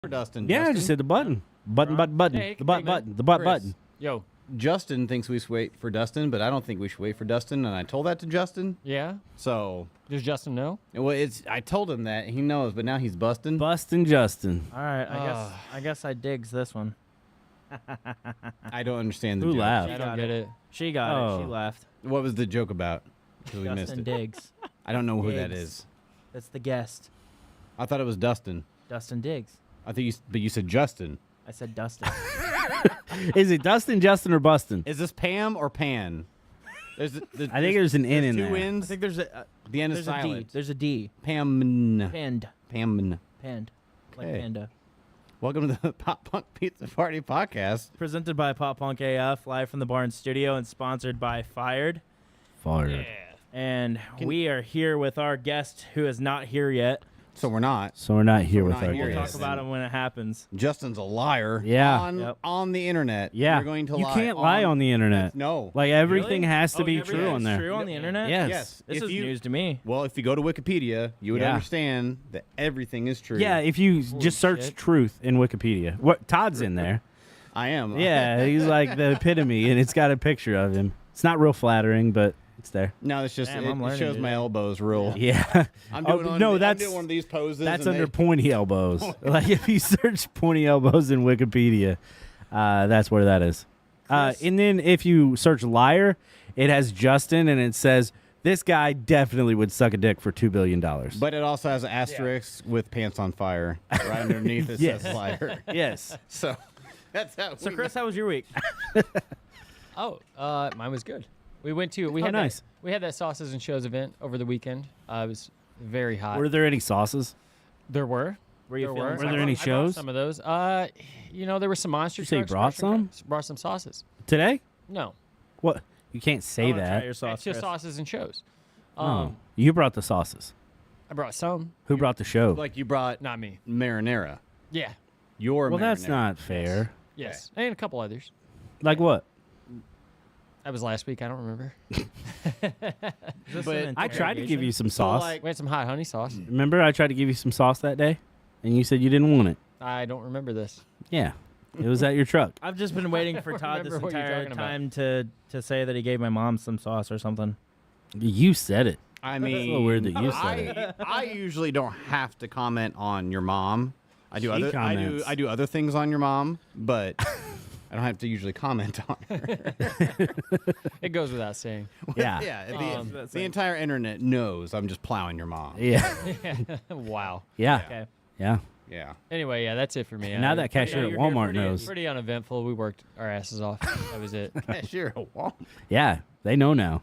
for Dustin. Yeah, I Justin? just said the button. Button. Hey, The butt hey, man. button. The butt Chris. button. Yo, Justin thinks we should wait for Dustin, but I don't think we should wait for Dustin, and I told that to Justin. yeah. So, Does Justin know? well, I told him that he knows, but now he's busting. Bustin' Justin. All right, I guess I digs this one. I don't understand the Who joke. laughed? I don't got get it. She got it. She Oh. left. What was the joke about? 'Cause we missed Justin it. Diggs. I don't know who that Diggs. is. That's the guest. I thought it was Dustin. Dustin Diggs. I think but you said Justin. I said Dustin. Is it Dustin, Justin, or Bustin'? Is this Pam or Pan? I I think there's an N in two there. I N's. think there's a The N is there's a D. silent. There's a D. Pam. Pand. Pam. Pand. Like Okay. panda. Welcome to the Pop Punk Pizza Party podcast. Presented by Pop Punk AF, live from the Barn Studio, and sponsored by Fired. Fired. And we are here with our guest, who is not here yet. So we're not. So we're not here we're with not our here We'll yet. guest. talk about him when it happens. Justin's a liar. Yeah. On, Yep. on the internet. Yeah. You're going to you lie. can't lie on the internet. No. Like everything Really? has to Oh, be everything's true on there. True on the internet? Yes. Yes. This If is you- news to me. Well, if you go to Wikipedia, you would Yeah. understand that everything is true. Yeah, if you just search shit. truth in Wikipedia. What Todd's in there. I am. Yeah, he's like the epitome, and it's got a picture of him. It's not real flattering, but it's there. No, it's just Damn, it, I'm it learning shows my today. elbows real. Yeah. I'm Oh, doing one, no, I'm that's doing one of these poses. That's and under they- pointy elbows. Like if you search pointy elbows in Wikipedia, that's where that is. And then if you search liar, it has Justin, and it says this guy definitely would suck a dick for $2 billion. But it also has an asterisk with pants on fire right underneath it Yes. says liar. yes. So that's how. So, we Chris, how was your week? Oh, mine was good. We went to we Oh, had nice. that sauces and shows event over the weekend. It was very hot. Were there any sauces? There were. Were you There feeling were. Were there I any brought shows? Some of those. There were some monster You say you trucks. brought monster some? trucks. Brought some sauces. Today? No, What? You can't I say wanna try that. your sauce, it's just Chris. sauces and shows. Oh, you brought the sauces. I brought some. Who brought the show? like you brought Not me. marinara. Yeah. Your well, marinara. that's not fair. Yes. And a couple others. Like what? That was last week. I don't remember. Is this But an I tried to give you some So, sauce. like, We had some hot honey sauce. Remember, I tried to give you some sauce that day, and you said you didn't want it. I don't remember this. Yeah, it was at your truck. I've just been waiting for Todd this remember what you're entire talking about. time to say that he gave my mom some sauce or something. You said it. I It's a mean, little weird that you said it. I usually don't have to comment on your mom. I do She other comments. I do other things on your mom, but I don't have to usually comment on her. It goes without saying. Yeah. Yeah, That's the like- entire internet knows I'm just plowing your mom. Yeah. Wow. Yeah. Okay. Yeah. Yeah. Anyway, yeah, that's it for me. Now that cashier at you're here Walmart pretty- knows. Pretty uneventful. We worked our asses off. That was it. Cashier at Walmart. Yeah. They know now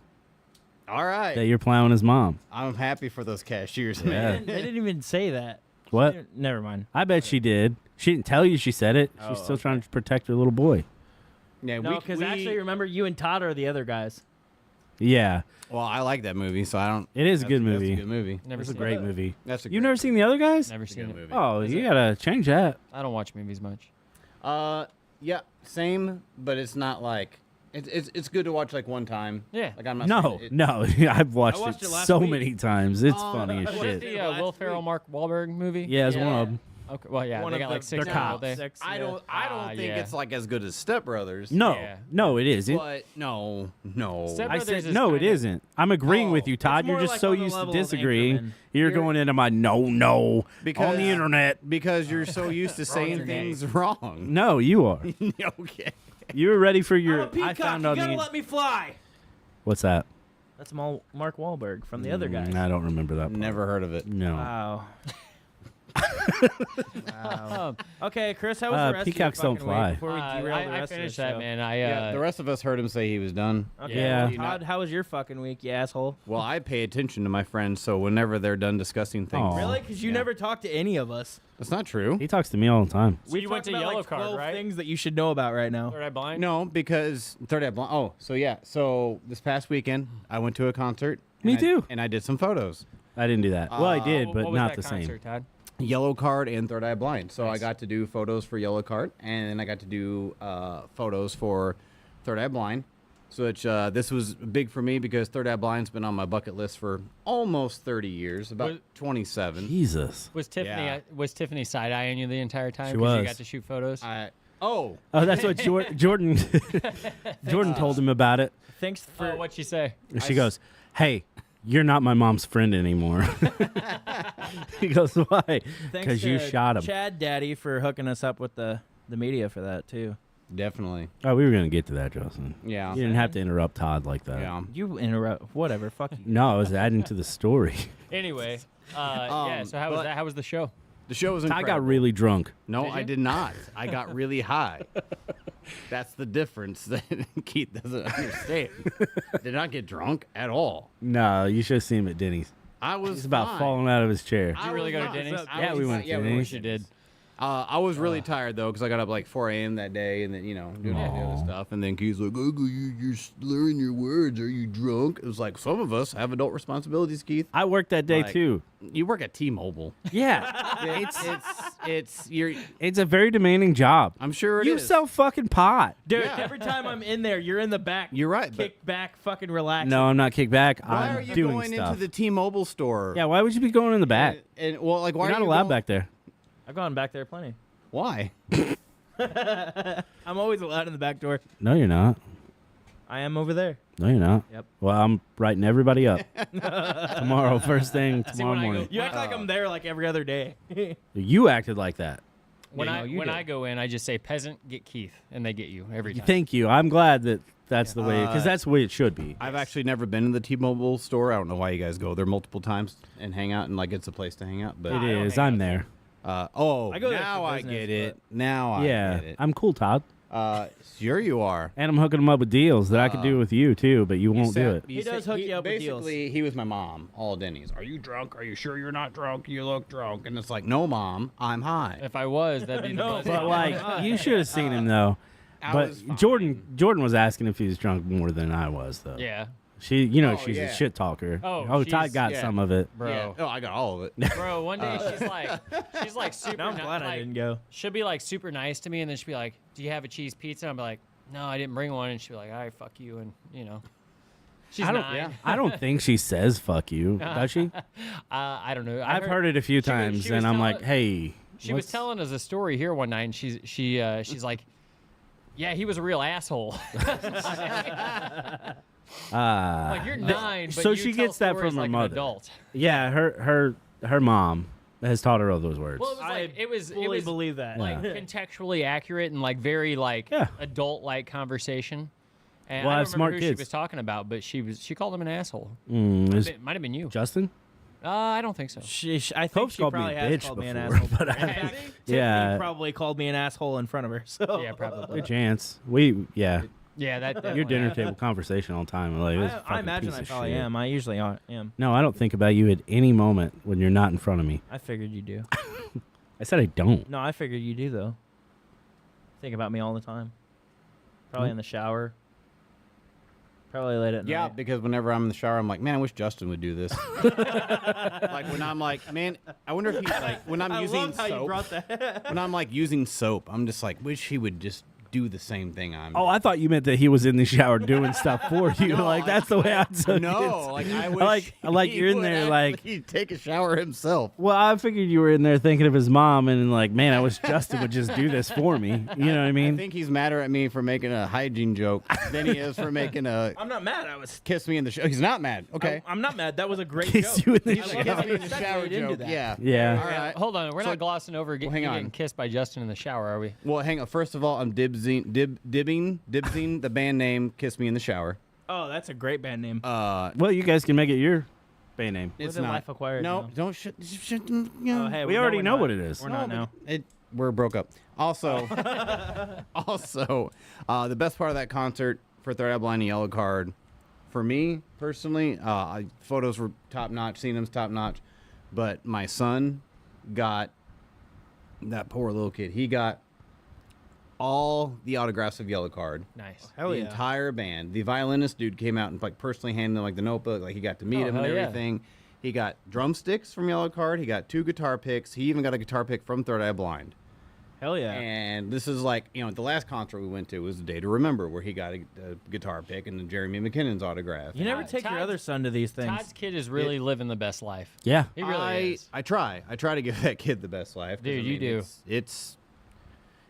All right. that you're plowing his mom. I'm happy for those cashiers, Yeah. man. They didn't even say that. What? Never mind. I bet she did. She didn't tell you she said it. She's Oh, still trying to protect her little boy. Yeah, No, because actually, remember, you and Todd are the other guys. Yeah. well, I like that movie, so I don't. It is a that's good That's movie. a good movie. Never It's a seen great it. movie. That's a You've great- never seen the other guys? Never that's a seen good it. movie. Oh, you gotta change that. I don't watch movies much. Yeah, same, but it's not like it's good to watch like one time. Yeah. Like I'm not. No, saying it- no. I've watched, watched it it last so week. many times. It's Oh, funny as what What is shit. the Will Ferrell, Mark Wahlberg movie? Yeah, it's one of them. Okay. Well, yeah, One they of got like the- 6 they're now, don't cops. they? Six, I yeah. don't think yeah. it's like as good as Step Brothers. No, Yeah. no, it isn't. But no. Step I Brothers said is no, it kinda- isn't. I'm agreeing with you, Todd. You're more just like so on the used to level of disagreeing. Anchorman. You're going into my no Because- on the internet. Because you're so used to saying internet. things wrong. No, you are. Okay. You were ready for your. I'm a peacock. I found You on gotta the. let me fly. What's that? That's Mark Wahlberg from the other guys. I don't remember that. part. Never heard of it. No. Wow. Wow. Okay, Chris, how was the rest peacocks of your don't fucking fly. week before we derail the I rest finished of the that, show? man. Yeah, the rest of us heard him say he was done. Okay, Yeah. well, You know- Todd, how was your fucking week, you asshole? Well, I pay attention to my friends, so whenever they're done discussing things, Aw. Really? Because you Yeah. never talk to any of us. that's not true. He talks to me all the time. So you went talked to about, Yellow like, Card, 12 right? things that you should know about right now. Third Eye Blind? No, because Third Eye Blind. Oh, so yeah. So this past weekend, I went to a concert. Me and too. And I did some photos. I didn't do that. Well, I did, What but was not that the same. concert, Todd? Yellow Card and Third Eye Blind. So I Nice. got to do photos for Yellow Card, and then I got to do photos for Third Eye Blind. So this was big for me because Third Eye Blind's been on my bucket list for almost 30 years, about Was- 27. Jesus. Was Tiffany Yeah. was Tiffany side eyeing you the entire time? She 'cause was. You got to shoot photos. Oh, that's what Jordan Jordan told him about it. Thanks for What'd she say? She goes, "Hey, you're not my mom's friend anymore." He goes, "Why?" thanks Because you to shot him. Chad Daddy for hooking us up with the media for that too. Definitely. Oh, we were gonna get to that, Justin. Yeah. You didn't have to interrupt Todd like that. Yeah. You interrupt. Whatever. Fuck you. No, I was adding to the story. Anyway, yeah. So how was but- that? How was the show? The show was I incredible. got really drunk. No, Did I you? did not. I got really high. That's the difference that Keith doesn't understand. Did not get drunk at all. No, you should have seen him at Denny's. I was He's about fine. falling out of his chair. Did you really go to Denny's? Yeah, we went to Yeah, we Denny's. You did. I was really tired though because I got up like 4 a.m. that day, and then doing all the other stuff. And then Keith's like, "Oh, you're slurring your words. Are you drunk?" It was like some of us have adult responsibilities, Keith. I worked that day Like- too. You work at T-Mobile. Yeah, It's you're. it's a very demanding job. I'm sure it You is. sell fucking pot. Dude, Yeah. every time I'm in there, you're in the back. You're right. But Kick back, fucking relax. No, I'm not kicked back. why I'm are you doing going stuff. into the T-Mobile store? Yeah, why would you be going in the back? And well, like why You're are not you allowed going- back there. I've gone back there plenty. Why? I'm always allowed in the back door. No, you're not. I am over there. No, you're not. Yep. Well, I'm writing everybody up tomorrow, first thing See, tomorrow when I go- morning. You act like I'm there like every other day. You acted like that. When Yeah, you when did. I go in, I just say peasant get Keith, and they get you every time. Thank you. I'm glad that that's the way, because that's the way it should be. I've actually never been in the T-Mobile store. I don't know why you guys go there multiple times and hang out, and like it's a place to hang out. But It I don't is. hang I'm out there. I go there now for I business, get it. Now I Yeah, get it. I'm cool, Todd. Sure you are. And I'm hooking them up with deals that I could do with you too, but you won't do it. He does hook you up with deals. Basically, he was my mom. All Denny's. Are you drunk? Are you sure you're not drunk? You look drunk. And it's like, no, mom, I'm high. If I was, that'd be the No, buzz. But like, you should have seen him though. I But was fine. Jordan was asking if he was drunk more than I was though. Yeah, She's Oh, a yeah. shit talker. Oh, Todd she's- got yeah. some of it. bro. Yeah. Oh, I got all of it. Bro, one day she's like super. Now I'm glad I didn't go. She'll be like super nice to me, and then she'll be like, "Do you have a cheese pizza?" I'll be like, "No, I didn't bring one." And she'll be like, "All right, fuck you," and she's I don't. 9. I don't think she says "fuck you," does she? I don't know. I've heard it a few she was- times, she was and I'm telling- like, "Hey." She was what's- telling us a story here one night, and she's like, "Yeah, he was a real asshole." Like you're 9, but so you she tell gets that stories from her like mother. An adult. Yeah, her mom has taught her all those words. Well, it was like it fully was believe that. like contextually accurate and like very like Yeah. adult like conversation. And Well, I I have don't smart remember who kids. she was talking about, but she called him an asshole. Is It might have been you. Justin? I don't think so. I think Hope's she called me probably a has bitch called me an before, asshole. but I- In fact, Yeah. Tiffany probably called me an asshole in front of her. So Yeah, probably. Good chance. Yeah. Yeah, that Your definitely dinner happened. table conversation all the time. Like, this I fucking imagine piece I of probably shit. am. I usually am. No, I don't think about you at any moment when you're not in front of me. I figured you do. I said I don't. No, I figured you do though. Think about me all the time. Probably Hmm. in the shower. Probably late at Yeah, night. because whenever I'm in the shower, I'm like, man, I wish Justin would do this. Like when I'm like, man, I wonder if he like when I'm I using love how you soap. brought that. When I'm like using soap, I'm just like, wish he would just do the same thing I'm. Oh, I thought you meant that he was in the shower doing stuff for you. No, like that's the way I took no, it. like I wish. like he you're in would there like. actually take a shower himself. Well, I figured you were in there thinking of his mom and like, man, I wish Justin would just do this for me. You know what I I mean? think he's madder at me for making a hygiene joke than he is for making a I'm not mad. I was. kiss me in the shower. He's not mad. Okay. I'm not mad. That was a great Kiss joke. you in the I love shower. how Kiss me in you the shower segued into joke. that. Yeah. Yeah. All right. Hold on, we're So- not glossing over hang you on. getting kissed by Justin in the shower, are we? Well, hang on. First of all, I'm dibsing the band name "Kiss Me in the Shower." Oh, that's a great band name. Well, you guys can make it your band name. It's Within not. Life Acquired, No, no. don't shut. You know. Oh, hey, We already we're know not. what it is. We're No, not but now. we're broke up. Also, the best part of that concert for Third Eye Blind and Yellow Card, for me personally, photos were top notch, seen them's top notch, but my son got that poor little kid. He got all the autographs of Yellow Card. Nice. Hell The yeah. entire band. The violinist dude came out and like personally handed him like the notebook. Like he got to meet him and hell yeah. everything. He got drumsticks from Yellow Card. He got 2 guitar picks. He even got a guitar pick from Third Eye Blind. Hell yeah. And this is like, the last concert we went to was the Day to Remember, where he got a guitar pick and then Jeremy McKinnon's autograph. You never Todd- take your Todd's- other son to these things. Todd's kid is really living the best life. Yeah. He really is. I try to give that kid the best life. 'cause, Dude, you do.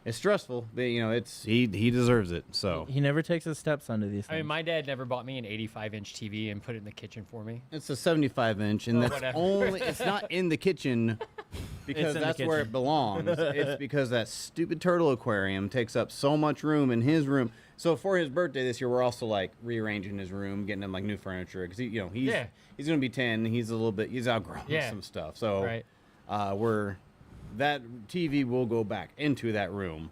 It's stressful, but he deserves it. So He never takes his stepson to these things. I mean, my dad never bought me an 85-inch TV and put it in the kitchen for me. it's a 75-inch, and Oh, that's whatever. only. It's not in the kitchen because in the that's where kitchen. it belongs. It's because that stupid turtle aquarium takes up so much room in his room. So for his birthday this year, we're also like rearranging his room, getting him like new furniture because he's Yeah. he's gonna be 10. He's outgrown Yeah. some stuff. So Right. that TV will go back into that room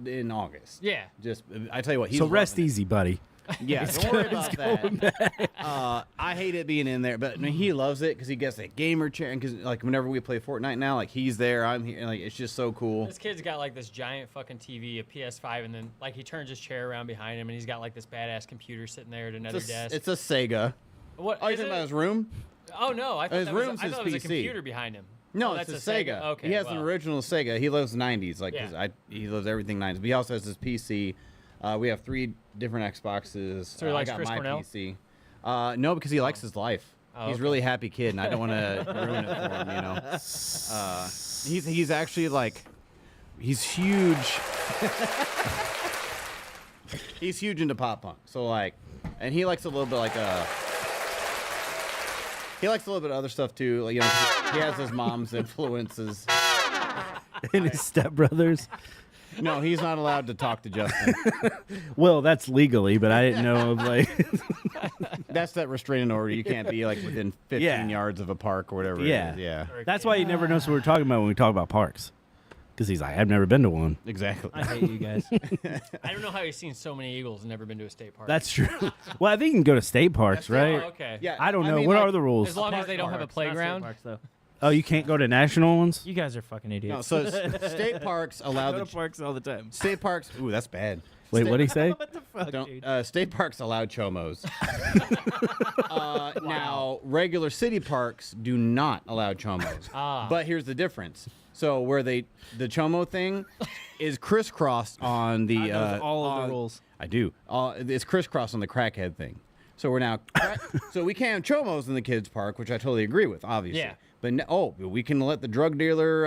in August. Yeah. Just I tell you what, he's So rest loving it. easy, buddy. Yeah, don't worry about that. I hate it being in there, but I mean, he loves it because he gets that gamer chair. And because like whenever we play Fortnite now, like he's there, I'm here, and like it's just so cool. This kid's got like this giant fucking TV, a PS5, and then like he turns his chair around behind him, and he's got like this badass computer sitting there at another desk. It's a Sega. What? Oh, you is talking it? about his room? Oh no, I thought his that was, room's I his thought it was a PC. computer behind him. No, Oh, it's that's a Sega. Okay, he has an well. original Sega. He loves the 90s, like 'cause Yeah. he loves everything 90s. But he also has his PC. We have 3 different Xboxes. So he likes I got Chris my Cornell? PC. No, because he likes his life. Oh, He's okay. a really happy kid, and I don't want to ruin it for him. He's actually like, he's huge. He's huge into pop punk. So like, and he likes a little bit like he likes a little bit of other stuff too. Like he has his mom's influences. And his stepbrothers. No, he's not allowed to talk to Justin. Well, that's legally, but I didn't know of like. That's that restraining order. You can't be like within 15 Yeah. yards of a park or whatever. Yeah. It is. Yeah. That's why he never knows what we're talking about when we talk about parks. Because he's like, I've never been to one. Exactly. I hate you guys. I don't know how he's seen so many eagles and never been to a state park. That's true. Well, I think you can go to state parks, right? Oh, okay. Yeah. I don't know. mean, What like, are the rules? As long as they don't have a Parks, not state playground. parks, though. Oh, you can't go to national ones? You guys are fucking No, idiots. so state parks allow Go the to parks all the time. state parks. Ooh, that's bad. Wait, what did he say? What the fuck, dude? State parks allow chomos. Now, regular city parks do not allow chomos. Ah. But here's the difference. So where the chomo thing is crisscrossed on the all of on- the rules. I do. It's crisscrossed on the crackhead thing. So we're now so we can't have chomos in the kids park, which I totally agree with, obviously. Yeah. But we can let the drug dealer,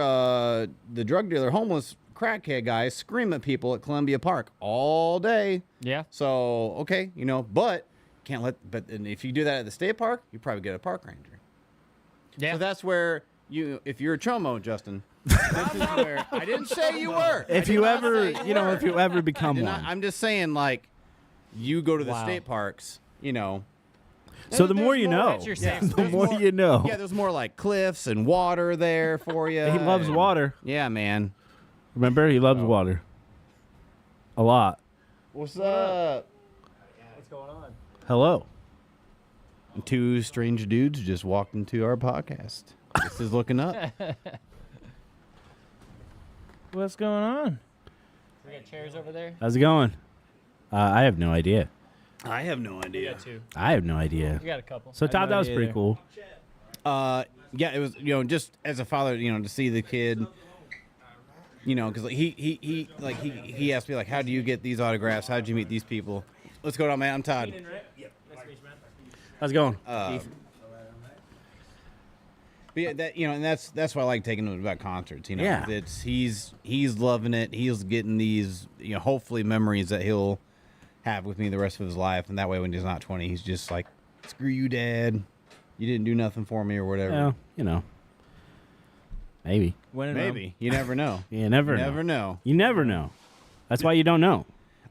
homeless crackhead guys scream at people at Columbia Park all day. Yeah. So okay, but can't let. But if you do that at the state park, you probably get a park ranger. Yeah. So that's where if you're a chomo, Justin. This is where I didn't say you were. I If did you not ever, say you know, were. if you ever I become did one. not- I'm just saying, like, you go to the Wow. state parks, So the more you there's know, That's your safe the space. more you know. Yeah, there's more like cliffs and water there for you. He loves and- water. Yeah, man. Remember, he loves water. A lot. What's up? What's going on? Hello. 2 strange dudes just walked into our podcast. This is looking up. What's going on? We got chairs over there. How's it going? I have no idea. I have no We idea. got 2. I have no idea. We got a couple. So I have Todd, no that was idea pretty either. cool. Yeah, it was just as a father, to see the kid, because he asked me like, how do you get these autographs? How did you meet these people? What's going on, man? I'm Todd. How's it going? But yeah, and that's why I like taking him about concerts. Yeah. He's loving it. He's getting these hopefully memories that he'll have with me the rest of his life, and that way when he's not 20, he's just like, screw you, Dad. You didn't do nothing for me or whatever. Well, maybe. When in Maybe you never know. You never know. Never know. You never know. That's why you don't know.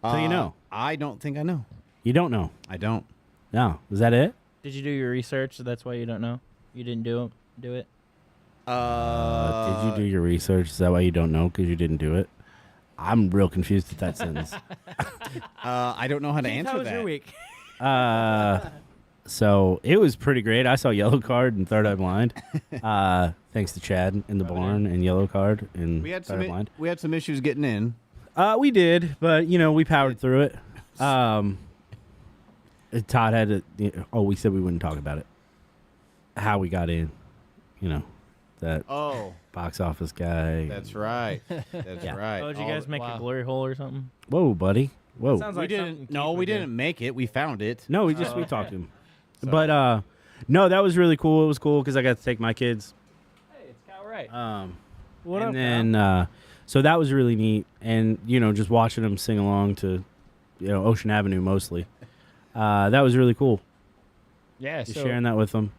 So you know. I don't think I know. You don't know. I don't. No. Is that it? Did you do your research? So that's why you don't know. You didn't do it. Did you do your research? Is that why you don't know? Because you didn't do it? I'm real confused with that sentence. I don't know how to Keith, answer how was that. your week? So it was pretty great. I saw Yellow Card and Third Eye Blind. Thanks to Chad in the barn and Yellow Card and We had Third Eye Blind. some issues getting in. We did, but we powered through it. Todd had to. We said we wouldn't talk about it. How we got in, that Oh, box office guy. that's right. That's Yeah. right. Oh, did you All guys the- make wow. a glory hole or something? Whoa, buddy. Whoa. Sounds we like something didn't. Keith No, would we do. didn't make it. We found it. No, we Oh, talked to him. So- But no, that was really cool. It was cool because I got to take my kids. Hey, it's Cal Wright. What and up, then so that was really neat, and just watching them sing along to Ocean Avenue mostly. That was really cool. Yeah, Just so sharing that with them.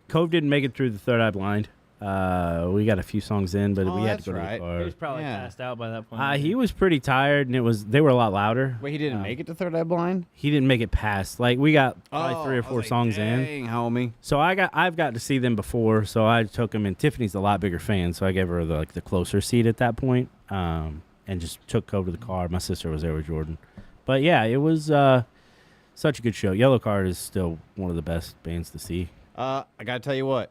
Cove didn't make it through the Third Eye Blind. We got a few songs in, but Oh, we had that's to go right. to He the was probably Yeah. passed out by that point. He was pretty tired, and they were a lot louder. Wait, he didn't Um, make it to Third Eye Blind? He didn't make it past. Like we got probably Oh, 3 or I was 4 like, songs in. Dang, homie. So I've got to see them before, so I took them, and Tiffany's a lot bigger fan, so I gave her the closer seat at that point, and just took Cove to the car. My sister was there with Jordan, but yeah, it was such a good show. Yellow Card is still one of the best bands to see. I gotta tell you what.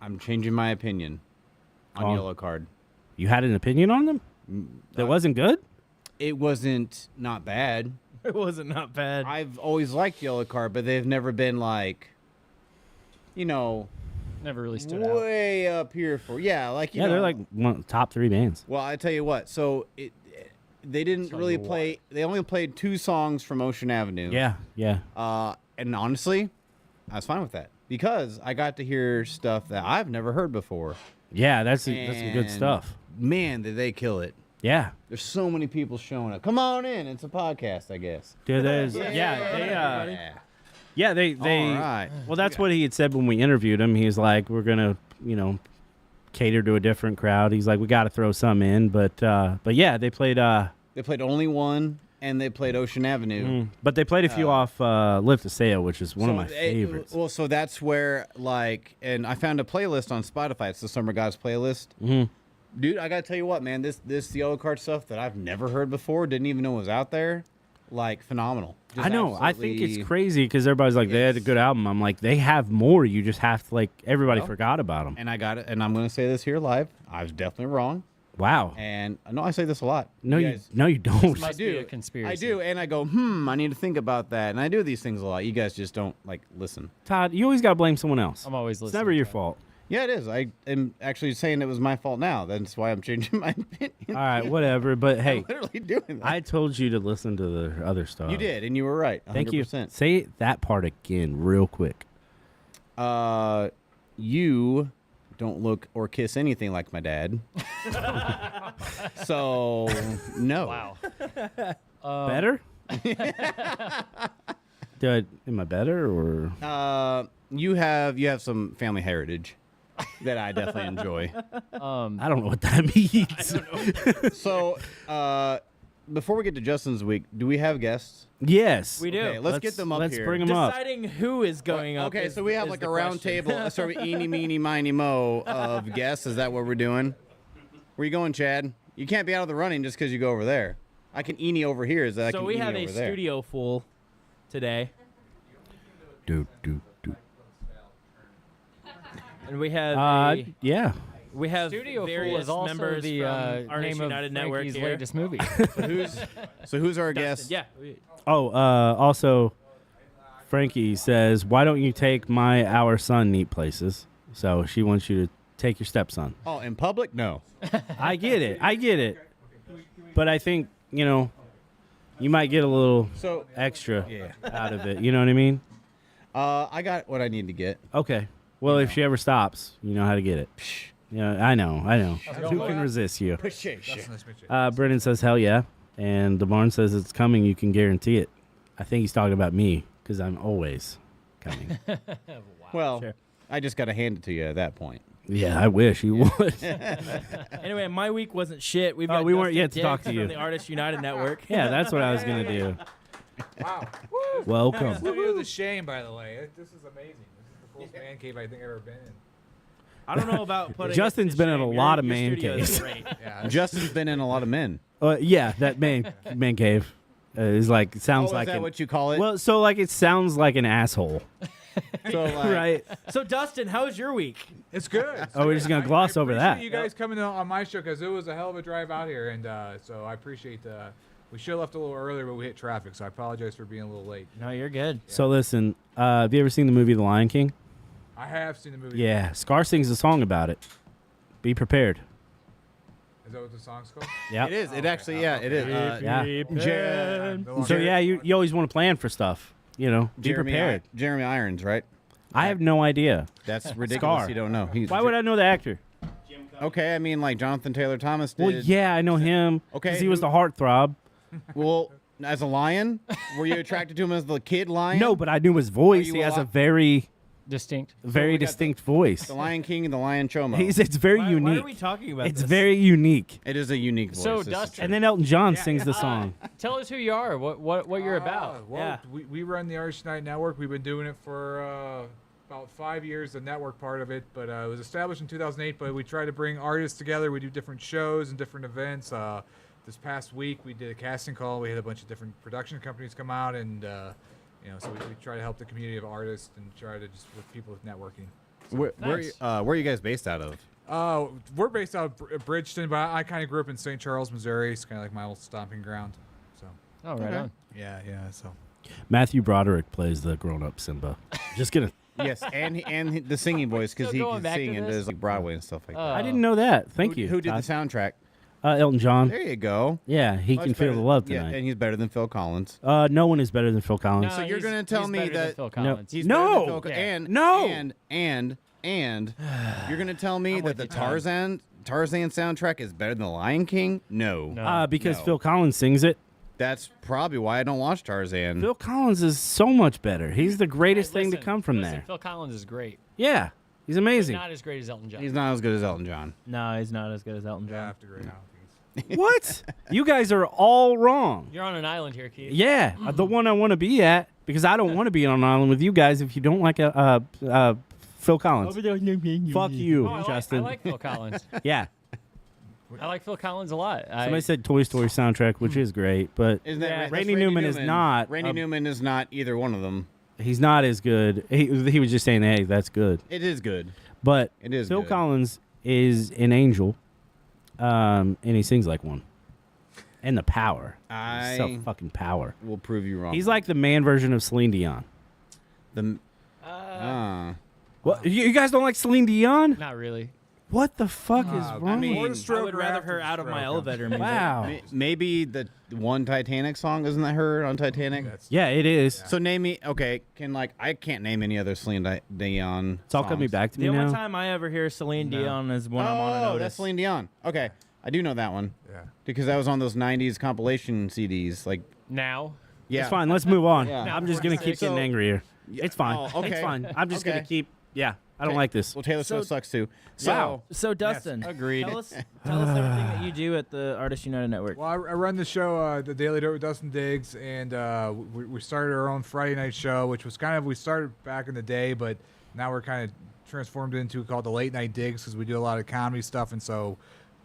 I'm changing my opinion on Oh. Yellow Card. You had an opinion on them that wasn't good? It wasn't not bad. It wasn't not bad. I've always liked Yellow Card, but they've never been like, never really stood out. way up here for like you Yeah, know. they're like one of the top 3 bands. Well, I tell you what. So they didn't Tell really you what. play. They only played 2 songs from Ocean Avenue. Yeah. And honestly, I was fine with that because I got to hear stuff that I've never heard before. Yeah, that's some good And, stuff. Man, did they kill it! Yeah. There's so many people showing up. Come on in. It's a podcast, I guess. Dude, there's, they All right. well, that's what he had said when we interviewed him. He's like, we're gonna, cater to a different crowd. He's like, we got to throw some in, but yeah, they played. They played only one, and they played Ocean Avenue. But they played a few off Live to Sail, which is one of my favorites. Well, so that's where and I found a playlist on Spotify. It's the Summer Gods playlist. Mhm. Dude, I gotta tell you what, man. This Yellow Card stuff that I've never heard before, didn't even know was out there. Like phenomenal. Just I know. I think it's absolutely- crazy because everybody's like, they had a It's- good album. I'm like, they have more. You just have to everybody Well, forgot about them. And I got it, and I'm gonna say this here live. I was definitely wrong, Wow. and I know I say this a lot. No, you guys, don't. Must be a conspiracy. I do, and I go, I need to think about that, and I do these things a lot. You guys just don't listen. Todd, you always got to blame someone else. I'm always It's listening. never your to fault. Yeah, it is. I am actually saying it was my fault now. That's why I'm changing my opinion. All right, whatever. But hey, I'm literally doing that. I told you to listen to the other stuff. You did, and you were right. 100%. Thank you. Say that part again, real quick. You don't look or kiss anything like my dad. So no. Wow. Better? Am I better or? You have some family heritage that I definitely enjoy. I don't know what that means. So before we get to Justin's week, do we have guests? Yes. We do. Okay, let's get them up let's here. bring them up. Deciding who is going up. Okay, is- so we have is like the a round question. table, a sort of eeny, meeny, miny, mo of guests. Is that what we're doing? Where you going, Chad? You can't be out of the running just because you go over there. I can eeny over here. Is that I So can we eeny have a over there. studio full today, Do. and we have Yeah. we have Studio Full various is also members the from Artists name of United Network Frankie's here. latest movie. So who's our guest? Yeah. Oh, also, Frankie says, why don't you take our son neat places? So she wants you to take your stepson. Oh, in public? No. I get it. But I think, you might get a little So extra yeah, out of it. You know what I mean? I got what I need to get. Okay. Well, if she ever stops, you know how to get it. Yeah, I know. Who can resist you? Brennan says, hell yeah. And DeBarn says it's coming. You can guarantee it. I think he's talking about me because I'm always coming. Well, Sure. I just got to hand it to you at that point. Yeah, I wish you would. Anyway, my week wasn't shit. We've Oh, got we weren't Dustin yet to talk Diggs to you. from the Artists United Network. Yeah, that's what I was going to do. Wow. Welcome. Studio is a shame, by the way. This is amazing. This is the coolest man cave I think I've ever been in. I don't know about putting. Justin's it to been in shame. a lot of Your man studio is caves. great. Yeah. Justin's been in a lot of men. Yeah, that man cave is like, it sounds Oh, like is that an- what you call it? well, so like it sounds like an asshole, so like, right? So Dustin, how's your week? It's good. Oh, we're just gonna gloss over that. I appreciate you guys coming on my show because it was a hell of a drive out here, and so I appreciate. We should have left a little earlier, but we hit traffic, so I apologize for being a little late. No, you're good. So listen, have you ever seen the movie The Lion King? I have seen the movie. Yeah, Scar sings a song about it. Be prepared. Is that what the song's called? Yeah. It is. It actually, yeah, it is. Yeah. No longer- So yeah, you always want to plan for stuff. You know, be prepared. Jeremy Irons, right? I have no idea. That's ridiculous. Scar. You don't know. He's Why would I know the actor? Okay, I mean, like Jonathan Taylor Thomas did. Well, yeah, I know him. Okay, 'cause he was who- the heartthrob. Well, as a lion, were you attracted to him as the kid lion? No, but I knew his voice. you He a has a lot- very, Distinct. very we got distinct voice. The Lion King and the Lion Chomo. It's very Why unique. are we talking about It's this? very unique. It is a unique voice. So, this is Dustin- true. And then Elton John sings the song. Tell us who you are. What you're about. Well, Yeah. we run the Artist United Network. We've been doing it for about 5 years, the network part of it. But it was established in 2008. But we try to bring artists together. We do different shows and different events. This past week, we did a casting call. We had a bunch of different production companies come out, and so we try to help the community of artists and try to just with people with networking. where, Nice. where are you guys based out of? We're based out of Bridgeton, but I kind of grew up in St. Charles, Missouri. It's kind of like my old stomping ground. So Oh, right on. yeah. So Matthew Broderick plays the grown-up Simba. Just gonna. Yes, and the singing voice because Still he going can back sing to and this? does like Broadway and stuff like that. I didn't know that. Thank you. Who did Todd. the soundtrack? Elton John. There you go. Yeah, he Much can feel better the than- love Yeah, tonight. and he's better than Phil Collins. No one is better than Phil Collins. So you're he's- gonna tell he's me better than that- Phil No. Collins. He's No! better than Phil Co- Yeah. and No! and you're gonna tell me that with the you, Todd. Tarzan soundtrack is better than the Lion King? No. No. Because No. Phil Collins sings it. That's probably why I don't watch Tarzan. Phil Collins is so much better. He's the greatest Hey, thing to listen, come from listen, there. Phil Collins is great. Yeah, he's amazing. Not as great as Elton John. He's not as good as Elton John. No, he's not as good as Elton yeah, I John. have to agree now. What? You guys are all wrong. You're on an island here, Keith. Yeah, the one I want to be at because I don't want to be on an island with you guys if you don't like Phil Collins. Fuck you, Oh, Justin. I like Phil Collins. Yeah. I like Phil Collins a lot. Somebody said Toy Story soundtrack, which is great, but Isn't that Yeah. that's Randy Newman is not Randy a- Newman is not either one of them. he's not as good. He was just saying, hey, that's good. It is good. But It is Phil good. Collins is an angel, and he sings like one. And the power. I So fucking power. will prove you wrong. He's like the man version of Celine Dion. the. What? You guys don't like Celine Dion? Not really. What the fuck is I wrong? mean, Or the I stroke would or rather after her the out of my stroke. elevator music. Wow. Maybe the one Titanic song isn't that her on Titanic? That's- Yeah, it is. So name me. Okay, I can't name any other Celine Dion. It's all coming songs. back to me The only now. time I ever hear Celine Dion is when I'm on a Oh, notice. that's Celine Dion. Okay, I do know that one Yeah. because that was on those '90s compilation CDs. Like, Now. yeah, It's fine. Let's move on. Yeah. I'm just gonna keep So- getting angrier. It's fine. Oh, okay. It's fine. I'm just gonna Okay. keep. Yeah, I don't Okay. like this. Well, Taylor So- Swift sucks too. So, Wow. So Dustin, agreed. Tell us everything that you do at the Artist United Network. Well, I run the show, The Daily Dirt with Dustin Diggs, and we started our own Friday night show, which was we started back in the day, but now we're kind of transformed into called the Late Night Diggs because we do a lot of comedy stuff, and so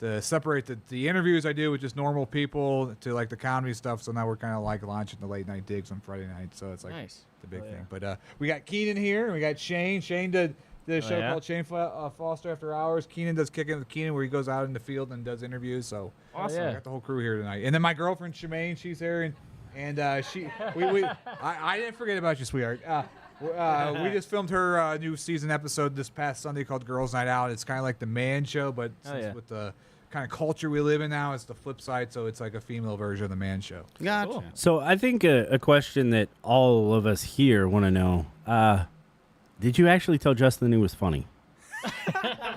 to separate the interviews I do with just normal people to like the comedy stuff, so now we're kind of like launching the Late Night Diggs on Friday night, so it's like Nice. the big thing. But we got Keenan here, and we got Shane. Shane did a show yeah? called Shane Foster After Hours. Keenan does Kicking with Keenan, where he goes out in the field and does interviews. So Awesome. I got the whole crew here tonight, and then my girlfriend Shemaine, she's here, and I didn't forget about you, sweetheart. We just filmed her new season episode this past Sunday called Girls Night Out. It's kind of like the man show, but since yeah. with the kind of culture we live in now, it's the flip side. So it's like a female version of the man show. gotcha. So I think a question that all of us here want to know: did you actually tell Justin he was funny?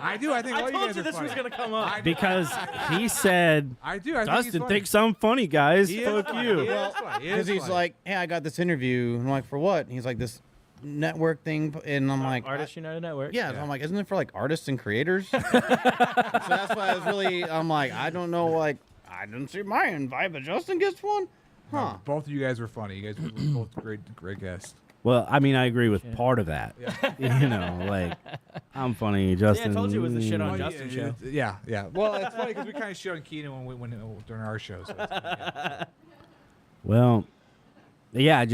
I do. I think all I you told guys you are this funny. was gonna come up. Because he said I do. I think he's Dustin funny. thinks I'm funny, guys. He is Fuck funny. you. He is funny. He is Because he's funny. like, hey, I got this interview. And I'm like, for what? And he's like, this network thing. And I'm like, Artist United Network. yeah. So I'm like, isn't it for like artists and creators? So that's why I was really, I'm like, I don't know, like, I didn't see my invite, but Justin gets one? Huh. No, both of you guys were funny. You guys were both great guests. Well, I mean, I agree with part of that. You know, like I'm funny, Justin. I told you it was the shit on Well, Justin show. Yeah. Well, it's funny because we kind of shit on Keenan when during our show. So it's funny, yeah. Well, yeah.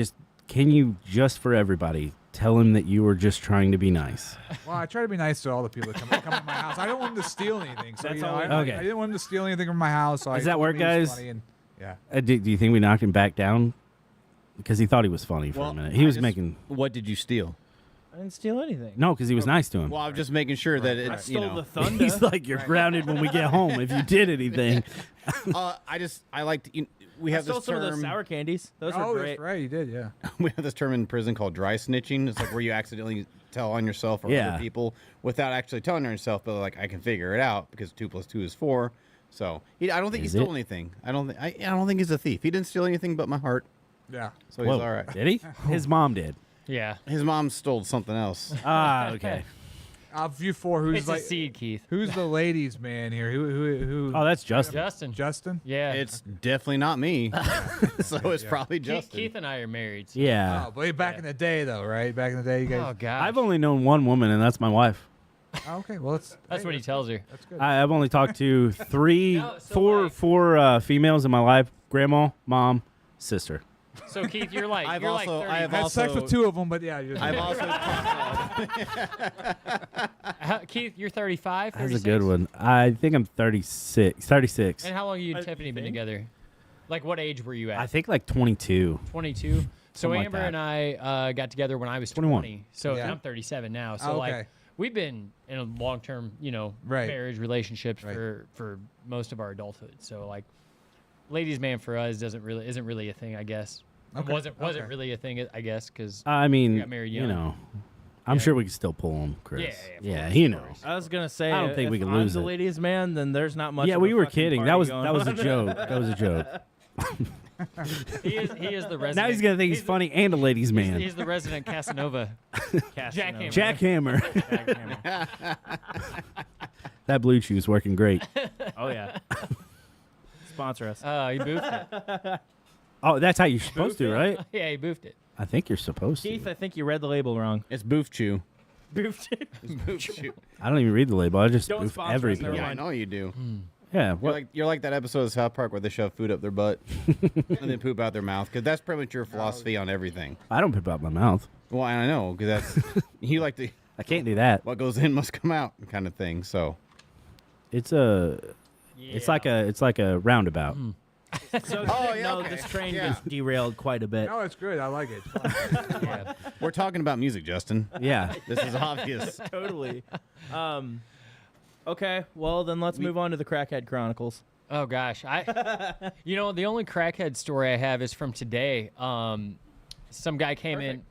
Can you just for everybody tell him that you were just trying to be nice? Well, I try to be nice to all the people that come to my house. I don't want them to steal anything. So That's you know, all I okay. didn't want them to steal anything from my house. So Does I that work, told him he was guys? funny and- yeah. Do you think we knocked him back down? Because he thought he was funny for a minute. He was making. What did you steal? I didn't steal anything. No, because he was nice to him. Well, I'm just making sure that I it's, you stole know. the thunder. He's like, you're grounded when we get home if you did anything. I like to, we I have stole this some of those term. sour candies. Those Oh, were great. that's right. You did, yeah. We have this term in prison called dry snitching. It's like where you accidentally tell on yourself or Yeah. other people without actually telling on yourself, but like I can figure it out because 2 + 2 is 4. So I don't think Is he stole it? anything. I don't think he's a thief. He didn't steal anything but my heart. Yeah. So he's Whoa, all right. did he? His mom did. Yeah. His mom stole something else. Ah, okay. Of you four, who's It's like a seed, Keith. who's the ladies' man here? Who? Oh, that's Justin. Justin. Justin? Yeah. It's definitely not me. So it's probably Keith, Justin. Keith and I are married. So. Yeah. Oh, but back in the day, though, right? Back in the day, you Oh guys. God. I've only known one woman, and that's my wife. Oh, okay, well, That's what he tells her. That's good. I've only talked to No, so, like- four females in my life: grandma, mom, sister. So Keith, you're like I've you're also- like I have 30. Had sex with 2 of them, but yeah, you're I've also Keith, you're 35. That's a 36? good one. I think I'm 36. 36. And how long you and Tiffany been together? Like what age were you at? I think like 22. 22. So Something like Amber that. and I got together when I was 21. 20. So Yeah. and I'm 37 now. So Oh, like okay. we've been in a long-term, Right. marriage relationships Right. for most of our adulthood. So like ladies man for us isn't really a thing, I guess. It Okay. wasn't Okay. really a thing, I guess, cuz I mean, got married you young. know, I'm Yeah. sure we can still pull him, Chris. Yeah, of course, he of knows. course. I was gonna say, I don't think we if can I'm lose the it. ladies' man, then there's not much. Yeah, of we a were fucking kidding. party That was going a on. joke. That was a joke. he is the resident. Now he's gonna think he's funny and a ladies' man. He's the resident Casanova. Casanova. Jackhammer. Jackhammer. That blue chew's working great. Oh yeah. Sponsor us. He boofed it. Oh, that's how you're supposed to, right? Yeah, he boofed it. I think you're supposed Keith, to. I think you read the label wrong. It's Boof Chew. Boofed it. Boof Chew. I don't even read the label. I just Don't goof sponsor every us, never pill. Yeah, I mind. know you do. Yeah, You're what? like that episode of South Park where they shove food up their butt and then poop out their mouth because that's pretty much your philosophy on everything. I don't poop out my mouth. Well, I know because that's you like to I can't do that. what goes in must come out kind of thing. So It's like a roundabout. So Oh, yeah, no, okay. this train Yeah. gets derailed quite a bit. No, it's good. I like it. It's fun. Yeah. we're talking about music, Justin. Yeah. This is obvious. Totally. Okay, well then let's move on to the Crackhead Chronicles. Oh gosh, the only crackhead story I have is from today. Some guy came in.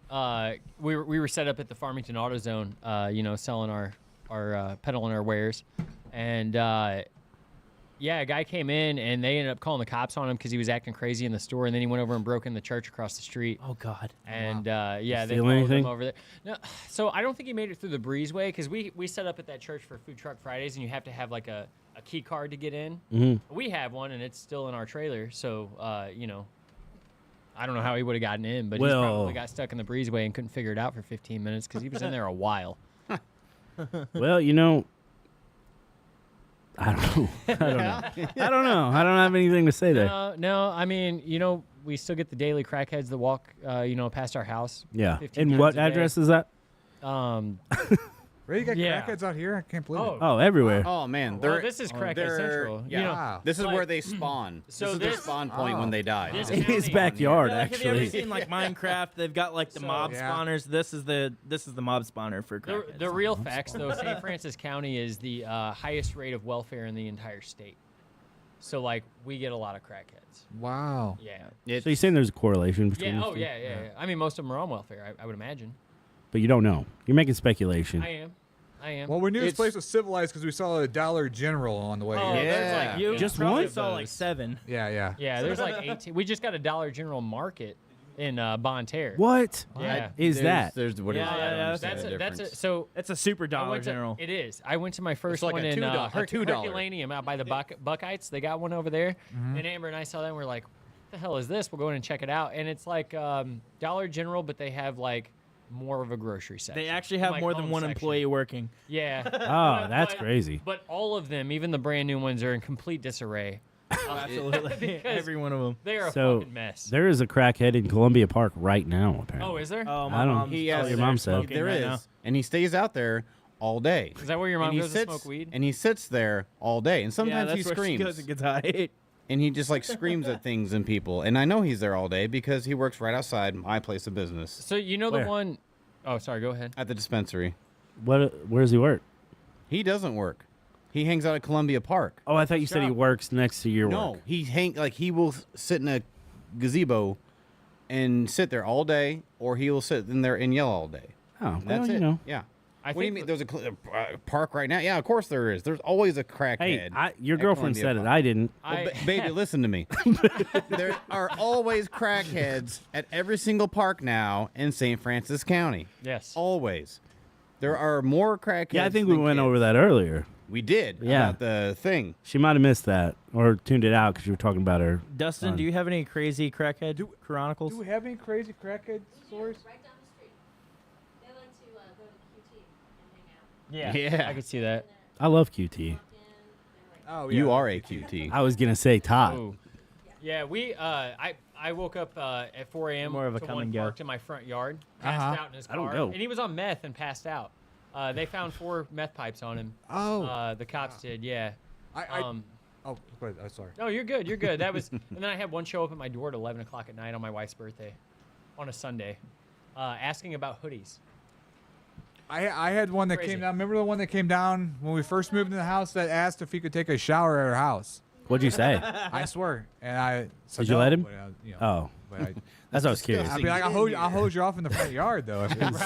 We were set up at the Farmington AutoZone, selling our peddling our wares, and a guy came in and they ended up calling the cops on him because he was acting crazy in the store, and then he went over and broke in the church across the street. Oh God. And they steal followed anything? him over there. No, so I don't think he made it through the breezeway because we set up at that church for Food Truck Fridays, and you have to have like a key card to get in. Mm-hmm. We have one, and it's still in our trailer. So I don't know how he would have gotten in, but he Well- probably got stuck in the breezeway and couldn't figure it out for 15 minutes because he was in there a while. Well, I don't know. I don't know. I don't have anything to say there. No, I mean, we still get the daily crackheads that walk, past our house. Yeah. 15 And times what a day. address is that? Really, you got Yeah. crackheads out here? I can't believe it. Oh, everywhere. Oh man, Well, they're this is Crackhead they're- Central. Yeah, Wow. this is like- where they spawn. So this is their this- spawn point when they die. This In his county- backyard, Have you ever actually. seen like Minecraft? They've got like the So- mob Yeah. spawners. This is the mob spawner for The Crackheads. real facts, though, St. Francis County is the highest rate of welfare in the entire state. So, like, we get a lot of crackheads. Wow. Yeah. It's- So you're saying there's a correlation between Yeah. these Oh, two? yeah. I mean, most of them are on welfare. I would imagine. But you don't know. You're making speculation. I am. Well, we knew this It's- place was civilized because we saw a Dollar General on the way Oh, here. there's Yeah. like You Just probably one? saw like 7. Yeah. Yeah, there's like 18. We just got a Dollar General Market in Bonne Terre. What Yeah. is that? There's what is Yeah, I don't yeah, understand That's the a, that's a, difference. so. It's a super I Dollar went to- General. It is. I went to my first like one a in $2 $2. Herculaneum out by the Buckeyes. They got one over there, and Amber and I saw that and we're like, "What the hell is this?" We'll go in and check it out, and it's like Dollar General, but they have like more of a grocery section. They actually have Like more than home one section. employee working. Yeah. Oh, that's But- crazy. But all of them, even the brand new ones, are in complete disarray. Absolutely. Because- Every one of them. They are a So fucking mess. there is a crackhead in Columbia Park right now, apparently. Oh, is there? Oh, I my don't- mom's He probably has- your there mom said. smoking There right is, now. and he stays out there all day. Is that where your mom and he goes sits, to smoke weed? And he sits there all day, and Yeah, sometimes that's he where she screams, goes and gets high. and he just like screams at things and people. And I know he's there all day because he works right outside my place of business. So you know Where? the one Oh, sorry. Go ahead. at the dispensary. Where does he work? He doesn't work. He hangs out at Columbia Park. Oh, I thought you said he Shop. works next to your No, work. he will sit in a gazebo and sit there all day, or he will sit in there and yell all day. Oh, well, That's you it. know. Yeah. I What do you think mean? There's a park right now? Yeah, of course there is. There's always a crackhead. Hey, your at girlfriend Columbia said it. Park. I didn't. Well, baby, listen to me. There are always crackheads at every single park now in St. Francis County. Yes. Always. There are more crackheads. Yeah, I think we than went kids. over that earlier. We did. Yeah. About the thing. She might have missed that or tuned it out because you were talking about her. Dustin, Fun. do you have any crazy crackhead chronicles? Do we have any crazy crackhead stories? Right down the street. They like to go to QT and hang out. Yeah. Yeah. I could see that. I love QT. Walk in, they're like, Oh, You are a QT. I was gonna say Todd. Oh. Yeah, I woke up at 4 a.m. More of a to come one and go. parked in my front yard, passed out in his I don't car, know. and he was on meth and passed out. They found 4 meth pipes on him. Oh. The cops did, yeah. I Um, oh, go ahead. I'm sorry. no, you're good. You're good. That was, and then I had one show up at my door at 11 o'clock at night on my wife's birthday, on a Sunday, asking about hoodies. I had one that Crazy. came down. Remember the one that came down when we first moved into the house that asked if he could take a shower at our house? What'd you say? I swear. And I said Did you no, let him? but, you know, Oh, but I, that's what I was curious. I'd be like, I'll hose you off in the front yard though. So, I was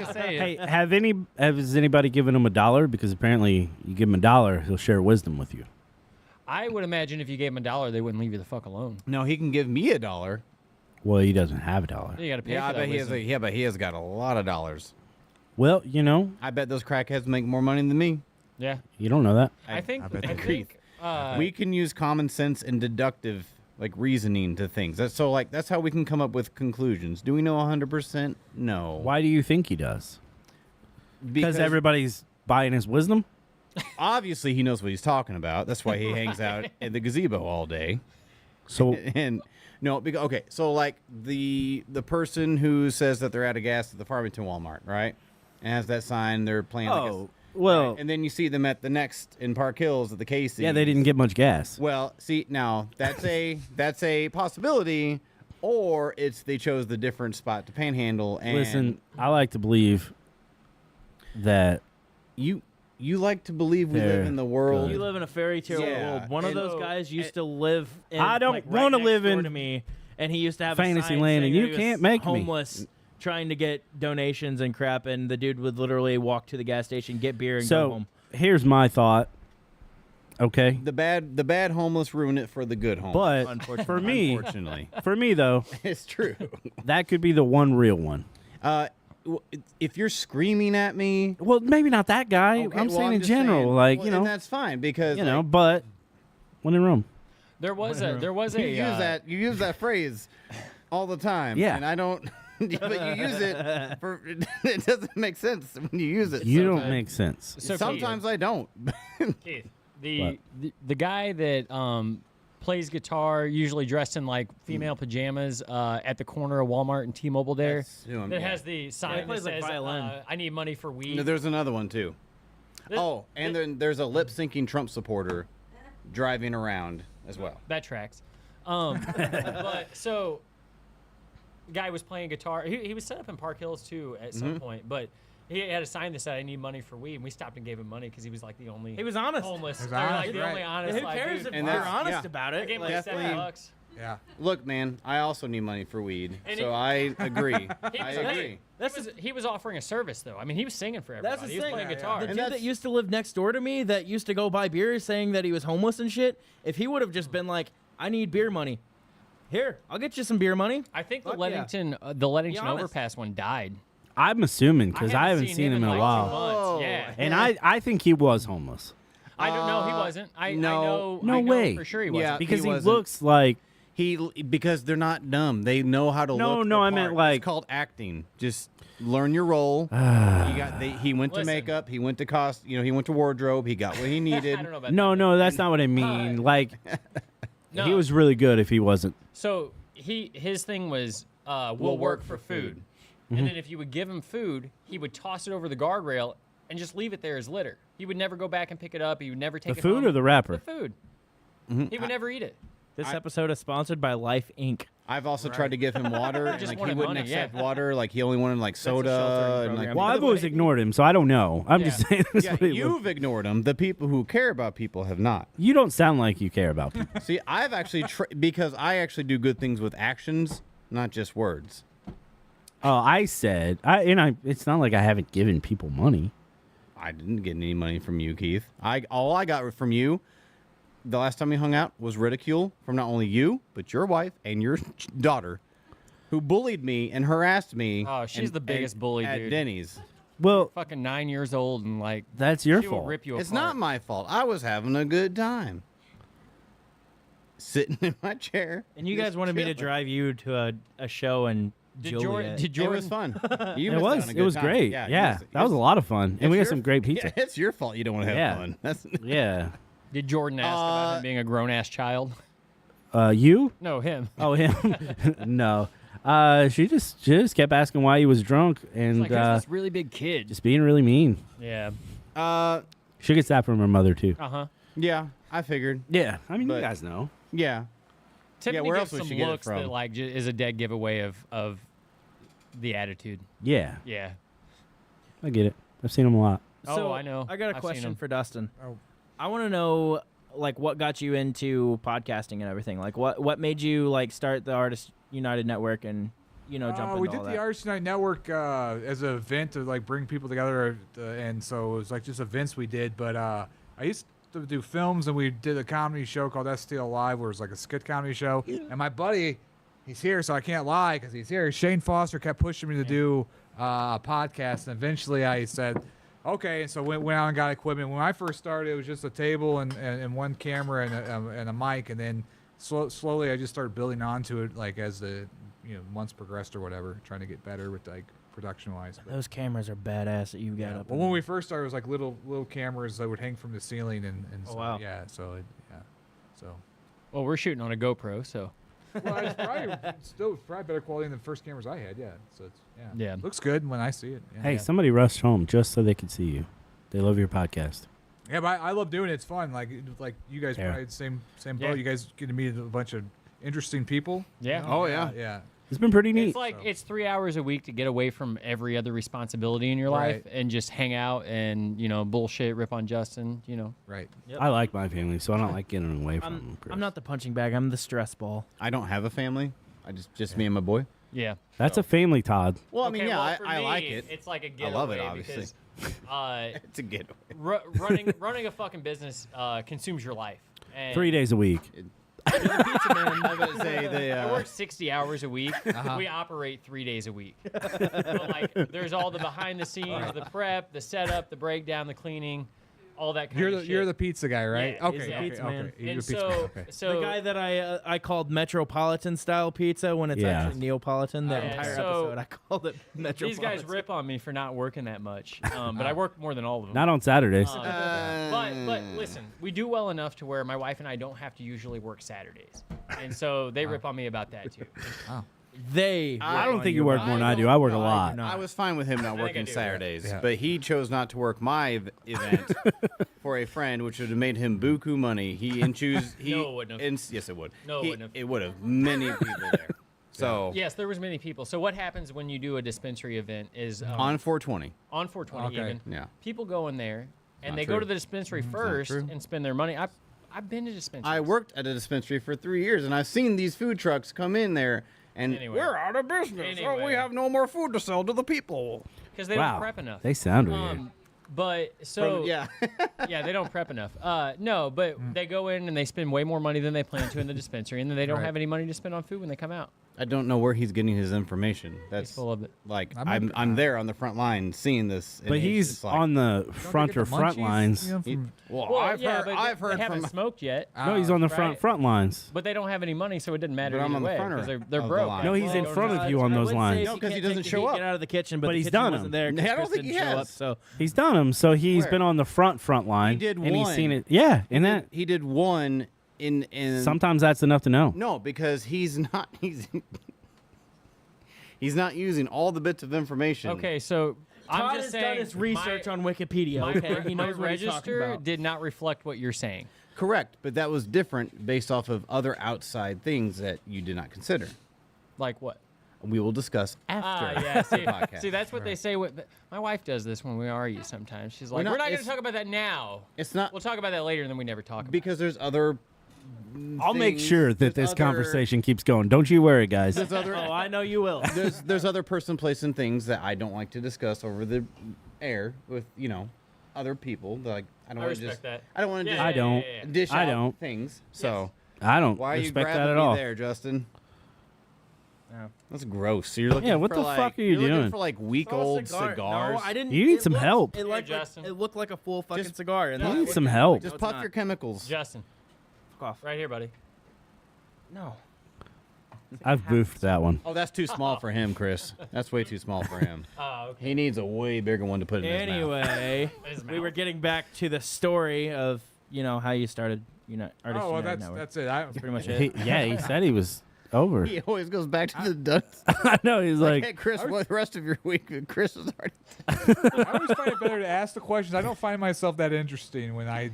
gonna say, hey, has anybody given him $1? Because apparently, you give him $1, he'll share wisdom with you. I would imagine if you gave him $1, they wouldn't leave you the fuck alone. No, he can give me $1. Well, he doesn't have $1. You got to pay Yeah, for I that bet he has. wisdom. Yeah, but he has got a lot of dollars. Well, you know, I bet those crackheads make more money than me. Yeah, you don't know that. I think. I bet I they do. think. We can use common sense and deductive reasoning to things. That's how we can come up with conclusions. Do we know 100%? No. Why do you think he does? Because everybody's buying his wisdom? obviously he knows what he's talking about. That's why he hangs out in the gazebo all day. So, And no, because okay, so like the person who says that they're out of gas at the Farmington Walmart, right? And has that sign, they're playing. oh, well, and then you see them at the next in Park Hills at the Casey. yeah, they didn't get much gas. Well, see now that's a possibility, or it's they chose the different spot to panhandle. And Listen, I like to believe that you like to believe we They're live in the world. You live in a fairy tale Yeah, world. One of and- those guys used to live in I don't right wanna next live door in to me, and he used to have fantasy a sign land, and saying you that he was can't make me. homeless trying to get donations and crap, and the dude would literally walk to the gas station, get beer, and go so. home. Here's my thought. Okay, the bad homeless ruin it for the good homeless. but Unfortunately. for me, Unfortunately, for me though, it's true. that could be the one real one. If you're screaming at me, Well, maybe not that guy. okay, I'm well, saying in just general, saying. like Well, you and know, that's fine because but when in Rome. There was a you use that phrase all the time. Yeah. and I don't. But you use it for it doesn't make sense when you use it. You don't sometimes. make sense. So Sometimes I don't. Keith, the guy that plays guitar, usually dressed in like female pajamas, at the corner of Walmart and T-Mobile there, That's who I'm- that yeah. has the sign that plays like says, violin. "I need money for weed." No, there's another one too. This- Oh, and then there's a lip syncing Trump supporter driving around as well. That tracks. But so, guy was playing guitar. He was set up in Park Hills too at some point, but he had a sign that said, "I need money for weed," and we stopped and gave him money because he was like the only. He was honest. homeless. He was Or, like honest, the right. only honest. Who like, cares dude. if And you're that's- honest yeah. about I it? gave him Like, like definitely- $7. Yeah. Look, man, I also need money for weed, And so he- I agree. He I was, agree. he was offering a service though. I mean, he was singing for everybody. That's the He was thing. playing Yeah, yeah. guitar. The And dude that that's- used to live next door to me that used to go buy beer saying that he was homeless and shit, if he would have just been like, I need beer money. Here, I'll get you some beer money. I think Fuck the yeah. Leadington honest. overpass one died. I'm assuming because I haven't seen him in a like 2 while, months. Yeah, and I think he was homeless I don't know. He wasn't. I no. know. I know way. for sure he Yeah. wasn't. because he wasn't. looks like Because they're not dumb. They know how to No, look. no, I the meant part. like- it's called acting. Just learn your role. He went to Listen. makeup. He went to cost. He went to wardrobe. He got what he needed. I don't know about no, that. no, that's not what I mean. Like No. he was really good if he wasn't. So his thing was we'll work for food. And then if you would give him food, he would toss it over the guardrail and just leave it there as litter. He would never go back and pick it up. He would never take The it food home. or the rapper? The food. He would never eat it. This episode is sponsored by Life Inc. I've also tried to give him water, and Just like he wanted wouldn't money, yeah. accept water. Like he only wanted like a soda sheltering and like. program. Well, I've always ignored him, so I don't know. I'm just saying. That's Yeah, what it you've ignored him. The people who care about people have not. you don't sound like you care about people. See, I've actually because I actually do good things with actions, not just words. Oh, I said, it's not like I haven't given people money. I didn't get any money from you, Keith. All I got from you, the last time we hung out, was ridicule from not only you but your wife and your daughter, who bullied me and harassed me. Oh, she's the biggest bully, at dude. Denny's. Well, Fucking 9 years old and like that's your she will fault. rip you It's apart. not my fault. I was having a good time, sitting in my chair. And you just guys wanted me to chilling. drive you to a show in Did Joliet. Did It Jordan? was fun. You It missed out was. on a It good was time. great. you Yeah, missed it. that was a lot of fun, and we got It's some your- great pizza. Yeah, it's your fault you don't want to have Yeah. fun. That's Yeah. Did Jordan ask about him being a grown ass child? You? No, him. Oh, him? No. She just kept asking why he was drunk and Like, who's this really big kid? just being really mean. Yeah. She gets that from her mother too. Uh huh. yeah. I figured. Yeah, I mean, But- you guys know. Yeah. Tiffany where gives else would some she get it looks that from? like is a dead giveaway of the attitude. Yeah, Yeah. I get it. I've seen him a lot. Oh, I know. I got a I've seen question 'em. for Dustin. Oh. I want to know like what got you into podcasting and everything. Like what made you like start the Artists United Network and jump into We all did that? the Arts Night Network as an event to like bring people together, and so it was like just events we did. But I used to do films, and we did a comedy show called STL Live, where it was like a skit comedy show. And my buddy, he's here, so I can't lie because he's here. Shane Foster kept pushing me to do a podcast, and eventually I said, okay. And so went out and got equipment. When I first started, it was just a table and one camera and a mic, and then slowly I just started building onto it, like as the months progressed or whatever, trying to get better with like production wise. Those cameras are badass that you got Yeah. up. Well, in when there. we first started, it was like little cameras that would hang from the ceiling, and Oh, so, wow. yeah, so so. Well, we're shooting on a GoPro, so Well, it's probably still probably better quality than the first cameras I had. Yeah, so it's Yeah. looks good when I see it. Yeah. Hey, somebody rushed home just so they could see you. They love your podcast. Yeah, but I love doing it. It's fun. Like you guys Yeah. probably same Yeah. boat. You guys get to meet a bunch of interesting people. Yeah. Oh, yeah. yeah. It's been pretty neat. it's like it's 3 hours a week to get away from every other responsibility in your life Right. and just hang out and bullshit, rip on Justin. Right. I like my family, so I don't like getting away from them. I'm not the punching bag. I'm the stress ball. I don't have a family. I just me and my boy. Yeah. That's a family, Todd. Well, I mean, Okay, yeah, well, for I me, like it. It's like a I getaway love it, obviously. because It's a getaway. running a fucking business consumes your life. And 3 days a week. You're the pizza man. I was about to say they. I work 60 hours a week. We operate 3 days a week. But like, there's all the behind the scenes, the prep, the setup, the breakdown, the cleaning, all that kind of shit. You're the pizza guy, right? Yeah, okay. he's the Okay. pizza man. Okay. You're and the pizza so, man. Okay. so The guy that I called Metropolitan style pizza when it's Yeah. actually Neapolitan. That Yeah, entire so episode, I called it Metropolitan. these guys rip on me for not working that much, but I work more than all of them. Not on Saturdays. But listen, we do well enough to where my wife and I don't have to usually work Saturdays, and so they rip on me about that too. They. I don't on think you you work about more than I I do. don't- I work a no, lot. not. I was fine with him not think I working do, yeah. Saturdays, Yeah. but he chose not to work my event for a friend, which would have made him buku money. He and choose he. No, it wouldn't have. Yes, it would. No, it He- wouldn't have. It would have. Many people there. So Yes, there was many people. So what happens when you do a dispensary event is on 420. on 420 Okay. even. Yeah. People go in there and Not they true. go to the dispensary first true. and spend their money. I've been to dispensaries. I worked at a dispensary for 3 years, and I've seen these food trucks come in there, and Anyway. we're out of business. Oh, Anyway. we have no more food to sell to the people. because they Wow. don't prep enough. They sound weird. But so Yeah. yeah, they don't prep enough. No, but they go in and they spend way more money than they plan to in the dispensary, and then they don't Right. have any money to spend on food when they come out. I don't know where he's getting his information. He's That's full of it. like I'm I'm there on the front line seeing this. and But it's he's just like, on the Don't they front get or the front munchies, lines. he- from- well, Well, I've yeah, heard. but I've they heard haven't from. smoked yet. No, he's on the right. front lines. But they don't have any money, so it didn't matter But I'm either on the way front because of they're the broke. line. No, he's in Well, front of you on I those would say lines. if No, you 'cause he can't doesn't take the show heat, up. Get out of the kitchen, but But the he's kitchen done wasn't 'em. there. 'cause I don't Chris think he didn't show has. up, so He's done them, so he's Where? been on the front line. did and he's one. seen it. Yeah, and that He did one in. sometimes that's enough to know. No, because he's not. He's not using all the bits of information. Okay, so I'm Todd just has saying done his research on Wikipedia. my, Okay, he my knows what he's talking register about. did not reflect what you're saying. Correct, but that was different based off of other outside things that you did not consider. Like what? We will discuss after Yeah. See, the podcast. see, that's what they say. My wife does this when we argue sometimes. She's like, not- we're not going to it's- talk about that now. It's not We'll talk about that later, and then we never talk about it. because there's other. I'll make things- sure that there's this other- conversation keeps going. Don't you worry, guys. There's other. Oh, I know you will. there's other person, place, and things that I don't like to discuss over the air with other people. Like I don't I want to respect just. that. I don't want to Yeah, just I don't. dish I out don't. things. So I don't why are you respect grabbing that at me all. there, Justin? Yeah. That's gross. So you're looking. Yeah, what for the like, fuck are you you're looking doing? for like week old cigars. No, I didn't. You need it some looked- help. It looked, Justin. it looked like a full fucking Just- cigar. And You that's need what some it- help. Just No, puff it's your not. chemicals. Justin, Fuck off. right here, buddy. No. I've boofed that one. Oh, that's too small for him, Chris. That's way too small for him. Oh, okay. He needs a way bigger one to put in his mouth. Anyway, His we were mouth. getting back to the story of how you started Artist Oh, well, United that's Network. that's it. I, That's pretty much He, it. yeah, he said he was over. He always goes back to the dust. I know. He's Like, like, hey, Chris, what the rest of your week? Chris is already. I always find it better to ask the questions. I don't find myself that interesting when I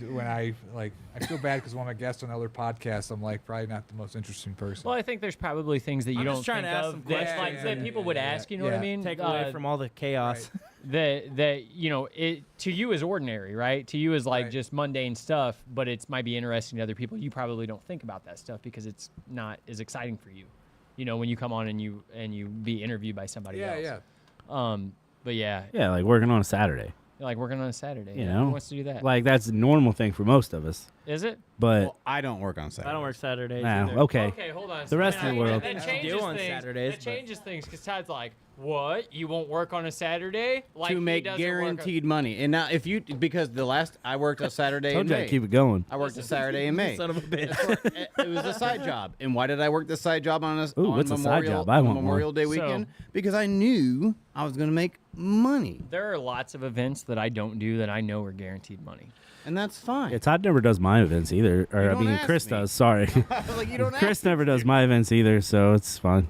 like. I feel bad because when I guest on other podcasts, I'm like probably not the most interesting person. Well, I think there's probably things that you I'm don't just trying think to ask of some that, questions like, that and- people would ask. You know what I yeah. mean? Take away from all the chaos. that it to you is ordinary, right? To you is like Right. just mundane stuff, but it might be interesting to other people. You probably don't think about that stuff because it's not as exciting for you. When you come on and you be interviewed by somebody yeah, else. yeah. But yeah, yeah, like working on a Saturday. like working on a Saturday. You yeah. know? Who wants to do that? Like that's a normal thing for most of us. Is it? But Well, I don't work on Saturday. I don't work Saturdays. nah, either. okay. Okay, hold on. The rest of the world. That Things to changes do on things. Saturdays, That but- changes things because Todd's like, "What? You won't work on a Saturday?" Like to he make doesn't work on- guaranteed money. And now, if you because the last I worked a Saturday in Told you May. to keep it going. I worked a Saturday in May. Son of a bitch. It was a side job. And why did I work this side job on Ooh, on what's a side Memorial, job? I on want more. Memorial Day So- weekend? Because I knew I was going to make money, There are lots of events that I don't do that I know are guaranteed money. and that's fine. Yeah, Todd never does my events either. Or You I don't mean, ask Chris me. does. Sorry, like you don't Chris ask never me does to. my events either, so it's fine.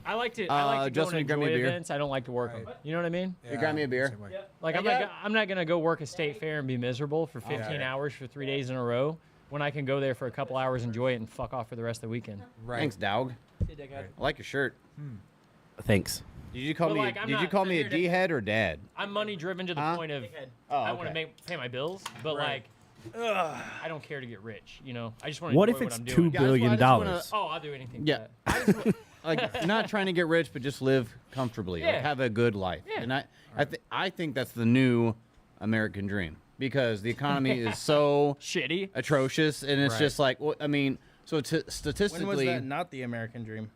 I like to go Justin, and grab me enjoy a beer. events. I don't like to work them. Right. You know what I mean? You got me a beer? same way. Like I'm not gonna go work a state fair and be miserable for 15 yeah. hours for 3 days in a row when I can go there for a couple hours, enjoy it, and fuck off for the rest of the weekend. Right. Thanks, dog. I like your shirt. Thanks. Did you call But, me? like, I'm Did you not- call I'm me a here to- D head or dad? I'm money driven to the Huh? point of Oh, I want okay. to pay my bills, but Right. I don't care to get rich. I just want to. What enjoy if it's I'm $2 doing. Guys, well, I billion just wanna- dollars? Oh, I'll do anything. Yeah. For that. I just, like not trying to get rich, but just live comfortably, like Yeah. have a good life. Yeah. And I think that's the new American dream because the economy is so Shitty. atrocious, and it's Right. just like, well, I mean, so When was statistically, that not the American dream?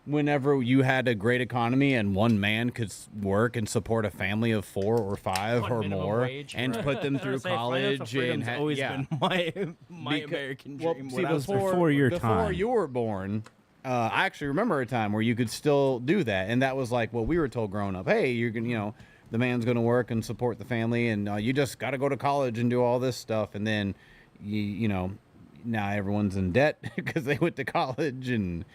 whenever you had a great economy and one man could work and support a family of 4 or 5 On or minimum more wage, and right. put them through college and always yeah. been my Beca- American well, dream. see, when I was before your before time. you were born, I actually remember a time where you could still do that, and that was like what we were told growing up. Hey, you're gonna, the man's gonna work and support the family, and you just got to go to college and do all this stuff, and then now everyone's in debt because they went to college, and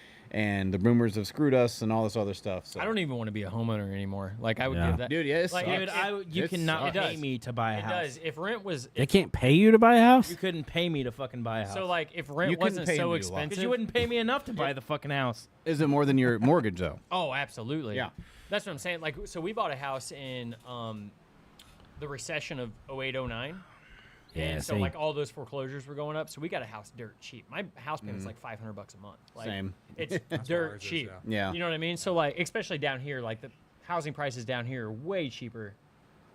the rumors have screwed us and all this other stuff. So I don't even want to be a homeowner anymore. Like I would Yeah. give that. dude, yeah, it Like, sucks. Dude, you It cannot sucks. It pay does. me to buy a It house. does. If rent was They can't pay you to buy a house. You couldn't pay me to fucking buy a house. so like if rent You couldn't wasn't pay so me a lot. expensive, because you wouldn't pay me enough to buy the fucking house. Is it more than your mortgage though? Oh, absolutely. Yeah. That's what I'm saying. Like, so we bought a house in the recession of 0809. Yeah, And so see. like all those foreclosures were going up. So we got a house dirt cheap. My house payment's like $500 a month. Like, Same. It's what dirt ours is, cheap. yeah. You know what I mean? So like, especially down here, like the housing prices down here are way cheaper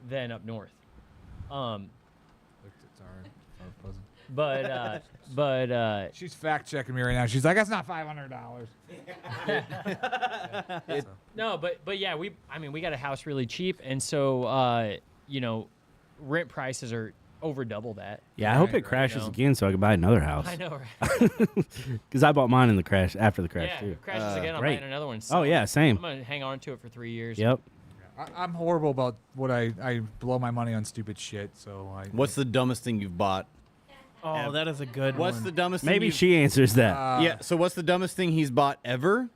than up north. But She's fact checking me right now. She's like, "That's not $500." no, but yeah, we got a house really cheap, and so rent prices are over double that. Yeah, I hope Right, it right, crashes no. again so I can buy another house. I know, right? Because I bought mine in the crash after the crash Yeah, too. if it crashes again, I'm great. buying another one. Oh yeah, same. I'm gonna hang on to it for 3 years. Yep. I'm horrible about what I blow my money on stupid shit. So What's the dumbest thing you've bought? Oh, that is a good What's one. the dumbest? thing Maybe you've- she answers that. Yeah. So what's the dumbest thing he's bought ever,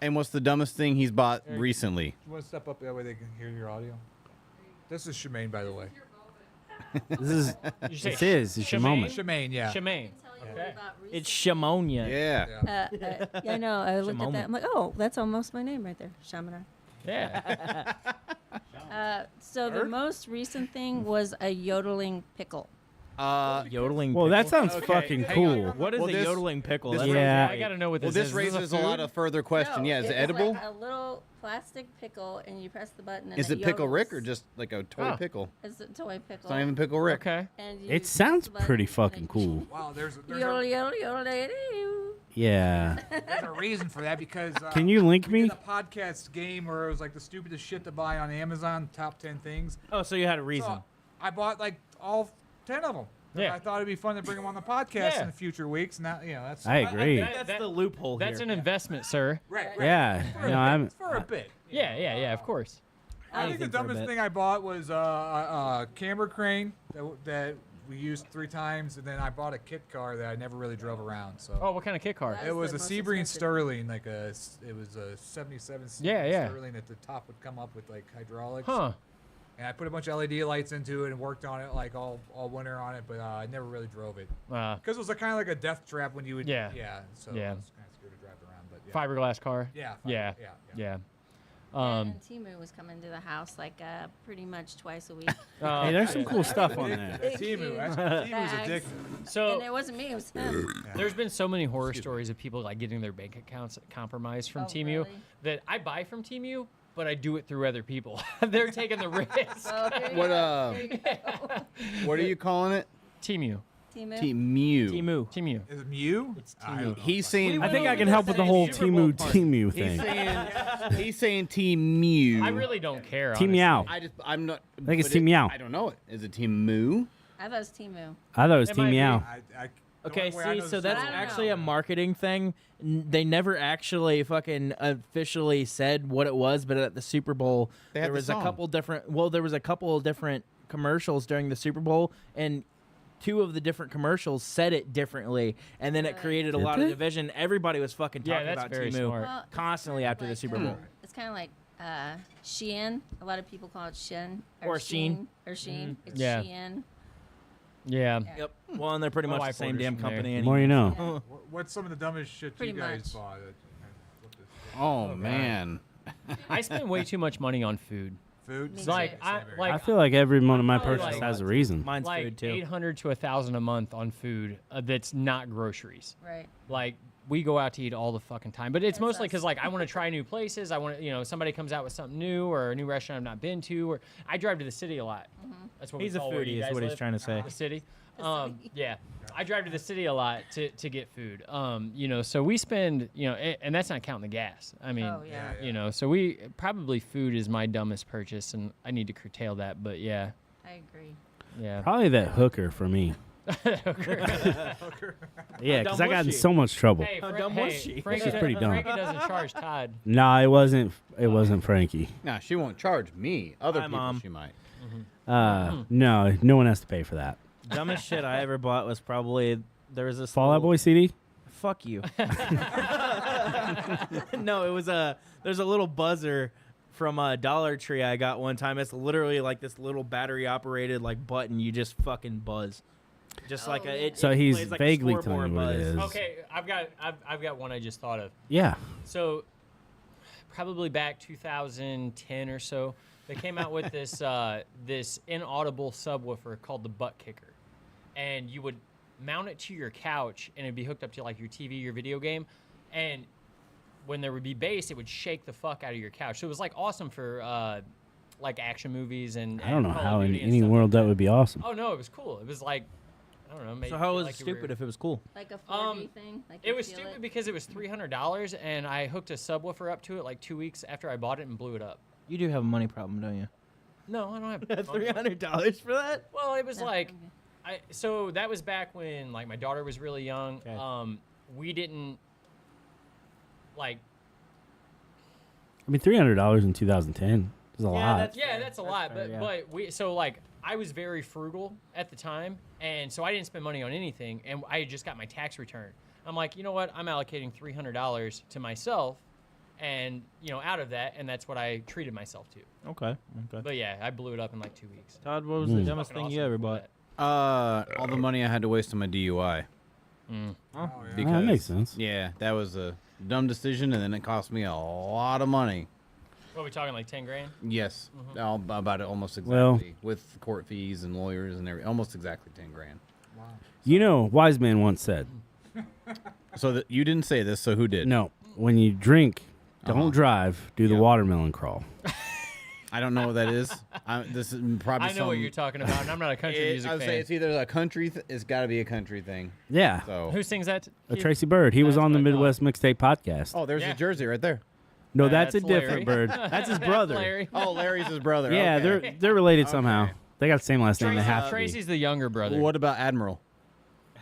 and what's the dumbest thing he's bought recently? You want to step up that way they can hear your audio? This is Shemaine, by the way. This is You say it's his. It's your Shemaine? moment. Shemaine, yeah. Shemaine. Tell you Okay. We bought It's recently. Shamonia. Yeah. Yeah, I know. I looked at Shimon. that. I'm like, oh, that's almost my name right there, Shamanar. Yeah. So the most recent thing was a yodeling pickle. Yodeling. Well, that pickle? sounds Okay, fucking hang cool. on. What is Well, a this- yodeling pickle? this- That's Yeah. I gotta know what Well, this this is. raises a lot of further question. No, Yeah, is it it's edible? Like a little plastic pickle, and you press the button. And Is it Pickle Rick or yodels. just like a toy Oh. pickle? It's a toy pickle. It's not even Pickle Rick. Okay. And you It press sounds the button pretty and fucking it- cool. Wow, there's Yodel, yodel, yodel, yodel. Yeah. there's a reason for that because Can you link we me? did a podcast game where it was like the stupidest shit to buy on Amazon, top 10 things. Oh, so you had a reason. So I bought like all 10 of them. Yeah. I thought it'd be fun to bring them on the podcast Yeah. in the future weeks. Now, that's I agree. That's That- the loophole That's here. an investment, sir. right. Yeah. For, No, I'm. it's for a bit. Yeah, of course. I think the Anything for a dumbest bit. thing I bought was a camera crane that we used 3 times, and then I bought a kit car that I never really drove around. So Oh, what kind of kit car? That it was was the a most Sebring expensive. Sterling, it was a 77 Sebring Yeah, yeah. Sterling. At the top would come up with like hydraulics. Huh. And I put a bunch of LED lights into it and worked on it like all winter on it, but I never really drove it because it was kind of like a death trap when you would. Yeah. So Yeah. I was kind of scared to drive it around, but yeah. Fiberglass car. Yeah. Yeah. Yeah. Yeah. And Timu was coming to the house like pretty much twice a week. Hey, there's some yeah. cool stuff on there. Big, Timu. huge Timu's bags. addictive. So And it wasn't me, it was him. there's been so many horror stories of people like getting their bank accounts compromised from Oh, Temu really? that I buy from Temu, but I do it through other people. They're taking the risk. So there you What go. There you go. What are you calling it? Temu. Timu. Mew. Timu. Temu. Is it Mew? It's I Timu. don't know. He's saying. I think went I can over help this with the at a whole Super Bowl Timu party. Timu He's thing. saying. He's saying Team Mew. I really don't care. Team honestly. Meow. I'm not. I think it's but Team Meow. I don't know it. Is it Team Moo? I thought it was Timu. I thought it was It Team might be. Meow. The Okay, only way I see, know so this that's is- I don't actually know. a marketing thing. They never actually fucking officially said what it was, but at the Super Bowl, They had there the was a song. couple different. Well, there was a couple of different commercials during the Super Bowl, and 2 of the different commercials said it differently, and then it Right. created a Did lot of they? division. Everybody was fucking Yeah, talking that's about very Timu smart. Well, it's constantly kind of after the like, Super Bowl. It's kind of like Shein. A lot of people call it Shein. Or Shein. Or Shein. It's Yeah. Shein. Yeah. Yeah. Yep. Well, and they're pretty My much the wife same orders damn from there. company. The more you anyway. know. What's some of the dumbest shit Pretty you guys much. bought? Oh man. I spend way too much money on food. Food? Me Same, too. Like, same I- here. like- I feel like every one of my probably purchases like- has a reason. Mine's Like food too. 800 to 1,000 a month on food that's not groceries. Right. Like we go out to eat all the fucking time, but it's That's mostly us. because like I want to try new places. I want to, somebody comes out with something new or a new restaurant I've not been to, or I drive to the city a lot. That's what He's we a call where you foodie, is guys what he's live. trying to say. The city. city. Yeah, I drive to the city a lot to get food. So we spend, and that's not counting the gas. I mean, Oh, yeah. so we probably food is my dumbest purchase, and I need to curtail that. But yeah, I agree. yeah. Probably that hooker for me. Yeah, because I dumb got was in she? so much trouble. Hey, How Fra- dumb was she? Frankie She's pretty dumb. Frankie doesn't charge Todd. Nah, it wasn't. It wasn't Frankie. Nah, she won't charge me. Other Hi, people Mom. she might. No, no one has to pay for that. Dumbest shit I ever bought was probably there was this Fall Out little- Boy CD. Fuck you. No, it was there's a little buzzer from Dollar Tree I got one time. It's literally like this little battery operated like button. You just fucking buzz. Just like Oh, a. yeah. It, So it he's plays like vaguely a scoreboard telling you what it buzz. is. Okay, I've got one I just thought of. Yeah. So, probably back 2010 or so, they came out with this this inaudible subwoofer called the Butt Kicker, and you would mount it to your couch, and it'd be hooked up to like your TV, your video game, and when there would be bass, it would shake the fuck out of your couch. So it was like awesome for like action movies and. I don't know and Call of how in Duty and any stuff world like that would be awesome. Oh no, it was cool. It was like, I don't know. Made So you how feel was like it you were- stupid if it was cool? Like a 4D thing. Like It you was feel stupid it. because it was $300, and I hooked a subwoofer up to it like 2 weeks after I bought it and blew it up. You do have a money problem, don't you? No, I don't have. $300 for that? Well, it was Yeah, like, okay. so that was back when like my daughter was really young. Okay. We didn't like. I mean, $300 in 2010 is a lot. that's- Yeah, that's a lot. fair, But yeah. but we so like I was very frugal at the time, and so I didn't spend money on anything, and I had just got my tax return. I'm like, you know what? I'm allocating $300 to myself, and out of that, and that's what I treated myself to. Okay. But yeah, I blew it up in like 2 weeks. Todd, what was the dumbest Fucking thing you awesome ever for bought? that. All the money I had to waste on my DUI. Oh, yeah. Because, that makes sense. Yeah, that was a dumb decision, and then it cost me a lot of money. What are we talking, like 10 grand? Yes, about it almost exactly Well- with court fees and lawyers and everything. Almost exactly 10 grand. You know, wise man once said, So you didn't say this, so who did? "No, when you drink, don't Uh-huh. drive. Do the Yeah. watermelon crawl." I don't know what that is. This is probably. I know what you're talking about, and I'm not a country music I would fan. say it's either a country. It's got to be a country thing. Yeah, So. Who sings that? Tracy Bird. He was That's on the what I thought. Midwest Mixtape podcast. Oh, there's Yeah. a jersey right there. No, that's a Larry. different bird. That's his brother. Larry. Oh, Larry's his brother. Yeah, okay. they're related somehow. Okay. They got the same last name. They Tracy- have to be. Tracy's the younger brother. What about Admiral?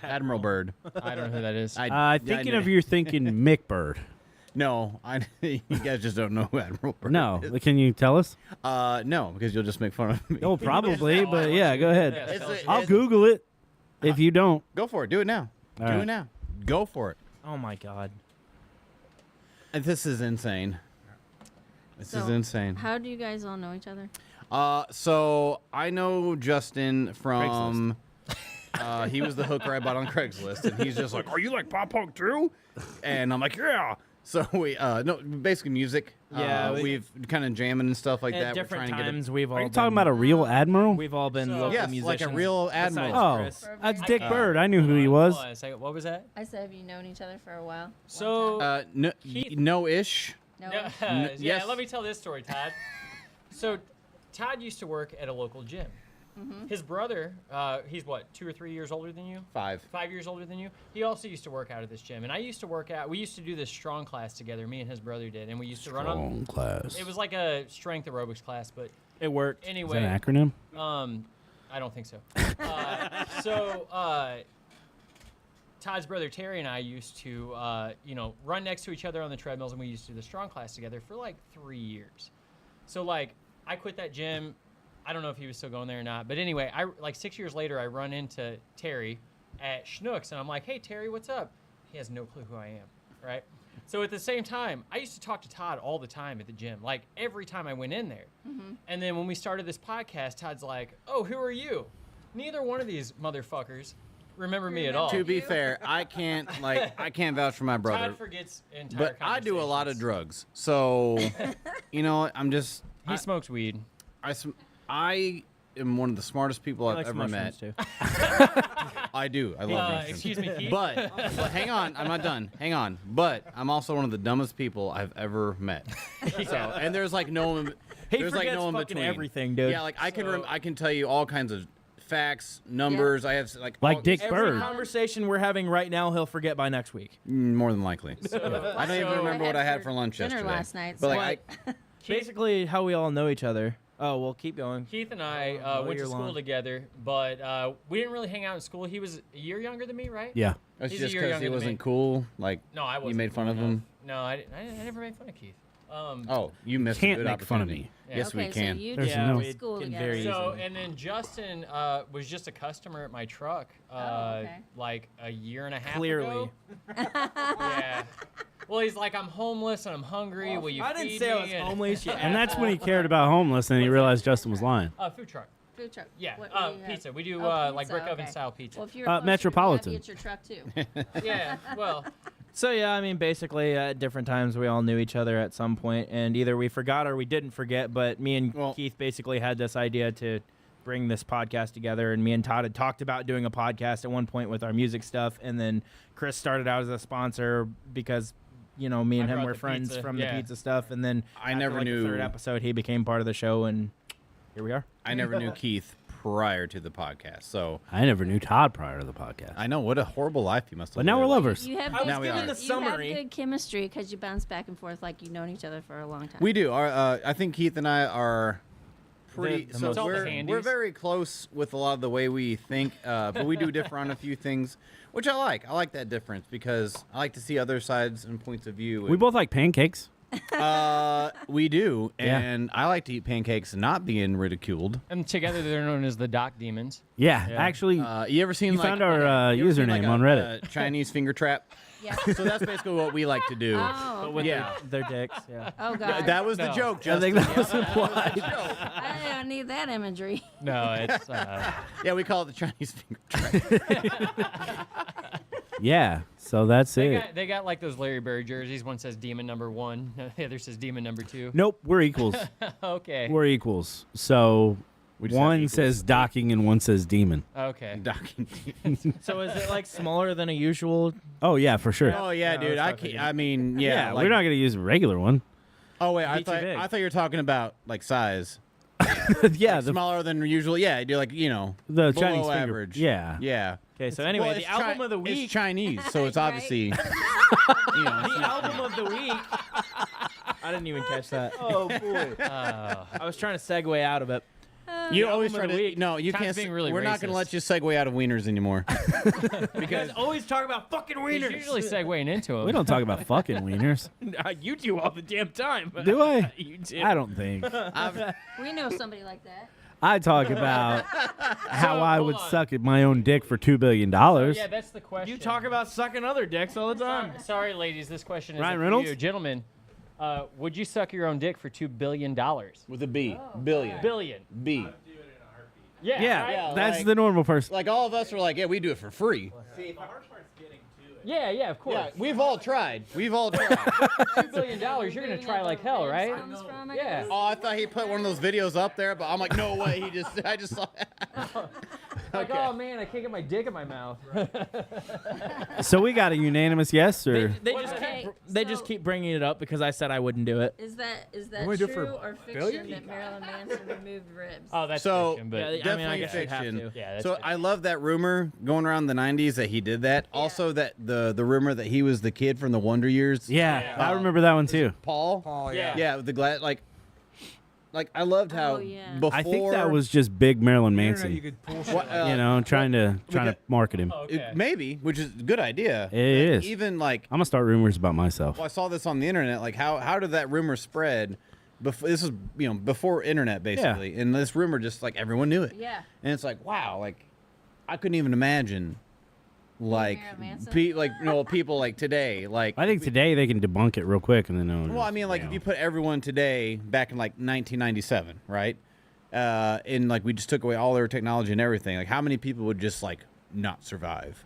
Admiral Bird. I don't know who that is. Thinking of you're thinking Mick Bird. No, you guys just don't know who Admiral Bird No, is. can you tell us? No, because you'll just make fun of me. Oh, probably, but yeah, go ahead. Yeah, It's tell a- us. I'll Google it. If you don't, Go for it. Do it now. All Do right. it now. Go for it. Oh my god. This is insane. This is So, insane. How do you guys all know each other? So I know Justin from. He was the hooker I bought on Craigslist, and he's just like, "Are you like pop punk too?" And I'm like, "Yeah." So we no, basically music. Yeah, we've kind of jamming and stuff like At that. different We're trying to get times, we've all are you been, talking about a real admiral? We've all been So- local Yes, musicians. like a real besides admiral. Oh, Chris. that's I Dick can't- Bird. I knew who he was. Hold on a second. What was that? I said, have you known each other for a while? Long So- time? No, Keith- no-ish. No. Yeah, yes. let me tell this story, Todd. So, Todd used to work at a local gym. His brother, he's what, 2 or 3 years older than you? 5. 5 years older than you. He also used to work out at this gym, and I used to work out. We used to do this strong class together. Me and his brother did, and we used to run on. Strong class. It was like a strength aerobics class, but It worked. Is that anyway. an acronym? I don't think so. Todd's brother Terry and I used to, run next to each other on the treadmills, and we used to do the strong class together for like 3 years. So like, I quit that gym. I don't know if he was still going there or not, but anyway, like 6 years later, I run into Terry at Schnucks, and I'm like, "Hey Terry, what's up?" He has no clue who I am, right? So at the same time, I used to talk to Todd all the time at the gym, like every time I went in there. And then when we started this podcast, Todd's like, "Oh, who are you?" Neither one of these motherfuckers remember me at all. To be fair, I can't vouch for my brother, Todd forgets entire but I do a lot of conversations. drugs. So, I'm just He smokes weed. I am one of the smartest people He I've likes ever mushrooms, met. too. I do. I love mushrooms. Excuse me, Keith. But hang on, I'm not done. Hang on. But I'm also one of the dumbest people I've ever met. So, and there's like no in, He there's like forgets no in fucking between. everything, dude. Yeah, like I So- can tell you all kinds of facts, numbers. I have like all, Dick Every Bird. conversation we're having right now, he'll forget by next week. more than likely. I don't even So- remember what I had for lunch dinner yesterday. last night. But so like Basically, how we all know each other. Oh, well, keep going. Keith and I All went to year school long. together, but we didn't really hang out in school. He was a year younger than me, right? Yeah. it's He's a just year because younger he than wasn't me. cool. Like No, I wasn't. you made fun cool of enough. him. No, I never made fun of Keith. Oh, you missed Can't a good make fun of opportunity. me. Yeah. Yes, okay, we can. So you There's did no- we school can together. very So, easily. and then Justin was just a customer at my truck, okay. like a year and a half Clearly. ago. Yeah. Well, he's like, "I'm homeless and I'm hungry. Will you I feed didn't say me?" I was And- homeless. You And that's when he cared about homeless, and he realized Justin was lying. Food truck. Food truck. Yeah. What do you have? Pizza. We do Oh, like pizza, brick oven okay. style pizza. Well, if you're Metropolitan. you have to get your truck too. Yeah. Well, So yeah, I mean, basically at different times we all knew each other at some point, and either we forgot or we didn't forget. But me and Well- Keith basically had this idea to bring this podcast together, and me and Todd had talked about doing a podcast at one point with our music stuff, and then Chris started out as a sponsor because me I and him brought were the friends pizza, from yeah. the pizza stuff, and then I after, never like, knew. the third episode he became part of the show, and here we are. I never knew Keith prior to the podcast, so I never knew Todd prior to the podcast. I know what a horrible life you must have. But now we're lived. lovers. You have I was Now we given are. the summary. You have good chemistry because you bounce back and forth like you've known each other for a long time. We do. I think Keith and I are pretty. The So most- All the we're handies. very close with a lot of the way we think, but we do differ on a few things, which I like. I like that difference because I like to see other sides and points of view. We both like pancakes. We do, Yeah. and I like to eat pancakes not being ridiculed. and together they're known as the Doc Demons. Yeah, Yeah. actually, You ever seen you like found our you ever seen, username like, on Reddit. a Chinese finger trap? Yeah. So that's basically what we like to do. Oh, But with Yeah. their dicks, yeah. oh God. That was the No. joke, I Justin. think that was implied. I don't need that imagery. No, it's Yeah, we call it the Chinese finger trap. Yeah. So that's it. They got like those Larry Bird jerseys. One says Demon number 1. The other says Demon number 2. Nope, we're equals. Okay. We're equals. So We just have one equals. says docking and one says demon. Okay. Docking. So is it like smaller than a usual? Oh yeah, for sure. Oh yeah, No, dude. that's I not can't. good. I mean, yeah. we're not gonna use a regular one. Oh wait, Be too big. I thought you were talking about like size. Yeah, Like, smaller than usual. Yeah, I do like the below Chinese finger. average. Yeah. Yeah. Okay, so anyway, Well, the it's album of the It's week. Chinese, so it's Right. obviously. The album of the week. I didn't even catch that. Oh boy. I was trying to segue out of it. You The always album try of the to. week. No, you Tom's can't. being really we're not going to racist. let you segue out of wieners anymore. You guys always talk about fucking He's wieners. usually segueing into them. We don't talk about fucking wieners. You do all the damn time. Do I? You do. I don't think. We know somebody like that. I talk about how I hold would on. suck at my own dick for $2 billion. Yeah, that's the question. You talk about sucking other dicks all the time. Sorry, ladies. This question is Ryan for Reynolds? you, gentlemen. Would you suck your own dick for $2 billion? With a B. Billion. Billion. B. Yeah. Yeah, right? Yeah, that's like- the normal person. Like all of us are like, yeah, we do it for free. Yeah, of course. Yeah, we've all tried. We've all tried. $2 billion. You're gonna try like hell, right? Yeah. Oh, I thought he put one of those videos up there, but I'm like, no way. I just saw. Like, oh man, I can't get my dick in my mouth. So we got a unanimous yes, or They What just the keep, heck? they just So- keep bringing it up because I said I wouldn't do it. Is that What do we do true for or fiction billion? that Marilyn Manson removed ribs? Oh, that's So- fiction, but Yeah, I mean, I Definitely guess you'd have fiction. to. yeah, that's So fiction. I love that rumor going around the 90s that he did that. Also, that the rumor that he was the kid from the Wonder Years. yeah, I remember that one too. Paul. Paul, Yeah. Yeah, with the glad like I loved how Oh, yeah. before I think that was just big Marilyn The internet, Manson. you could pull shit What, out. You know, trying to got- market him. Oh, it- okay. maybe, which is a good idea. It is. Even like I'm gonna start rumors about myself. well, I saw this on the internet. Like how did that rumor spread? Before this was before internet basically, and this rumor just like everyone knew it. Yeah. And it's like wow, like I couldn't even imagine like Marilyn Manson? people like today like I think today they can debunk it real quick and then know. well I mean like if you put everyone today back in like 1997 right and like we just took away all their technology and everything like how many people would just like not survive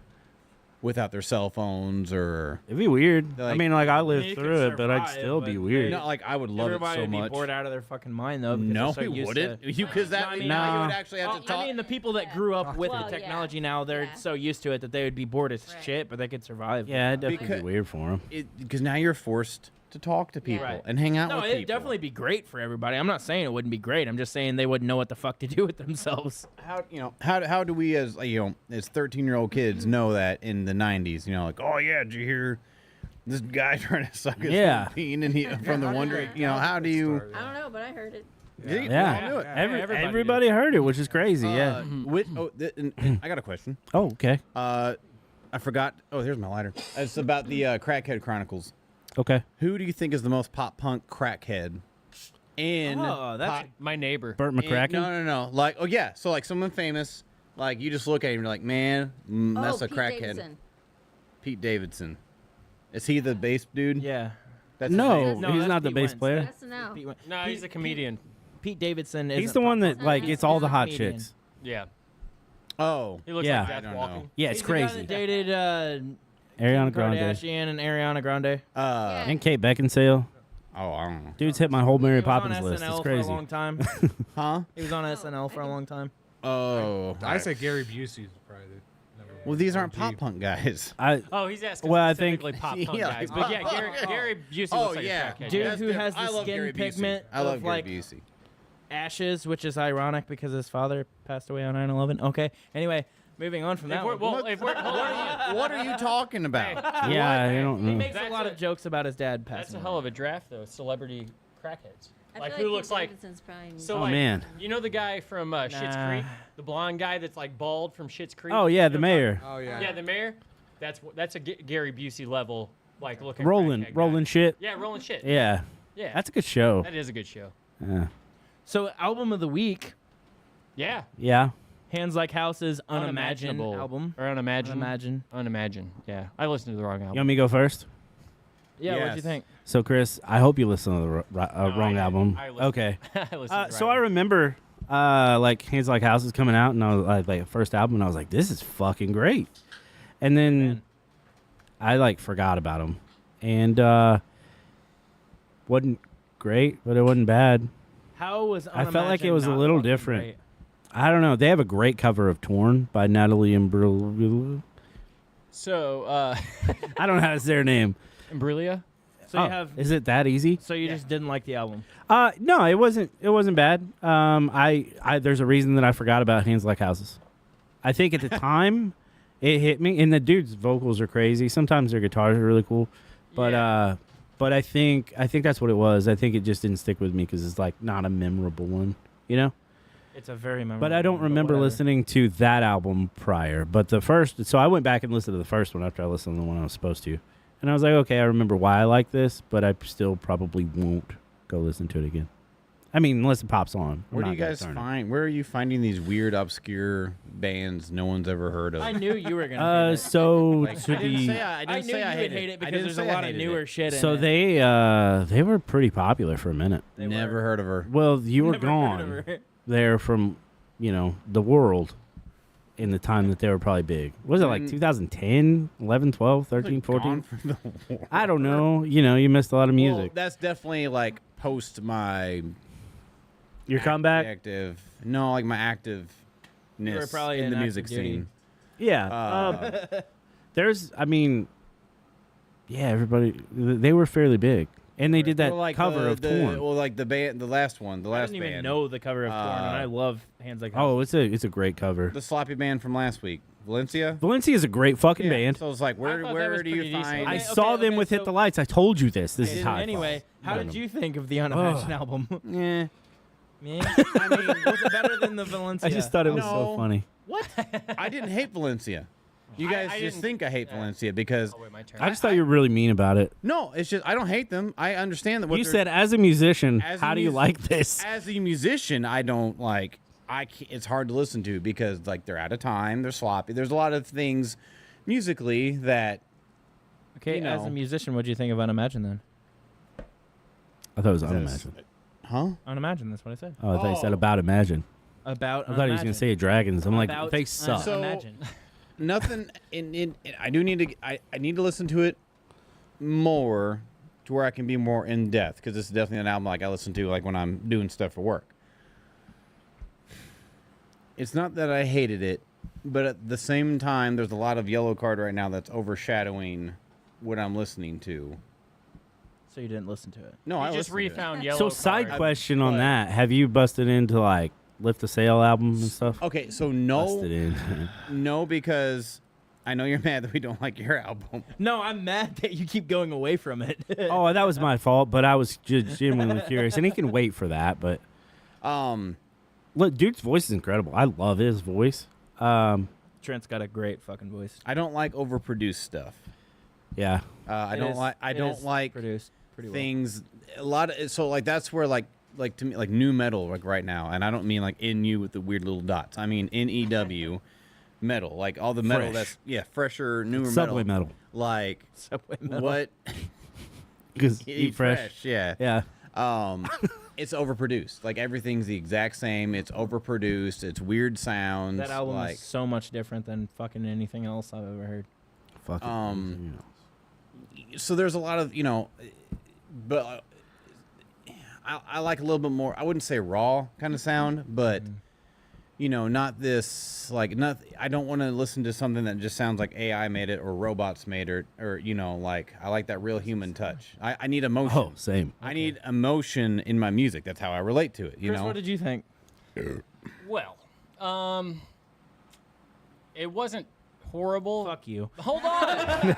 without their cell phones or It'd be weird. I Like- mean, like I I lived mean, you through could it, but I'd survive, still be but weird. not like I would love Everybody it so would be much. bored out of their fucking mind though. Because No, they're so he used wouldn't. To, Because that I mean, mean, now you no. would actually have Well, to talk. I mean, the people that grew up with Well, the yeah. technology now, they're Yeah. so used to it that they would be bored as Right. shit, but they could survive. Yeah, it'd definitely Because- be weird for him. Because now you're forced to talk to people Right. and hang out No, with it'd people. definitely be great for everybody. I'm not saying it wouldn't be great. I'm just saying they wouldn't know what the fuck to do with themselves. How do we as 13-year-old kids know that in the 90s? Like, oh yeah, did you hear this guy trying to suck his Yeah. peen and he from the Wonder? How do you? I don't know, but I heard it. Yeah, we Yeah, all knew it. everybody everybody heard it, which is crazy. Yeah. And I got a question. Oh, okay. I forgot. Oh, here's my lighter. It's about the Crackhead Chronicles. Okay. Who do you think is the most pop punk crackhead? In Oh, that's pop- My neighbor. Burt McCracken. No. Like, oh yeah. So like someone famous. Like you just look at him, you're like, man, that's oh, a Pete crackhead. Davidson. Pete Davidson. Is he the bass dude? yeah. That's his No, name? No, he's that's not the Pete bass Wentz. player. That's no. Pete Wentz. No, he's a comedian. Pete Davidson. He's isn't the one pop that like He's gets all the hot comedian. chicks. Yeah. Oh. He looks Yeah. like I Death don't Walking. know. Yeah, He's it's the guy crazy. that dated Ariana Kim Grande Kardashian and Ariana Grande. and Kate Beckinsale. Oh, I don't know. Dude's hit my whole Mary He was on Poppins list. SNL It's for a crazy. long time. Huh? He was on SNL for a long time. Oh. I say Gary Busey's probably the number one. Well, these aren't OG. pop punk guys. Oh, he's asking Well, I think- specifically pop punk Yeah, guys. like But yeah, pop Gary, punk. Gary Busey Oh, looks like yeah. a crackhead. Dude That's who different. has the I love skin Gary Busey. pigment I love of, Gary like, Busey. Ashes, which is ironic because his father passed away on 9/11. Okay. Anyway, moving on from If that we're, one. well, if we're, hold on. What are you talking about? Yeah, I don't He know. makes a That's lot a- of jokes about his dad That's passing a away. hell of a draft, though. Celebrity crackheads. I Like feel who looks Pete like? Davidson's probably So Oh, like, man. you know the guy from Schitt's Nah. Creek, the blonde guy that's like bald from Schitt's Creek. Oh yeah, You the know what I'm mayor. Oh yeah. talking- Yeah, the mayor. That's a Gary Busey level, like looking. Rolling, crackhead guy. rolling shit. Yeah, rolling shit. Yeah, Yeah, that's a good show. that is a good show. Yeah. So, album of the week, Yeah, Yeah. Hands Like House's Unimagine unimaginable album. or unimagine. Unimagine. Yeah, I listened to the wrong You album. want me to go first? Yeah, what'd you Yes. think? So, Chris, I hope you listen to the wrong I- album. I listened- Okay. I listened to the So right I one. remember, like Hands Like House is coming out, and I was like first album, and I was like, this is fucking great. And then Man. I like forgot about them, and wasn't great, but it wasn't bad. How was I felt like it Unimagine was a not little fucking different. great? I don't know. They have a great cover of "Torn" by Natalie Imbruglia. So, I don't know how to say her name. Imbruglia? So you Oh, have. is it that easy? So you just didn't like the album. No, it wasn't. It wasn't bad. I there's a reason that I forgot about Hands Like Houses. I think at the time it hit me, and the dude's vocals are crazy. Sometimes their guitars are really cool, but Yeah. but I think that's what it was. I think it just didn't stick with me because it's like not a memorable one, you know. It's a very memorable. But I don't one, remember whatever. listening to that album prior. But the first, so I went back and listened to the first one after I listened to the one I was supposed to, and I was like, okay, I remember why I like this, but I still probably won't go listen to it again. I mean, unless it pops on. I'm Where do not you gonna guys turn it. find? Where are you finding these weird, obscure bands no one's ever heard of? I knew you were gonna. hate it. So Like, to I didn't be, say I I didn't knew say you I would hated hate it I because didn't there's say a I lot of hated newer it. shit in so it. they were pretty popular for a minute. They Never were. heard of her. Well, you were Never heard of gone her. there from, the world in the time that they were probably big. Was it like Mm. 2010, 11, 12, 13, 14? Gone from the world. I don't know. You missed a lot of Well, music. that's definitely like post my Your comeback? active. No, like my activeness were probably in in the active music duty. scene. Yeah. There's, everybody, they were fairly big. And they did that Well, like cover of Torn. Well, like the band, the last one, the I last didn't even band, know the cover of Torn, and I love Hands Like Houses. Oh, it's a great cover. the sloppy band from last week, Valencia. Valencia is a great fucking Yeah, band. So it's like, I where thought that where was do you pretty decent. find? I Okay, saw them with Hit so- the Lights. I told you this. This is how I Anyway, felt. how did you think of the Unimagine album? Eh. Me? I mean, was it better than the Valencia? I just thought it was so No. funny. What? I didn't hate Valencia. You guys I just didn't- think I hate Valencia because Oh, wait, my turn. I just thought you were really mean about it. no, it's just I don't hate them. I understand that what You they're- said, as a musician, As a how do you mus- like this? as a musician, I don't like. It's hard to listen to because like they're out of time, they're sloppy. There's a lot of things musically that Okay, you as know. a musician, what do you think of Unimagine then? I thought it was That's- Unimagine. huh? Unimagine, that's what I said. Oh, I thought you said Oh. about Imagine. About I thought he was going to say Dragons. I'm like, About they suck. So- Unimagine. Nothing. I do need to. I need to listen to it more to where I can be more in depth because this is definitely an album like I listen to like when I'm doing stuff for work. It's not that I hated it, but at the same time, there's a lot of Yellow Card right now that's overshadowing what I'm listening to. So you didn't listen to it. No, I You just listened to it. refound Yellow So, side Card. question on but- that: have you busted into like Lift the Sail album and stuff? Okay, so Busted in. no, because I know you're mad that we don't like your album. No, I'm mad that you keep going away from it. Oh, that was my fault, but I was just genuinely curious, and he can wait for that. But look, dude's voice is incredible. I love his voice. Trent's got a great fucking voice. I don't like overproduced stuff. Yeah, I It don't is- like. I it don't is like produced pretty well. things. A lot of so like that's where like to me like new metal like right now, and I don't mean like NU with the weird little dots. I mean NEW metal, like all the metal Fresh. that's fresher, newer Subway metal. Like Subway metal. what? Because eat fresh. Yeah. Yeah. It's overproduced. Like everything's the exact same. It's overproduced. It's weird sounds. That album like is so much different than fucking anything else I've ever heard. Fuck it. Um, so there's a lot of but I like a little bit more. I wouldn't say raw kind of sound, but not this like not. I don't want to listen to something that just sounds like AI made it or robots made it or like I like that real human touch. I need emotion. Oh, same. I need emotion in my music. That's how I relate to it. You Chris, know. what did you think? Well, it wasn't horrible. Fuck you. Hold on.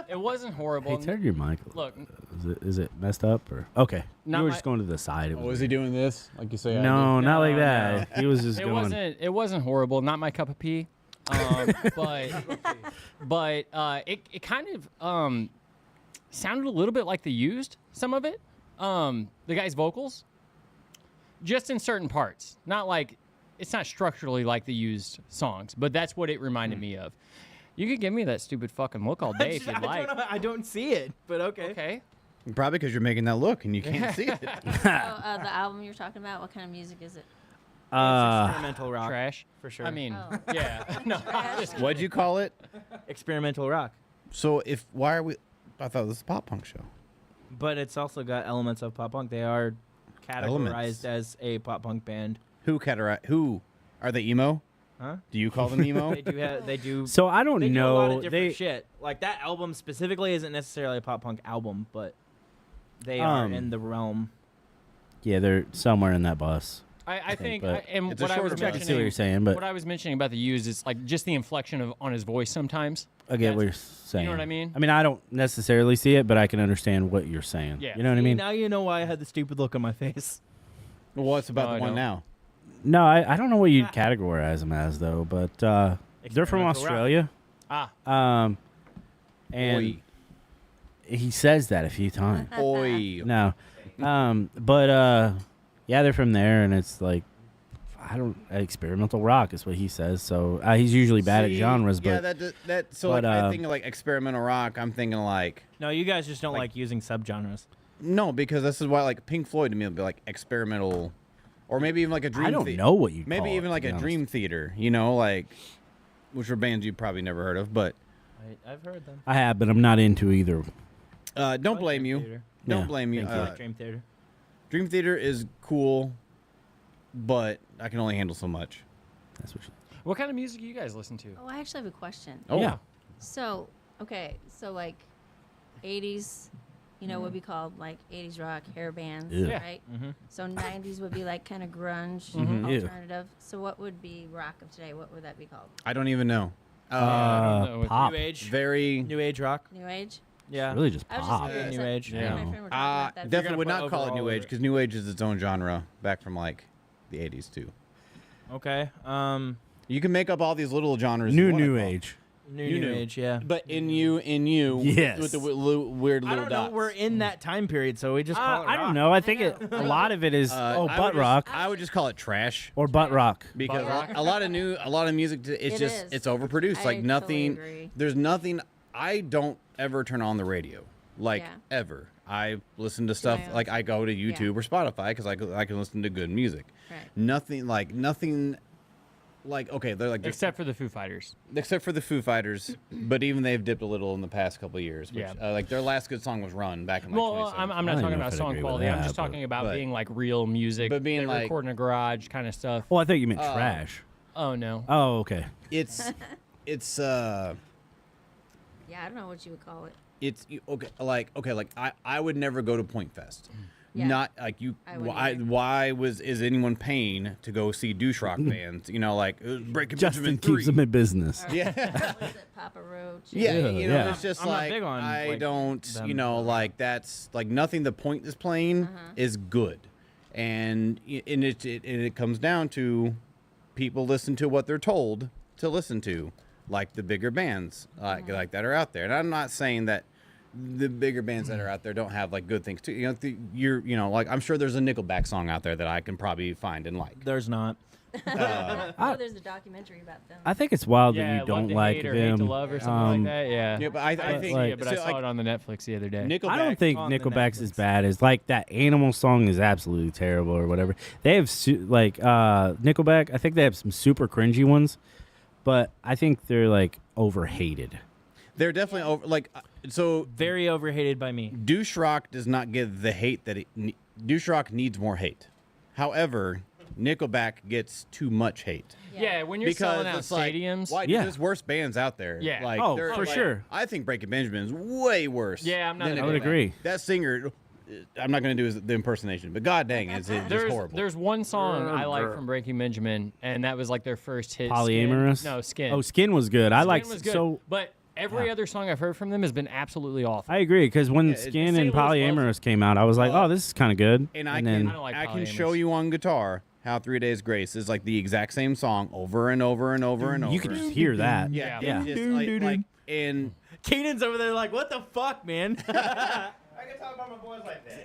It wasn't horrible. Hey, turn your mic. Look, Is it messed up or okay? Not You were my- just going to the side. It Oh, was is he doing this like you say? I no, not like No, that. He was just it going. wasn't horrible. Not my cup of pee. But it kind of sounded a little bit like The Used. Some of it. The guy's vocals, just in certain parts. Not like it's not structurally like The Used songs, but that's what it reminded me of. You could give me that stupid fucking look all day if you'd like. I don't see it, but okay. Okay. did. Probably because you're making that look and you can't see it. the album you're talking about, what kind of music is it? Experimental rock. Trash. For sure. I mean, Oh. yeah. No. Trash? What'd you call it? Experimental rock. So why are we? I thought this was a pop punk show. But it's also got elements of pop punk. They are categorized Elements. as a pop punk band. Who are they emo? Huh? Do you call them emo? They do. So I don't They do a lot know. of different shit. Like that album specifically isn't necessarily a pop punk album, but they are in the realm. Yeah, they're somewhere in that bus. I think, but and it's a what I was shorter bus. I see what you're mentioning, saying, but what I was mentioning about the Used is like just the inflection on his voice sometimes. I get what you're saying. You know what I mean? I mean, I don't necessarily see it, but I can understand what you're saying. Yeah. You know what I See, mean? Now you know why I had the stupid look on my face. Well, what's about No, I the one don't. now? No, I don't know what you'd categorize them as though, but they're from Experimental rock. Australia. Ah, And Oi. he says that a few times. Oi. No, but yeah, they're from there, and it's like experimental rock is what he says. So he's usually bad at See, genres, yeah, but that. So but, like, I think like experimental rock. I'm thinking like No, you guys just don't Like- like using subgenres. no, because this is why like Pink Floyd to me would be like experimental, or maybe even like a dream. I don't know what you Maybe even like a Dream Theater. You know, like which are bands you probably never heard of, but I've heard them. I have, but I'm not into either. don't blame you. Theater. Don't Yeah, blame you. thank you. I like Dream Theater. Dream Theater is cool, but I can only handle so much. That's what. what kind of music do you guys listen to? Oh, I actually have a question. Oh Yeah. So, okay, so like 80s, would be called like 80s rock hair bands, Yeah. right? Mhm. So 90s would be like kind of grunge, Mhm. Ew. alternative. So what would be rock of today? What would that be called? I don't even know. I don't know what- Pop. New Age. Very. New Age rock. New age? Yeah. Really just I was pop. just curious. New I- age, me and yeah. my friend were talking about that. Definitely gonna would put not call it overall New over Age it. because New Age is its own genre back from like the 80s too. Okay. You can make up all these little genres. you New wanna New call. Age. New Age. Yeah. But in you, Yes. with the weird I little don't know. dots. We're in that time period, so we just call it I don't rock. know. I think I know. a lot of it is I butt would just- rock I would just call it trash or butt rock. because rock? a lot of music. It's It just is. it's overproduced. I Like totally nothing. agree. There's nothing. I don't ever turn on the radio, like Yeah. ever. I listen to stuff Yeah. like I go to YouTube or Spotify because I can listen to good music. Right. Nothing. Like okay, they're like Except for the Foo Fighters. except for the Foo Fighters, but even they've dipped a little in the past couple of years. Which, Yeah. like their last good song was "Run" back in like Well, 2017. I'm I not don't talking know about if I'd song agree with quality. I'm that, just talking about but- being like real music. but being they like- record in a garage kind of stuff. Oh, I thought you meant trash. Oh no. Oh, okay. It's Yeah, I don't know what you would call it. okay like I would never go to Point Fest. Yeah. Not like you. I wouldn't Why? either. Why is anyone paying to go see douche rock bands? You know, like Breaking Justin Benjamin keeps 3. them in business. Or, Yeah. what is it, Papa Roach? Yeah, Yeah, you know, yeah. it's just I'm not like big on, I like, don't, them. you know, like that's like nothing. The Point is playing Uh-huh. is good, and it comes down to people listen to what they're told to listen to, like the bigger bands like that are out there. And I'm not saying that the bigger bands that are out there don't have like good things too. You know, like I'm sure there's a Nickelback song out there that I can probably find and like. There's not. Oh, there's a documentary about them. I think it's wild Yeah, that you Love don't to like Hate or Hate them. to Love or something like that. Yeah. Yeah, but I didn't think see it, but I so, saw like, it on the Netflix the other day. Nickelback. I don't think on the Nickelback's as Netflix. bad as like that Animal song is absolutely terrible or whatever. They have Nickelback. I think they have some super cringy ones, but I think they're like overhated. They're definitely over. Like so, Very overhated by me. douche rock does not get the hate that douche rock needs more hate. However, Nickelback gets too much hate. Yeah, when you're Because selling out it's like, stadiums. why? Yeah. There's worse bands out there. Yeah. Like, Oh, they're- for like, sure. I think Breaking Benjamin is way worse. Yeah, I'm not than a I would Nickelback. agree. That singer, I'm not going to do the impersonation, but god dang, it's just horrible. There's one song I like from Breaking Benjamin, and that was like their first hit. Polyamorous? Skin. No, Skin. Oh, Skin was good. I Skin like was good, so. but every other song I've heard from them has been absolutely awful. I agree because when Yeah, Skin St. and Louis loves Polyamorous came out, I was like, oh, this is kind of good. and I then can I don't like I can show polyamorous. you on guitar how 3 Days Grace is like the exact same song over and over and over and over. you could just hear that. yeah, Yeah. it's just like and Keenan's over there like, what the fuck, man?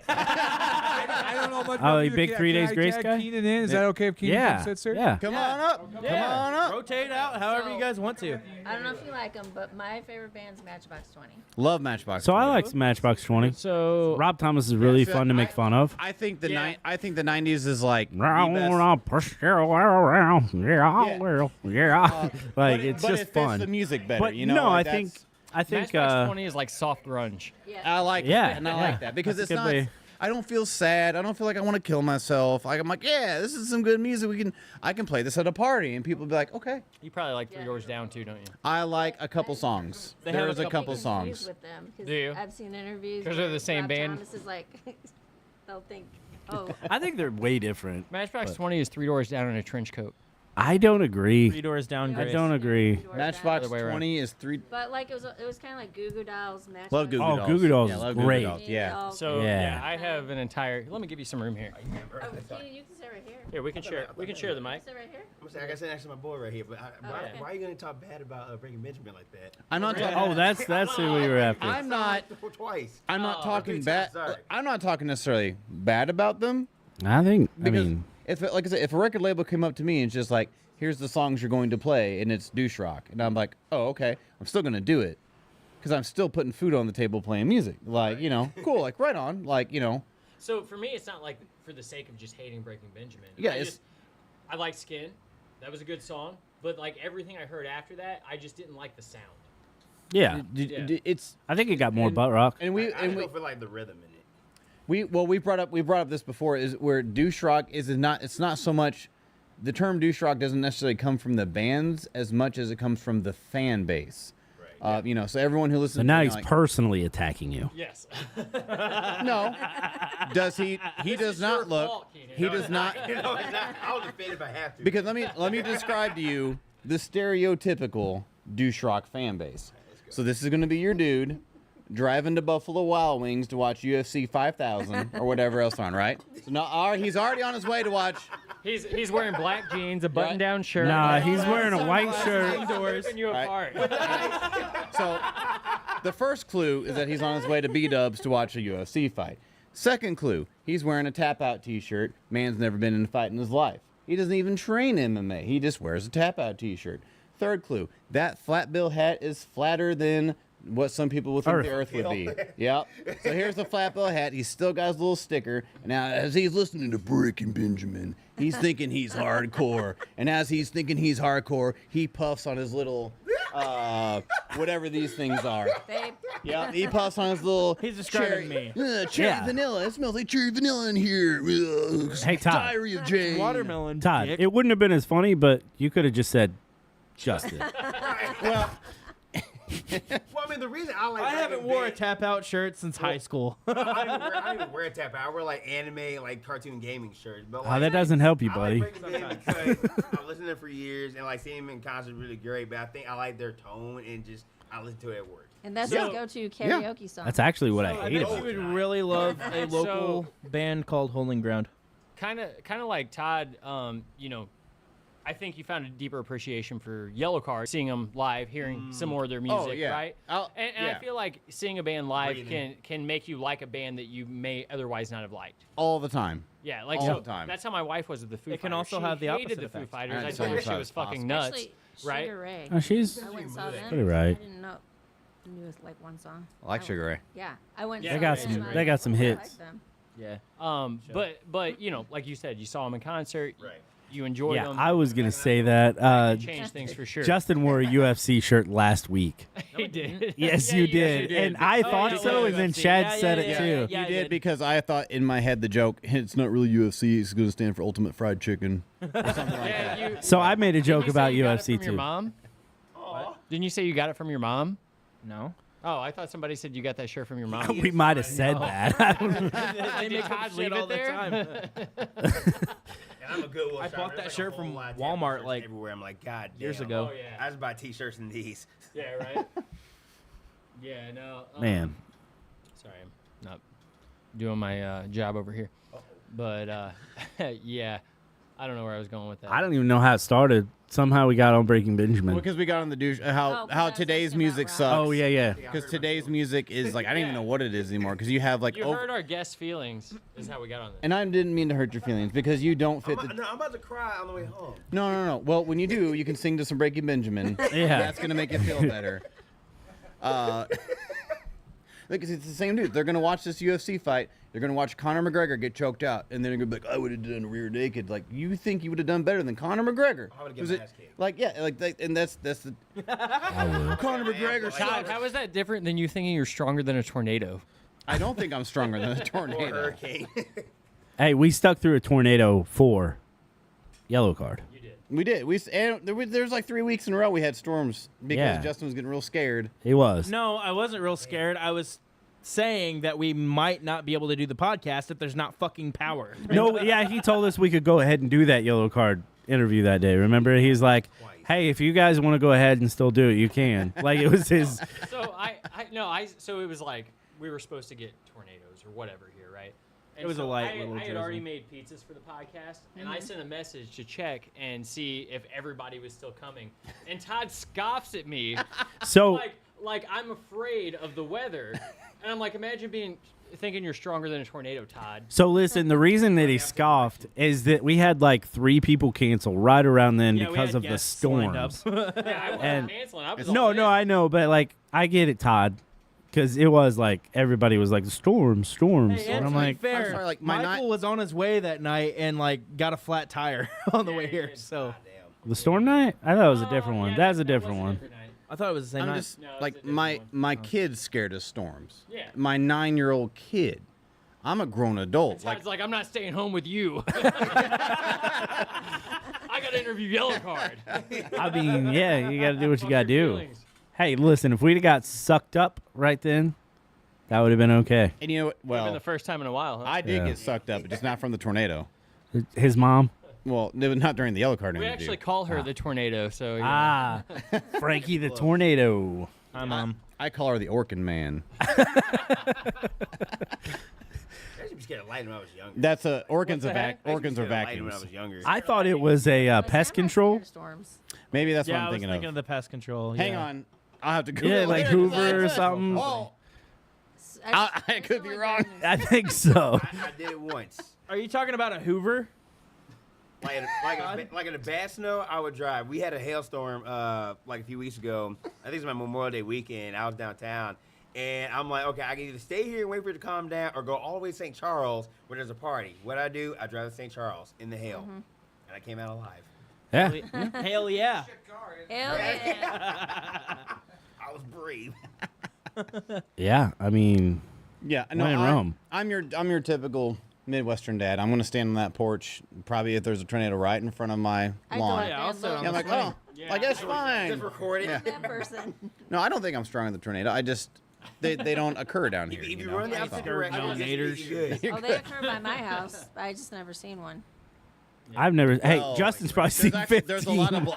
I don't know much Oh, about you music. big 3 Days Can I Grace tag guy? Keenan in? Is that okay if Keenan Yeah, sits here? yeah. come on up, come on up. Rotate out however you guys want to. I don't know if you like them, but my favorite band's Matchbox 20. Love Matchbox. So I 20. like Matchbox 20. So Rob Thomas is really so fun to make fun of. I think the Yeah. I think the 90s is like the Round, best. round, push your way around. Yeah, Yeah. well, yeah. Like But it's but just it fits fun. the music better, But you know. no, like I think that's- I think Matchbox 20 is like soft grunge. Yeah. I like Yeah, it, and I yeah. like that because That's it's a good not. way. I don't feel sad. I don't feel like I want to kill myself. I'm like, yeah, this is some good music. I can play this at a party, and people be like, okay. You probably like Three Yeah. Doors Down too, don't you? I like a couple songs. They have There's a a couple Confused songs. with them, 'cause Do you? I've seen interviews 'Cause they're the where same Rob band? Thomas is like, they'll think, oh, I think they're way different. Matchbox But- 20 is Three Doors Down in a trench coat. I don't agree. 3 Doors Down, Yeah. I Grace. don't agree. Three Doors Matchbox Other way around. 20 is 3. But like it was kind of like Goo Goo Dolls. Matchbox Love Goo Goo Oh, Dolls. Goo Goo Dolls yeah, is love Goo Goo great. Dolls, Yeah. all- So Yeah. yeah, I have an entire. Let me give you some room here. Oh, Kenan, you can sit right here. Here, we can share. We can share the mic. Sit right here. I'm saying, I got to sit next to my boy right here, but why, okay. why are you going to talk bad about Breaking Benjamin like that? I'm not talking. Oh, that's who we were after. I'm not. Twice. I'm not Oh, talking good bad. times, sorry. I'm not talking necessarily bad about them. I think. I Because mean, like I said, if a record label came up to me and it's just like, here's the songs you're going to play, and it's douche rock, and I'm like, oh, okay, I'm still gonna do it, because I'm still putting food on the table, playing music, like cool, like right on, like So for me, it's not like for the sake of just hating Breaking Benjamin. Yeah, it's- I like Skin. That was a good song. But like everything I heard after that, I just didn't like the sound. yeah. it's I think it got more and- butt rock. and we I and just we, don't feel like the rhythm in it. we brought up this before, is where douche rock is not, it's not so much, the term douche rock doesn't necessarily come from the bands as much as it comes from the fan base. Right. So everyone who listens So now to he's like, personally attacking you. Yes. no, does he This does is not your look fault, Keenan. he does not No, it's not. I'll defend if I have to. because let me describe to you the stereotypical douche rock fan base. So this is going to be your dude driving to Buffalo Wild Wings to watch UFC 5000 or whatever else on, right? So now he's already on his way to watch. He's wearing black jeans, a button-down shirt. Nah, he's wearing a white shirt. Indoors. Ripping you Right. apart. So the first clue is that he's on his way to B-Dubs to watch a UFC fight. Second clue, he's wearing a tap-out T-shirt. Man's never been in a fight in his life. He doesn't even train MMA. He just wears a tap-out T-shirt. Third clue, that flat bill hat is flatter than what some people would think the Earth would be. Yep. So here's the flat bill hat. He's still got his little sticker. And now, as he's listening to Breaking Benjamin, he's thinking he's hardcore. And as he's thinking he's hardcore, he puffs on his little, whatever these things are. Babe, Yeah, he puffs on his little. He's describing cherry, me. Cherry Yeah. vanilla. It smells like cherry vanilla in here. Ugh, Hey, Todd. Diary of Jane. Watermelon. Todd, dick. it wouldn't have been as funny, but you could have just said Justin. Well, Well, I mean, the reason I like I haven't Breaking wore a Ben- tap out shirt since high school. I don't even wear a tap out. I wear like anime, like cartoon gaming shirts. But Oh, like, that doesn't help you, I buddy. like Breaking Ben because I've listened to them for years, and like seeing them in concert is really great. But I think I like their tone, and just I listen to it at work. and that's So- his go-to karaoke song. That's actually what I I hate bet about you it. would really love a So- local band called Holding Ground. kind of like Todd. I think you found a deeper appreciation for Yellow Card, seeing them live, hearing some more of their music, yeah. right? I'll- And yeah. I feel like seeing a band live Breathing. can make you like a band that you may otherwise not have liked. all the time. Yeah, like All so the time. that's how my wife was with the Foo It can Fighters. also She have the hated opposite the Foo effect. Fighters. And I so told her much she was as possible. fucking nuts. Especially right? Sugar Ray. Oh, she's I went and saw them. pretty right. I didn't know. Knew it like one song. I like Sugar Ray. Yeah, I went. and They saw got them, some- and I they got some like hits. them. Yeah. But like you said, you saw them in concert. Right. You enjoyed Yeah, them. I was gonna say that. It changed things for sure. Justin wore a UFC shirt last week. he did. Yes, Yeah, you yes, did. And I thought yeah, so, yeah, and then UFC. Chad Yeah, said yeah, it yeah, too. yeah. You I did did. because I thought in my head the joke, it's not really UFC, it's going to stand for Ultimate Fried Chicken. Or something like that. Yeah, you, So I made a didn't joke you say about you got it UFC from your too. mom? Didn't you say you got it from your mom? No. Oh, I thought somebody said you got that shirt from your mom. We might have said that. They Did make Todd up leave shit it all the there? time. And I'm a good one. I bought that shirt from Walmart, like, everywhere. I'm like, God damn. years ago. Oh, yeah. I just buy T-shirts and these. Yeah, right. Yeah, no. Man, Sorry, I'm not doing my job over here. But yeah, I don't know where I was going with that. I don't even know how it started. Somehow we got on Breaking Benjamin. Because we got on the douche, Oh, 'cause I how was today's asking music about sucks. Oh yeah, yeah. Because today's music is like, I don't even know what it is anymore. Because you have like, You heard our guest feelings. Is how we got on this. and I didn't mean to hurt your feelings because you don't fit the. I'm about to cry on the way home. No. Well, when you do, you can sing to some Breaking Benjamin. Yeah. That's gonna make you feel better. Like it's the same dude. They're gonna watch this UFC fight. They're gonna watch Conor McGregor get choked out, and then they're gonna be like, "I would have done rear naked." Like you think you would have done better than Conor McGregor? I would've Who's given my it- ass kicked. Like yeah, and that's the Conor McGregor. Todd, how is that different than you thinking you're stronger than a tornado? I don't think I'm stronger than a Or tornado. hurricane. Hey, we stuck through a tornado for yellow card. We did. There was like 3 weeks in a row we had storms because Yeah. Justin was getting real scared. He was. No, I wasn't real scared. I was saying that we might not be able to do the podcast if there's not fucking power. No, yeah, he told us we could go ahead and do that yellow card interview that day. Remember, he's like, "Hey, if you guys want to go ahead and still do it, you can." Like it was his. So so it was like we were supposed to get tornadoes or whatever here, right? And It was a so light I little had already drizzle. made pizzas for the podcast, and I sent a message to check and see if everybody was still coming. And Todd scoffs at me, So like I'm afraid of the weather, and I'm like, imagine thinking you're stronger than a tornado, Todd. So listen, the reason that he scoffed is that we had like 3 people cancel right around then Yeah, we because had of the guests lined up. storms. Yeah, I wasn't And- canceling. I was No, all no, in. I know, but like I get it, Todd, because it was like everybody was like storms, Hey, and I'm to be like, fair, I'm sorry, like, my Michael was on his way that night and like got a flat tire on the way here. So the storm night. I thought it was a different Oh, one. yeah, That's a that different was one. different night. I thought it was the same I'm night. just No, it's a like different my one. my kid's scared of storms. Yeah. My 9-year-old kid. I'm a grown adult. Todd's like, I'm not staying home with you. I got to interview Yellow Card. I mean, yeah, you got to do what you got to do. Feelings. Hey, listen, if we'd have got sucked up right then, that would have been okay. and you know what? Been Well, the first time in a while, huh? I did Yeah. get sucked up, but just not from the tornado. His mom. Well, it was not during the yellow card We interview. actually call her the tornado, so you know. Ah, Frankie the tornado. Hi, Mom. I call her the Orkin Man. I used to be scared of lightning when I was younger. That's a Orkins the are heck? vac. Orkins are I used to be scared of lightning when I vacuums. was younger. I thought it was a But pest I'm not control. scared of storms. Maybe that's Yeah, what I I'm was thinking thinking of. of the pest control. Hang yeah. on, I'll have to go. Yeah, like Hoover or something. Oh, I could be wrong. I think so. I did it once. Are you talking about a Hoover? Like in a bad snow, I would drive. We had a hailstorm like a few weeks ago. I think it was my Memorial Day weekend. I was downtown, and I'm like, okay, I can either stay here and wait for it to calm down, or go all the way to St. Charles where there's a party. What I do, I drive to St. Charles in the hail, and I came out alive. Yeah. Hell yeah. Hell yeah. I was brave. Yeah. I mean, Yeah, When in Rome. I'm your typical Midwestern dad. I'm gonna stand on that porch, probably if there's a tornado right in front of my I lawn. thought Yeah, I'll sit on Yeah, I'm like, oh, like that's fine. Just record it. Yeah. that person. No, I don't think I'm stronger than the tornado. I just they don't occur down here. If you you know? run the That's opposite all. direction, Donators. you're good. Oh, they occur by my house. But I just never seen one. I've never. Hey, Well, Justin's probably seen There's, actually, 15.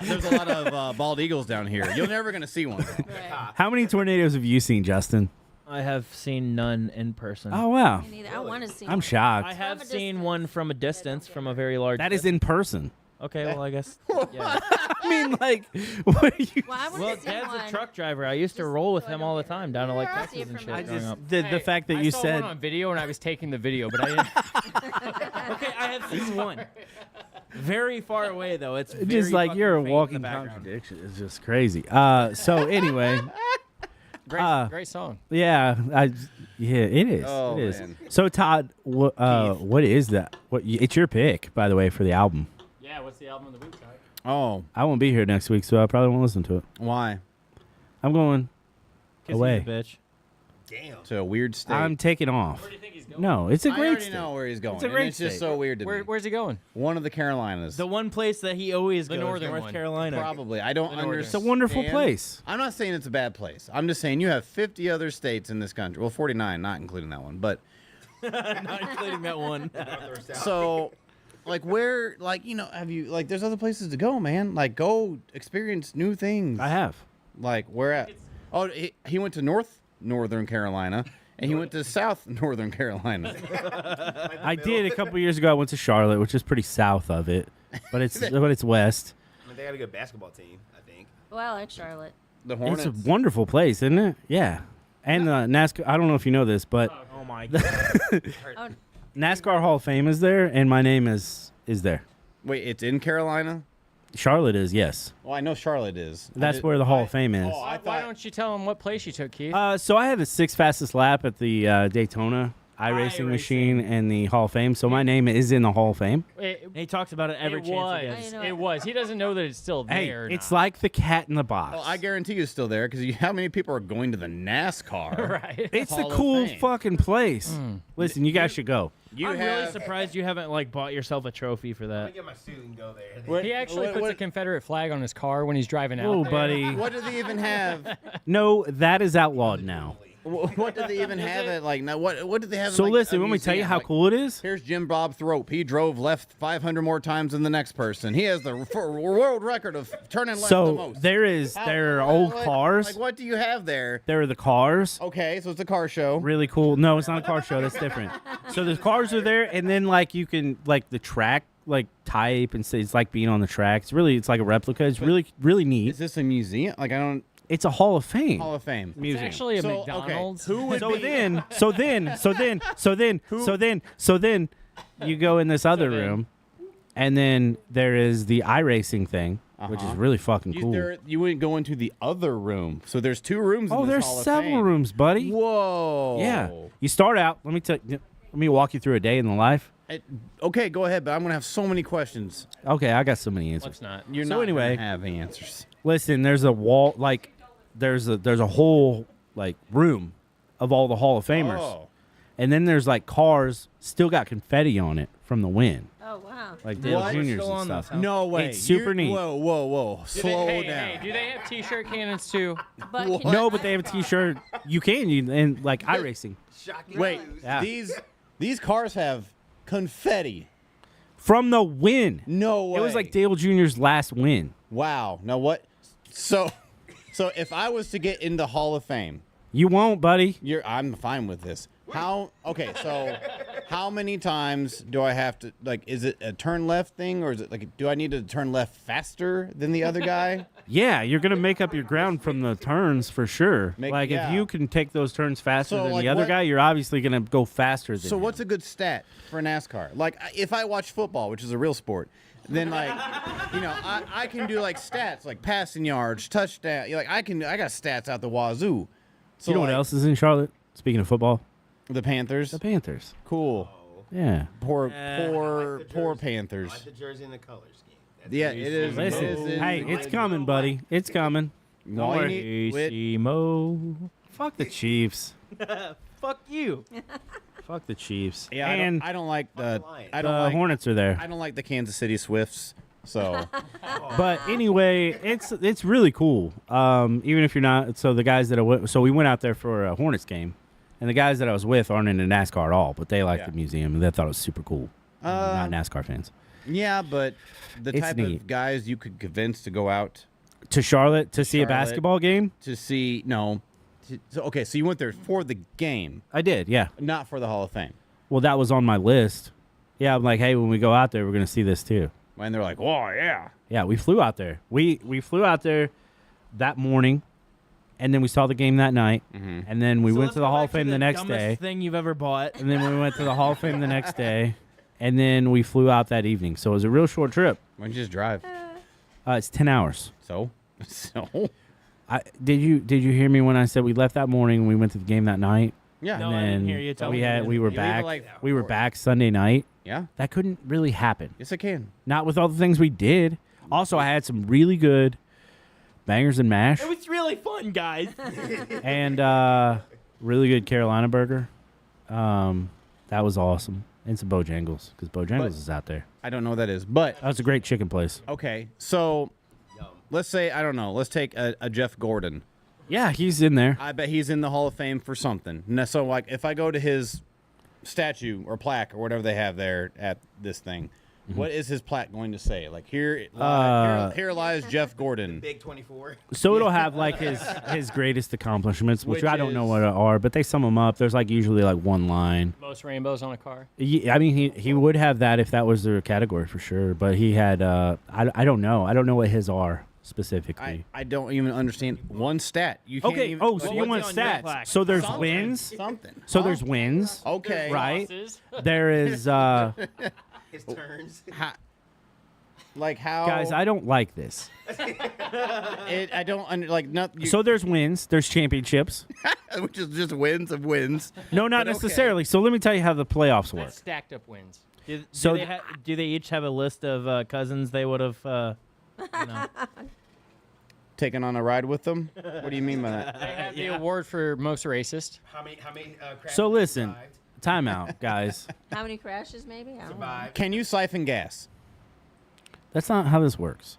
there's a lot of bald eagles down here. You're never gonna see one. Right. How many tornadoes have you seen, Justin? I have seen none in person. Oh wow, Me neither. I want to see I'm one. shocked. I have From a seen distance. one from a distance, from a very large. That is in person. Okay, well, I guess. Yeah. I mean, like, what are you? Well, I want Well, to see Dad's one. a truck driver. I used to Just roll with so I him don't all the get time down to like hurt. Texas See it and from shit a growing distance. up. The Hey, fact that I you saw said one on video and I was taking the video, but I didn't. Okay, I have seen one. Very far away though. It's just very like fucking you're a faint in walking the background. contradiction. It's just crazy. So anyway, Great, great song. yeah, yeah, it is. Oh, it is. man. So Todd, what is that? It's your pick, by the way, for the album. Yeah, what's the album of the week, Todd? Oh, I won't be here next week, so I probably won't listen to it. why? I'm going 'Cause he's away. a bitch. Damn. To a weird state. I'm taking off. Where do you think he's going? No, it's a I great already state. know where he's going. It's a and great it's just state. so weird to me. Where's he going? One of the Carolinas. The one place that he always The goes, northern North one. Carolina. Probably. I don't The northern. It's a understand. wonderful place. I'm not saying it's a bad place. I'm just saying you have 50 other states in this country. Well, 49, not including that one. But Not including that one. so, like, where, like, you know, have you, like, there's other places to go, man. Like, go experience new things. I have. Like, where at? Oh, he went to Northern Carolina, and he went to South Northern Carolina. I did a couple years ago. I went to Charlotte, which is pretty south of it, but it's west. I mean, they got a good basketball team, I think. Well, I like Charlotte. The Hornets. It's a wonderful place, isn't it? Yeah. And NASCAR. I don't know if you know this, but Oh my god. Oh, NASCAR Hall of Fame is there, and my name is there. Wait, it's in Carolina? Charlotte is, yes. Well, I know Charlotte is. That's where the Hall of Fame is. Oh, I Why thought. don't you tell him what place you took, Keith? So I had the 6th fastest lap at the Daytona iRacing machine and the Hall of Fame. So my name is in the Hall of Fame. it, He talks about it every it chance was. he I gets. know It it. was. He doesn't know that it's still Hey, there. or it's not. like the cat in the box. Well, I guarantee you it's still there because how many people are going to the NASCAR? right. it's Hall the of cool Fame. fucking place. Listen, you guys should go. You I'm have. really surprised you haven't like bought yourself a trophy for Let that. me get my suit and go there. What- He actually what- puts what- a Confederate flag on his car when he's driving out. Oh, there. buddy. What do they even have? No, that is outlawed now. What do they even have at like now? What do they have? So in, like, listen, a let me tell you museum? how Like, cool it is. Here's Jim Bob Thrope. He drove left 500 more times than the next person. He has the world record of turning left the So most. there are old cars. Like what do you have there? There are the cars. Okay, so it's a car show. Really cool. No, it's not a car show. That's different. So the cars are there, and then like you can like the track like type and say it's like being on the track. It's like a replica. It's really neat. Is this a museum? Like I don't It's a Hall of Fame. Hall of Fame. It's Museum. actually a So, okay, McDonald's. who would So be? then you go in this other room, and then there is the iRacing thing, which is really fucking cool. You wouldn't go into the other room. So there's two rooms. Oh, in this there's Hall of several Fame. rooms, buddy. Whoa. Yeah. You start out. Let me walk you through a day in the life. Okay, go ahead. But I'm gonna have so many questions. Okay, I got so many answers. Let's not. You're So not anyway- gonna have answers. Listen, there's a wall like there's a whole like room of all the Hall of Famers. Oh. And then there's like cars still got confetti on it from the win. Oh wow. Like Dale What? Juniors Still and on stuff. those, huh? No way. It's super neat. Whoa. Slow hey, down. Hey, do they have T-shirt cannons too? But What? can No, but they have a T-shirt. You can and like iRacing Shocking Wait, news. Yeah. these cars have confetti. from the win. No way. It was like Dale Jr.'s last win. Wow. Now what? So if I was to get into Hall of Fame, You won't, buddy. I'm fine with this. So how many times do I have to like? Is it a turn left thing, or is it like? Do I need to turn left faster than the other guy? Yeah, you're gonna make up your ground from the turns for sure. Yeah. If you can take those turns faster So, than like, the other what- guy, you're obviously gonna go faster than So him. what's a good stat for NASCAR? Like if I watch football, which is a real sport, then like I can do like stats like passing yards, touchdown. Like I got stats out the wazoo. So you know what like, else is in Charlotte? Speaking of football, The Panthers. the Panthers. Cool. Yeah. Poor the jersey. Panthers. I like the jersey and the color scheme. That's Yeah, the it is. Listen, It is. hey, it's coming, buddy. It's coming. Don't All you worry. need- wait, Mo. Fuck the Chiefs. Fuck you. Fuck the Chiefs. Yeah, and I don't like the. Lions. I the don't like. Hornets are there. I don't like the Kansas City Swifts. So But anyway, it's really cool. Even if you're not, so the guys that we went out there for a Hornets game, and the guys that I was with aren't into NASCAR at all, but they liked Yeah. the museum and they thought it was super cool. Not NASCAR fans. yeah, but the It's type neat. of guys you could convince to go out To Charlotte to see a Charlotte. basketball game, to see okay, so you went there for the game, I did. Yeah. not for the Hall of Fame. Well, that was on my list. Yeah, I'm like, hey, when we go out there, we're gonna see this too. And they're like, "Oh yeah." Yeah, we flew out there. We flew out there that morning, and then we saw the game that night, and then we went to the Hall of Fame the next day, Thing you've ever bought. and then we went to the Hall of Fame the next day, and then we flew out that evening. So it was a real short trip. Why don't you just drive? It's 10 hours. So Did you hear me when I said we left that morning and we went to the game that night? yeah, No, and I then didn't hear you. Tell me again. we were You leave back. at, like, we were 4. back Sunday night. yeah. That couldn't really happen. Yes, it can. Not with all the things we did. Also, I had some really good bangers and mash It was really fun, guys. and really good Carolina burger. That was awesome. And some Bojangles because Bojangles But- is out there. I don't know what that is, but That was a great chicken place. okay. So let's say I don't know. Let's take a Jeff Gordon. Yeah, he's in there. I bet he's in the Hall of Fame for something. So like if I go to his statue or plaque or whatever they have there at this thing, what is his plaque going to say? Like here lies Jeff Gordon. Big 24. So it'll have like his greatest accomplishments, which Which I don't know is- what are, but they sum them up. There's like usually like one line. Most rainbows on a car. I mean, he would have that if that was their category for sure. But he had I don't know. I don't know what his are specifically. I don't even understand one stat. You can't Okay. even, Oh, so you what's want on your stats? plaque? So there's Something. wins. something. So Huh? there's wins. Okay. Right. Losses. There is His turns. Ha- Like how Guys, I don't like this. I don't like not you, So there's wins, there's championships. which is just wins of wins. No, not But okay. necessarily. So let me tell you how the playoffs work. That's stacked up wins. So Do they each have a list of cousins they would have? Taking on a ride with them? What do you mean by that? They have the award for most racist. How many crashes So listen, survived? timeout, guys. How many crashes, maybe? I don't know. Survived? Can you siphon gas? That's not how this works.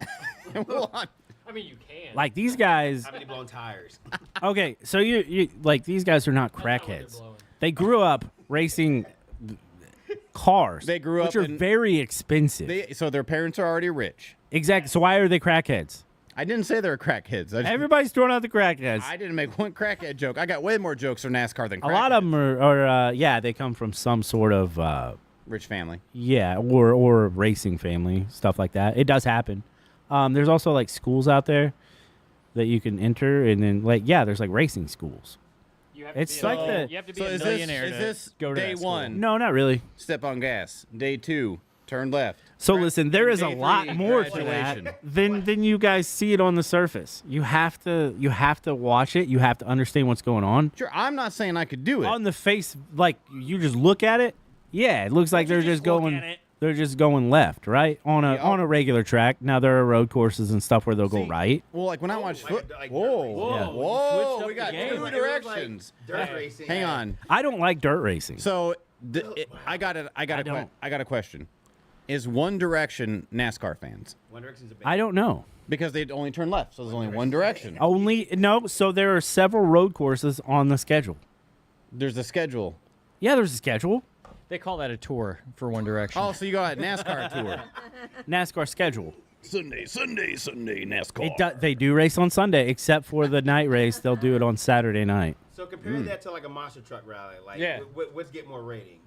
Hold on. I mean, you can. Like these guys. How many blown tires? Okay, so you like these guys are not That's not what they're crackheads. blowing. They grew up racing cars. They grew which up are in- very expensive. So their parents are already rich. Exactly. So why are they crackheads? I didn't say they were crackheads. Everybody's throwing out the crackheads. I didn't make one crackhead joke. I got way more jokes for NASCAR than A lot of crackheads. them are yeah, they come from some sort of Rich family. yeah, or racing family, stuff like that. It does happen. There's also like schools out there that you can enter, and then like yeah, there's like racing schools. You have to It's be a like million- the- you have to be So a is millionaire this to go to day that school. one? No, not really. Step on gas. Day 2, turn left. So listen, there is a Day lot 3, more to that graduation. than you guys see it on the surface. You have to watch it. You have to understand what's going on. Sure, I'm not saying I could do it. On the face, like you just look at it. Yeah, it looks like they're just going. They're just going left, right on a Yeah. on a regular track. Now there are road courses and stuff where they'll go See, right. Well, like when I watch like foot. a- like dirt Whoa, racing. Yeah. whoa, switched up we the got game. two It was like directions. Dirt racing. Hang on. I don't like dirt racing. So I got a don't. I got a question. Is One Direction NASCAR fans? One Direction's a band. I don't know. Because they only turn left, so there's only one direction. Only no. So there are several road courses on the schedule. There's a schedule. Yeah, there's a schedule. They call that a tour for One Direction. Oh, so you got a NASCAR tour. NASCAR schedule. Sunday, NASCAR. They do race on Sunday, except for the night race. They'll do it on Saturday night. So compare that to like a monster truck rally. Like, Yeah. what's get more ratings?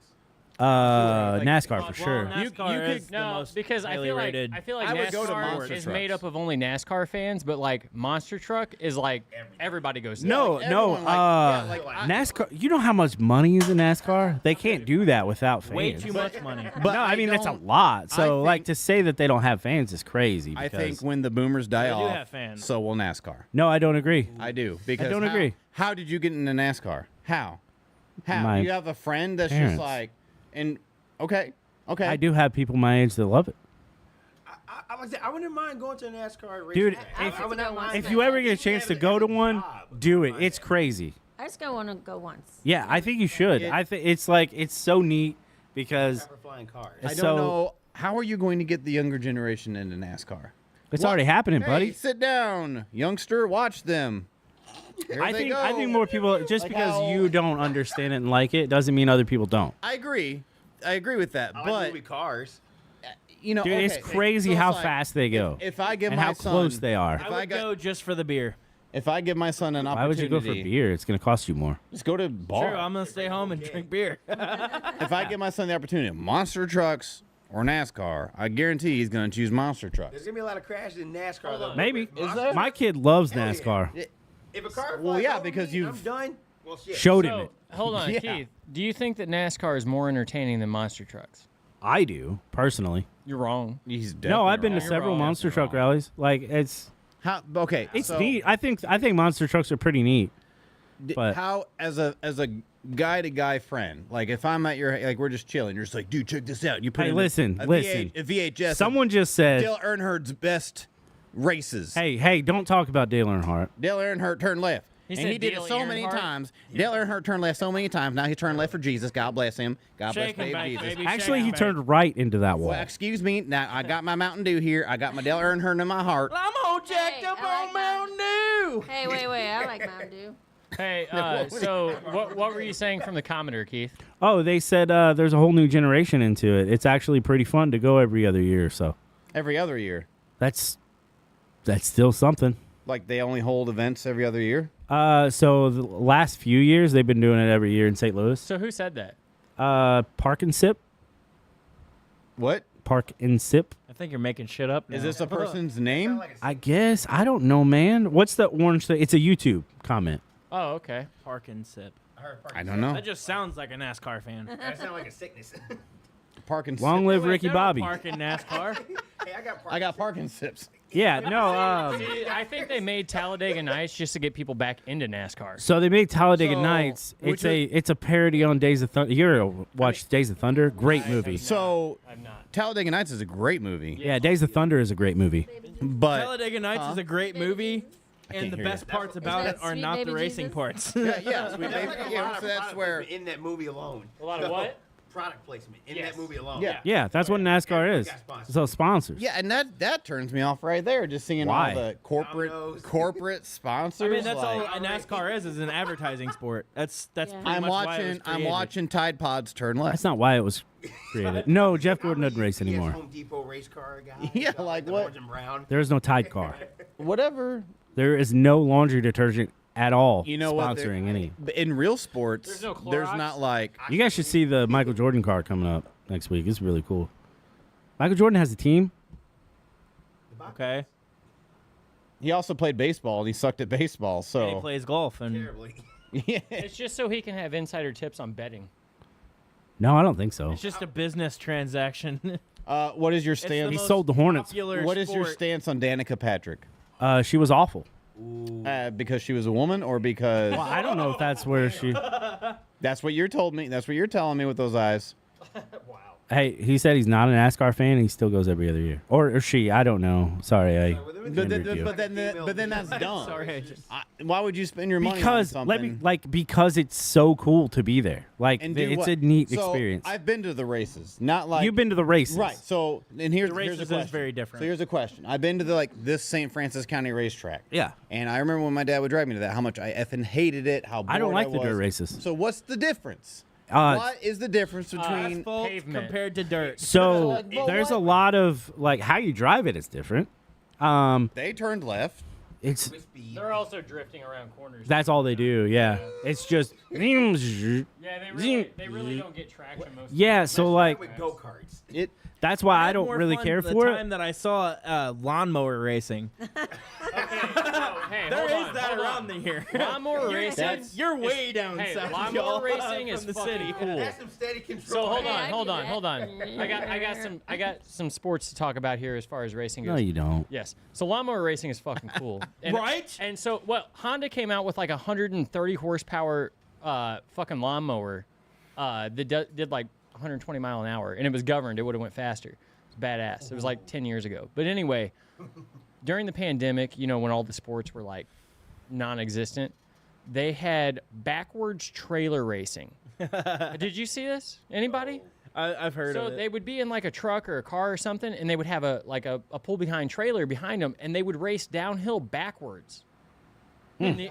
NASCAR for sure. NASCAR you is could- the No, most because I highly feel like rated. I would go to NASCAR monster is trucks. made up of only NASCAR fans, but like Monster Truck is like everybody goes. No, like no. everyone, like, NASCAR. You know how much money is in NASCAR? They can't do that without fans. Way too much money. But no, I mean that's a don't- lot. So I like think- to say that they don't have fans is crazy. I because- think when the boomers die They do off, have fans. so will NASCAR. No, I don't agree. I do because don't how- agree. How did you get into NASCAR? How? My You have a friend that's parents. just like, and okay. I do have people my age that love it. I wouldn't mind going to a NASCAR race. Dude, I would not mind If you ever get a chance to go to one, do it. It's crazy. I just want to go once. Yeah, I think you should. It- I think it's like it's so neat because for flying cars. I don't so- know. How are you going to get the younger generation into NASCAR? it's What? already happening, Hey, buddy. sit down, youngster. Watch them. Here I they think go. I think more people just Like because how- you don't understand it and like it doesn't mean other people don't. I agree. I agree with that. I but like movie cars. you know, Dude, okay, it's crazy so how it's like, fast they go. If I give and my how son, close they are. If I would got- go just for the beer. If I give my son an Why would opportunity, you go for beer? It's going to cost you more. Just go to bar. Sure, I'm gonna stay home and drink beer. If I give my son the opportunity, monster trucks or NASCAR, I guarantee he's going to choose monster trucks. There's gonna be a lot of crashes in NASCAR. Though. Maybe. Is there? My kid loves Hell yeah. NASCAR. If a car Well, flies yeah, over because me, I'm you've- done. Well, shit. Showed him So, it. hold on, Yeah. Keith. Do you think that NASCAR is more entertaining than monster trucks? I do personally. You're wrong. He's No, I've been to definitely You're several wrong. monster truck rallies. Like it's How? Okay, it's so neat. I think monster trucks are pretty neat. but- how as a guy to guy friend, like if I'm at your like we're just chilling, you're just like, dude, check this out. You put Hey, in listen, a listen. a VHS. Someone just said, Dale Earnhardt's best races. "Hey, don't talk about Dale Earnhardt." Dale Earnhardt turned left. He and said he did Dale it so many Earnhardt? times. Dale Earnhardt turned left so many times. Now he turned left for Jesus. God bless him. God Shake bless him baby back, Jesus. baby. Actually, he Shake turned right into that wall. Well, excuse me. Now I got my Mountain Dew here. I got my Dale Earnhardt in my heart. I'm all jacked Hey, up I on like Mountain Dew. Hey, wait. I like Mountain Dew. Hey, so what were you saying from the commenter, Keith? Oh, they said there's a whole new generation into it. It's actually pretty fun to go every other year or so. Every other year. That's still something. Like they only hold events every other year. So the last few years they've been doing it every year in St. Louis. So who said that? Park and Sip. What? Park and Sip. I think you're making shit up. Is now. this a person's name? Like a I guess I don't know, man. What's the orange thing? It's a YouTube comment. Oh, okay. Park and sip? I don't know. That just sounds like a NASCAR fan. That sounds like a sickness. Park and Long Sip. live Wait, Ricky they don't Bobby. Park in NASCAR. Hey, I got Parkinson's. Yeah, no. See, I think they made Talladega Nights just to get people back into NASCAR. So they make Talladega So, Nights. which It's a parody on Days of Thunder. You ever watch Days of Thunder? Great movie. So I'm not. Talladega Nights is a great movie, Yeah, Days of Thunder is a great movie. but Talladega Nights is a great movie, and can't the hear best you. parts about that it are Sweet not the Baby racing Jesus? parts. yeah, Sweet That's Baby. like a lot Yeah, of so that's product where. placement in that movie alone. A lot of what? Product placement in Yes. that movie alone. Yeah. Yeah, that's what NASCAR is. got sponsors. So sponsors. Yeah, and that turns me off right there. Just seeing Why? all the Domino's. corporate sponsors. I mean, that's all like, a NASCAR is an advertising sport. That's Yeah. pretty I'm much why it was watching. I'm created. watching Tide Pods turn left. That's not why it was created. No, Jeff Gordon doesn't race He has anymore. Home Depot race car guy. Yeah, He's got, like the what? Orange and brown. There is no Tide car. Whatever. There is no laundry detergent at all You know what? sponsoring any. But in real sports, There's no there's Clorox? not like. You guys should see the Michael Jordan car coming up next week. It's really cool. Michael Jordan has a team. Okay. He also played baseball and he sucked at baseball. And he So plays golf, and Terribly. yeah. It's just so he can have insider tips on betting. No, I don't think so. it's just a business transaction. What is your It's the stance? He most sold the Hornets. popular What is your sport. stance on Danica Patrick? She was awful. Because she was a woman, or because Well, I don't know if that's where she. that's what you're told me. That's what you're telling me with those eyes. Hey, he said he's not a NASCAR fan. And he still goes every other year, or she. I don't know. Sorry, I. But then that's dumb. Sorry, I just- Why would you spend your money Because on let something? me because it's so cool to be there. Like and do it's what? a neat So, experience. I've been to the races, not like You've been to the races, right. So and here's The here's races a is question. very different. So here's a question. I've been to this St. Francis County racetrack. Yeah. And I remember when my dad would drive me to that, how much I effing hated it. How I don't bored like the dirt was. races. So what's the difference? What is the difference between? Asphalt pavement. compared to dirt. So Like, well, there's a what? lot of like how you drive it is different. They turned left. It's They're also drifting around corners. that's all they do. Yeah. It's just yeah, they really don't get traction most. yeah. So like with go karts. It that's why I had don't more really fun care the for time it. that I saw lawnmower racing. Hey, There hold is on, that hold around on. here. Lawnmower racing. You're way down Hey, south. lawnmower y'all, racing is from the fucking city. cool. That's some steady control. So hold Hey, on, I hold do on, that. hold on. I got some sports to talk about here as far as racing goes. No, you don't. Yes. So lawnmower racing is fucking cool. And, Right? And so Honda came out with like a 130 horsepower fucking lawnmower that did like 120 mile an hour, and it was governed. It would have went faster. It's badass. It was like 10 years ago. But anyway, during the pandemic, you know, when all the sports were like non-existent, they had backwards trailer racing. Did you see this? Anybody? I've heard So of it. they would be in like a truck or a car or something, and they would have a pull behind trailer behind them, and they would race downhill backwards. And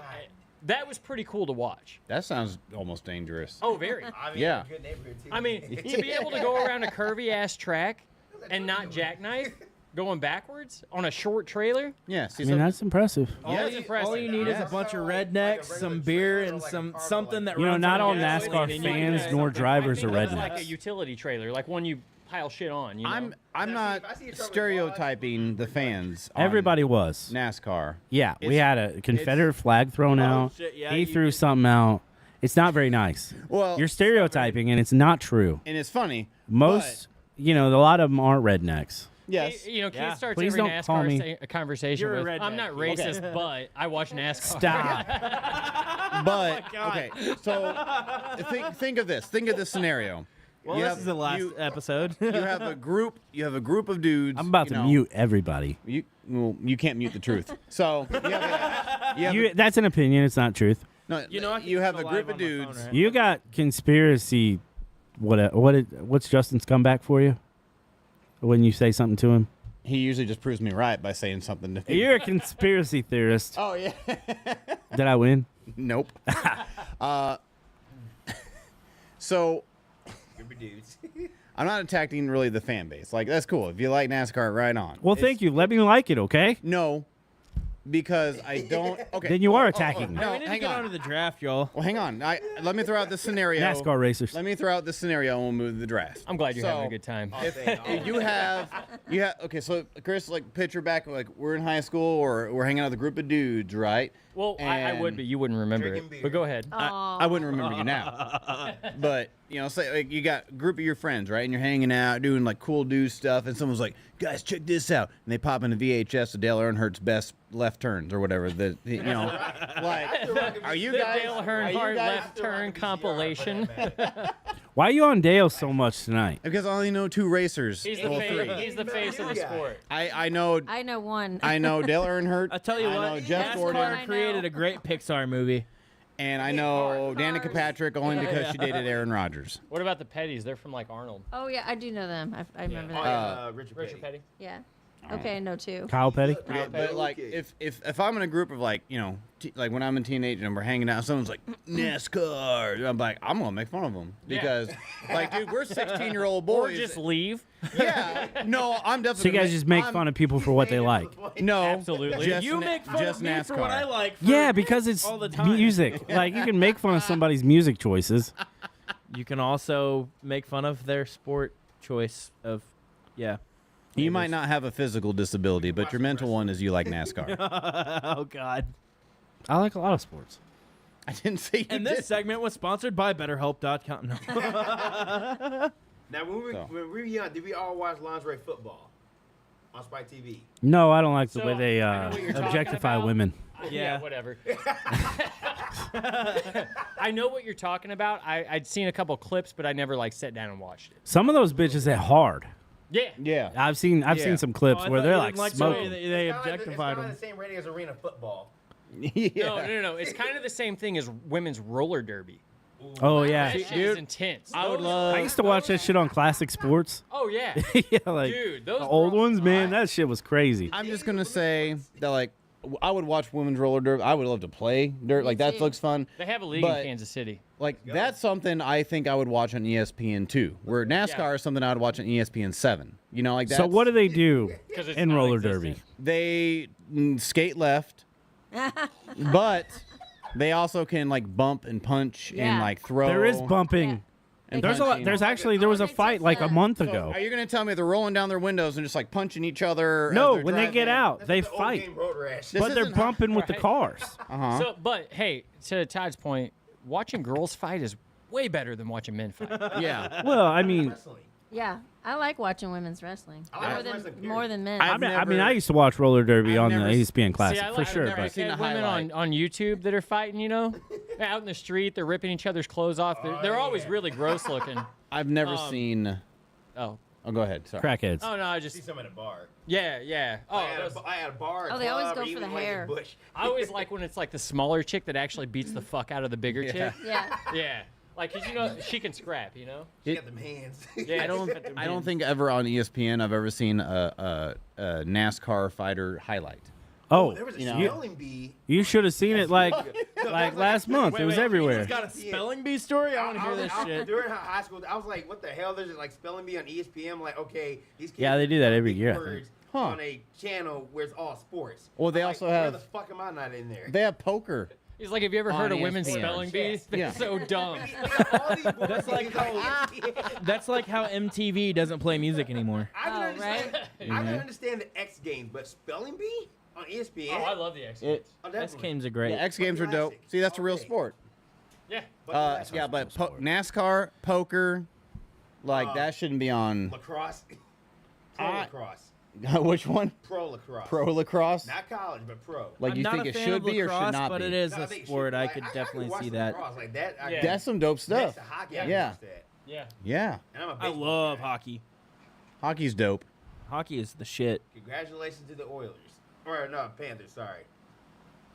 that was pretty cool to watch. that sounds almost dangerous. Oh, very. I mean, Yeah. Good neighborhood too. I mean, to be able to go around a curvy ass track and not jackknife going backwards on a short trailer. Yeah. See, I mean so- that's impressive. That's impressive. All you need is a bunch of rednecks, some beer, and something that You know, runs not on all gas. NASCAR And you fans can- nor I drivers are think it's like a rednecks. utility trailer, like one you pile shit on. You know? I'm not if I see a truck with stereotyping the fans. on Everybody was. NASCAR. Yeah, we It's- had a Confederate flag thrown out. shit, yeah, he you threw did. something out. It's not very nice. Well, You're stereotyping, and it's not true. and it's funny. Most, you know, a lot of them aren't rednecks. Yes. You know, Keith Yeah. starts Please every don't call me- NASCAR conversation You're a with, "I'm redneck." not racist, but I watch NASCAR." Stop. But God. okay, so think of this. Think of this scenario. Well, You this have- is the last you- episode. You have a group. You have a group of dudes. I'm about you to know, mute everybody. You can't mute the truth. So That's an opinion. It's not truth. no, You know, I can you have a go group live of on my phone, dudes. right? You got conspiracy. What's Justin's comeback for you? When you say something to him, He usually just proves me right by saying something to me. you're a conspiracy theorist. Oh yeah. Did I win? Nope. So Good dudes. I'm not attacking really the fan base. Like that's cool. If you like NASCAR, right on. Well, thank you. Let me like it, okay? No, because I don't. Okay. Then you are attacking me. No, we need to hang get on. onto the draft, y'all. Well, hang on. Let me throw out this scenario. NASCAR racers. Let me throw out this scenario and we'll move to the draft. I'm glad you're having So, a good time. If you have okay, so Chris, like picture back like we're in high school or we're hanging out with a group of dudes, right? Well, I would, And- but you wouldn't remember Drinking it. beer. But go ahead. I wouldn't remember you now. But, you know, say like you got a group of your friends, right? And you're hanging out, doing like cool dude stuff, and someone's like, guys, check this out. And they pop in a VHS of Dale Earnhart's best left turns or whatever. You know, like, are you The guys? Dale are you Earnhardt guys- left turn compilation. Why are you on Dale so much tonight? Because I only know 2 racers. He's the Well, face. 3. He's the face of the guy. sport. I know I know one. I know Dale Earnhardt. I tell you I what, know Jeff NASCAR Gordon, I know. created a great Pixar movie. and I know Danica Patrick only because she dated Aaron Rodgers. What about the Petties? They're from like Arnold. Oh yeah, I do know them. I remember Oh, that. yeah, Richard Richard Petty. Petty. Yeah. Okay, I know two. Kyle Petty? Yeah, but like if I'm in a group of like, you know, like when I'm a teenager and we're hanging out, someone's like NASCAR, I'm like, I'm gonna make fun of them Yeah. because like, dude, we're 16-year-old Or boys. just leave. Yeah, no, I'm definitely. So you guys just make fun of people for what they like. No, Absolutely. Just You make fun just of me NASCAR. for what I like. Yeah, because it's all the time. music. Like, you can make fun of somebody's music choices. You can also make fun of their sport choice of, yeah. You might not have a physical disability, but your mental one is you like NASCAR. Oh God. I like a lot of sports. I didn't say you And this did. segment was sponsored by BetterHelp.com. No. Now, when we So. were young, did we all watch lingerie football on Spike TV? No, I don't like the So, way they I know what you're talking objectify about. women. Yeah. Whatever. I know what you're talking about. I'd seen a couple clips, but I never like sat down and watched it. Some of those bitches hit hard. Yeah. Yeah. I've seen Yeah. some clips where they're like the way smoking. they It's kinda objectified like them. the same rating as arena football. Yeah. No. It's kind of the same thing as women's roller derby. Oh yeah, That shit Dude, is intense. I would Those- love. I used to watch that shit on Classic Sports. Oh yeah. Yeah, like Dude, those the old were- ones, man. That shit was crazy. I'm just gonna say that like I would watch women's roller derby. I would love to play dirt. Like that too. looks fun. They have a league But- in Kansas City. Like that's something I think I would watch on ESPN too. Where NASCAR Yeah. is something I would watch on ESPN 7. You know, like that. So what do they do 'Cause it's in roller non-existent. derby? They skate left, but they also can like bump and punch and Yeah. like throw. There is bumping. and There's a lot. punching. There's actually there was a It's fight like a fun. month So, ago. are you gonna tell me they're rolling down their windows and just like punching each other? No, when they get out, they The old fight, game Road Rash. This but they're isn't- bumping with the Right. cars. Uh-huh. So, but hey, to Todd's point, watching girls fight is way better than watching men fight. Yeah. Well, I mean, Wrestling. Yeah, I like watching women's wrestling I like more wrestling, than period. more than men. I've I mean, never- I used to watch roller derby I've on the never ESPN Classic See, I for like, sure, I've never but seen seen a women highlight. on YouTube that are fighting. You know, out in the street, they're ripping each other's clothes off. They're always really gross looking. I've never seen. Oh, Oh, go ahead. Sorry. crackheads. oh no, I See just some at a bar. yeah. Oh, I had a bar. Oh, they always club, go or for even, the like, in hair. Bush. I always like when it's like the smaller chick that actually beats the fuck out of the bigger Yeah. chick. yeah. Yeah, like 'cause you know she can scrap. You know. She got them hands. Yeah, I don't think ever on ESPN I've ever seen a NASCAR fighter highlight. Oh, There was a You know. spelling bee. you should have seen it like last month. Wait, It was wait, everywhere. He's got a spelling bee story. I want to hear this shit. During high school, I was like, "What the hell?" There's like spelling bee on ESPN. I'm like, okay, these kids Yeah, they do that every year, I think. words Huh. on a channel where it's all sports. Well, they I'm also like, where have- the fuck am I not in there? They have poker. He's like, have you ever heard On of women's ESPN. spelling bees? They're Yeah. so dumb. All these boys That's like things on ESPN. That's like how MTV doesn't play music anymore. I can Oh, understand. right? I can understand the X Games, but spelling bee on ESPN. Oh, I love the X. It, Oh, X definitely. Games are great. yeah, X Games are dope. Classic. See, that's a real Okay. sport. Yeah. But Yeah, but NASCAR, poker, like that shouldn't be on. lacrosse, pro I- lacrosse, Which one? pro lacrosse, Pro lacrosse. not college, but pro. Like I'm you not think a it fan should of be or lacrosse, should not but be? it is No, I a think it sport. should be. I Like, could could definitely watch see some that. lacrosse like that. I Yeah. could- That's some dope next stuff. to hockey, I Yeah. watch that. Yeah. Yeah, And I'm a I baseball love guy. hockey. hockey's dope. Hockey is the shit. Congratulations to the Oilers. Or no, Panthers. Sorry.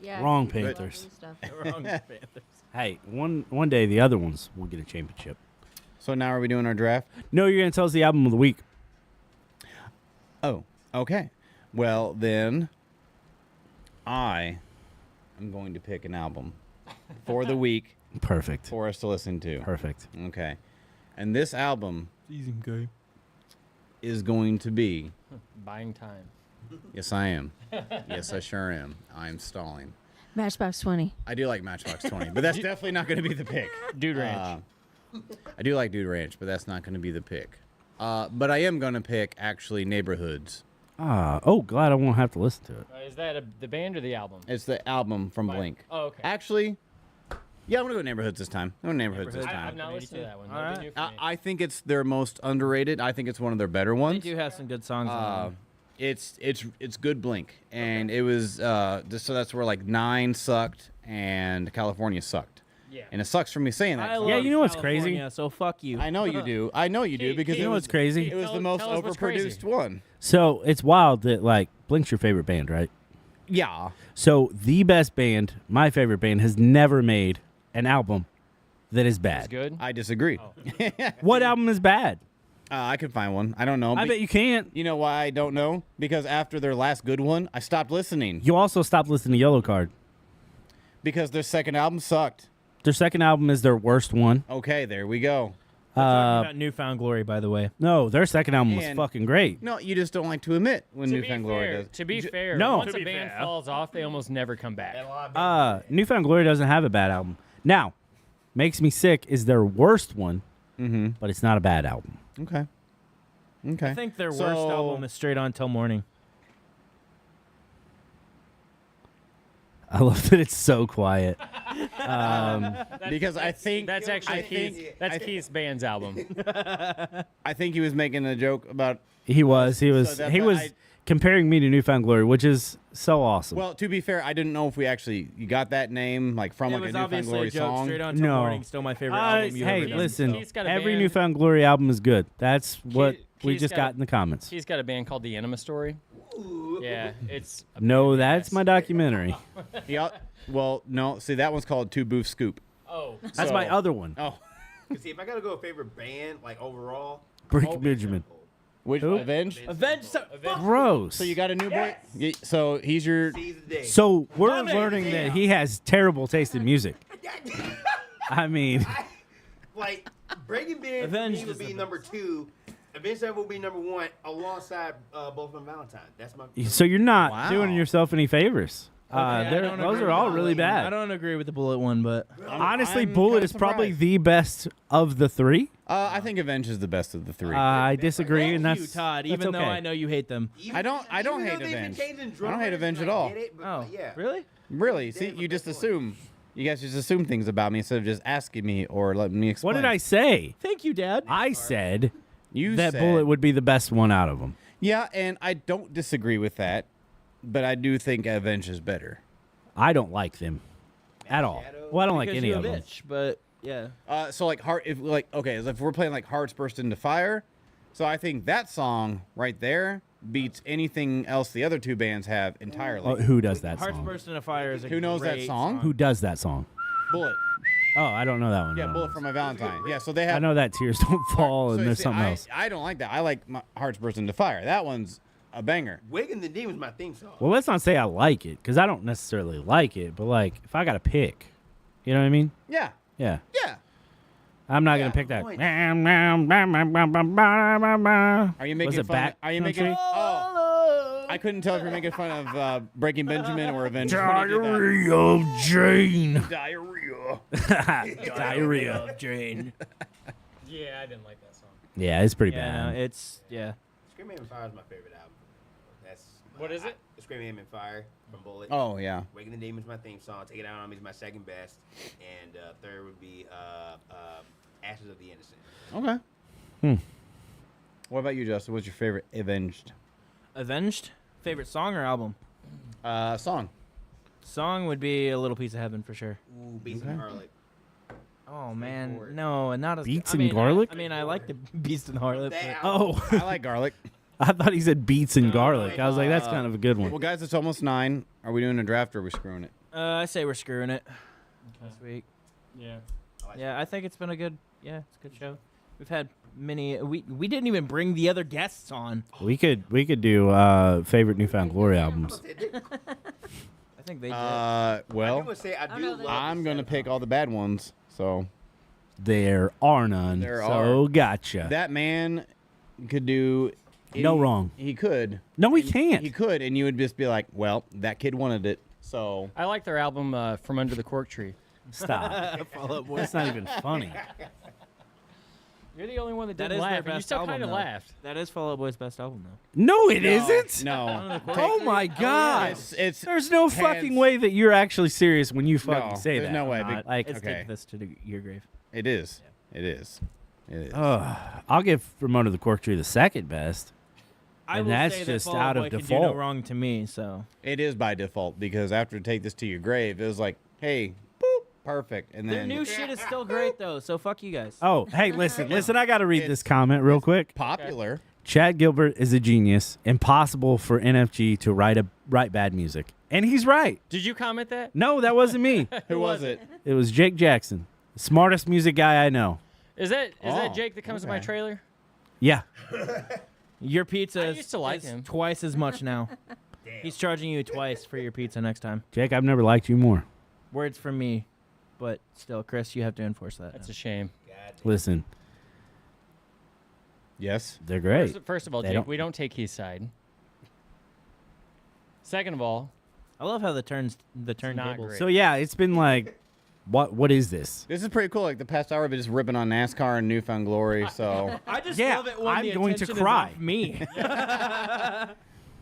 Yeah. Wrong people love Panthers. blue stuff. Wrong Panthers. Hey, one day the other ones will get a championship. So now are we doing our draft? No, you're gonna tell us the album of the week. Oh, okay. Well then, I am going to pick an album for the week Perfect. for us to listen to. Perfect. Okay, and this album Season game. is going to be. Buying time. Yes, I am. Yes, I sure am. I'm stalling. Matchbox 20. I do like Matchbox 20, but that's definitely not going to be the pick. Dude Ranch. I do like Dude Ranch, but that's not going to be the pick. But I am going to pick actually Neighborhoods Glad I won't have to listen to it. Is that the band or the album? It's the album from Blink. Oh, okay. Actually, yeah, I'm gonna go Neighborhoods this time. I'm going Neighborhoods this I've time. not listened to that one. All That'd right. be new for me. I think it's their most underrated. I think it's one of their better They ones. do have some good songs. on them. It's good Blink, and it was so that's where like 9 sucked and California sucked. Yeah. And it sucks for me saying that. I 'cause love Yeah, you know what's crazy? California, So fuck you. I know you do. I know you do because You it know was what's crazy? It was the Tell- most tell us what's crazy. overproduced one. So it's wild that like Blink's your favorite band, right? Yeah. So the best band, my favorite band, has never made an album that is It's bad. good. I disagree. What album is bad? I can find one. I don't know. I bet you can't. You know why I don't know? Because after their last good one, I stopped listening You also stopped listening to Yellow Card. because their second album sucked. Their second album is their worst one. Okay, there we go. Talking about Newfound Glory, by the way. No, their second album was And- fucking great. No, you just don't like to admit when To be Newfound Glory fair, does. to be fair, No. once To a be band fair. falls off, they almost never come back. Newfound Glory doesn't have a bad album. Now, Makes Me Sick is their worst one, but it's not a bad album. Okay. Okay. I think their worst So- album is Straight On Till Morning. I love that it's so quiet. because I think That's actually I think- Keith's, that's Keith's band's album. I think he was making a joke about. He was So that- he but was I- comparing me to Newfound Glory, which is so awesome. Well, to be fair, I didn't know if we actually you got that name like from It like a was Newfound obviously Glory a joke. song. Straight On Till No. Morning, still my favorite album you've hey, ever done. listen, Keith's got a every band. Newfound Glory album is good. That's what we Keith's just got got a- in the comments. He's got a band called The Enema Story. Yeah, it's a No, band, that's yes. my documentary. Yeah. Well, no. See, that one's called Two Booth Scoop. Oh, That's my other one. Oh, See, if I gotta go a favorite band, like overall, Breaking Benjamin. which Who? Avenged? Avenged. Gross. So you got a new boy. Yeah, so he's your. seize the day. So we're Mommy, learning yeah. that he has terrible taste in music. I mean, like Breaking Bad Avenged for me is would be the number 2. Avenged Sevenfold will be number 1 alongside both of Valentine. That's my. so you're not Wow. doing yourself any favors. I don't Those agree are all with really Bullet. I bad. don't agree with the Bullet one, but Honestly, I'm Bullet kinda is probably surprised. the best of the three. I think Avenged is the best of the 3. I disagree, thank and that's you, Todd. that's Even though okay. I know you hate them. I don't Even though hate they've been Avenged. changing I don't hate drummers, Avenged and at I all. get it, but, Oh, like, yeah. really? Really? They See, have a you just good point. assume. You guys just assume things about me instead of just asking me or letting me explain. What did I say? Thank you, Dad. I said You that said, Bullet would be the best one out of them. Yeah, and I don't disagree with that, but I do think Avenged is better. I don't like them at all. Well, I don't like Because any you're of a them. bitch, but yeah. So like heart, if like okay, if we're playing like Hearts Burst into Fire, so I think that song right there beats anything else the other two bands have entirely. Oh, who does that Hearts song? Burst into Fire is a Who knows that great song? Who does that song? Bullet, Oh, I don't know that one. yeah, No. Bullet from My Valentine. Yeah, so they have. I know that Tears Don't Fall, and so there's see, something else. I don't like that. I like Hearts Burst into Fire. That one's a banger. Waking the Demon's my theme song. Well, let's not say I like it, because I don't necessarily like it, but like, if I got to pick, you know what I mean? Yeah, Yeah. yeah. I'm not Yeah, going to pick that. point. Are you making Was it fun? back Are you making? country? Oh, I couldn't tell if you're making fun of Breaking Benjamin or Avenged. when you did that. Diarrhea of Jane. Diarrhea. Diarrhea of Jane. yeah, I didn't like that song. Yeah, it's pretty Yeah, no, bad. it's Scream Aim and Fire is my favorite album. That's What is it? Scream Aim and Fire from Bullet. Oh yeah. Waking the Demon's my theme song. Take It Out on Me is my second best, and third would be Ashes of the Innocent. Okay. What about you, Justin? What's your favorite Avenged Avenged. Favorite song or album? song? Song would be A Little Piece of Heaven for sure. Ooh, Beast and Harlot. Oh man, Straightforward. no, and not as Beets I and mean, garlic? I mean, I like the Beast and Harlot. That But, album. Oh, I like garlic. I thought he said beets and garlic. I was like, that's kind of a good one. Well, guys, it's almost 9. Are we doing a draft or are we screwing it? I say we're screwing it this week. Yeah. Yeah, I think it's been a good. Yeah, it's a good show. We've had many. We didn't even bring the other guests on. We could do favorite Newfound Glory albums. I think they did. I Well, would say I Oh, do no, love. they- I'm gonna pick all the bad ones. So There are none. There so are. gotcha. that man could do No wrong. He could. No, he And can't. He could, and you would just be like, "Well, that kid wanted it." So I like their album From Under the Cork Tree. Stop. That's not even funny. You're the only one that That didn't is their laugh, and you best still album, kind of though. laughed. That is Fall Out Boy's best album, though. No, it isn't. No. Oh my God! It's There's no hands- fucking way that you're actually serious when you fucking No, say there's that. no way. Not. Like, It's Okay. Take This to Your Grave. It is. It is. It is. I'll give Ramona the Cork Tree the second best. I And will that's say that just Fall Out out of Boy can do default. no wrong to me, so. It is by default because after Take This to Your Grave, it was like, hey, boop, perfect. And Their then new shit is still great, though, so fuck you guys. Oh, hey, listen. I got to read this comment real quick. popular. Chad Gilbert is a genius. Impossible for NFG to write bad music, and he's right. Did you comment that? No, that wasn't me. Who was it? It was Jake Jackson, the smartest music guy I know. Is that Oh, Jake that comes to my okay. trailer? Yeah. Your pizza I used to like is him. twice as much now. He's charging you twice for your pizza next time. Jake, I've never liked you more. Words from me, but still, Chris, you have to enforce that. That's a shame. Listen, Yes. they're great. First of all, They Jake, don't- we don't take his side. Second of all, I love how the not turntables. great. So yeah, it's been like, what is this? This is pretty cool. Like the past hour, I've been just ripping on NASCAR and Newfound Glory. So, I just Yeah, love it when I'm the going to attention is cry. off me.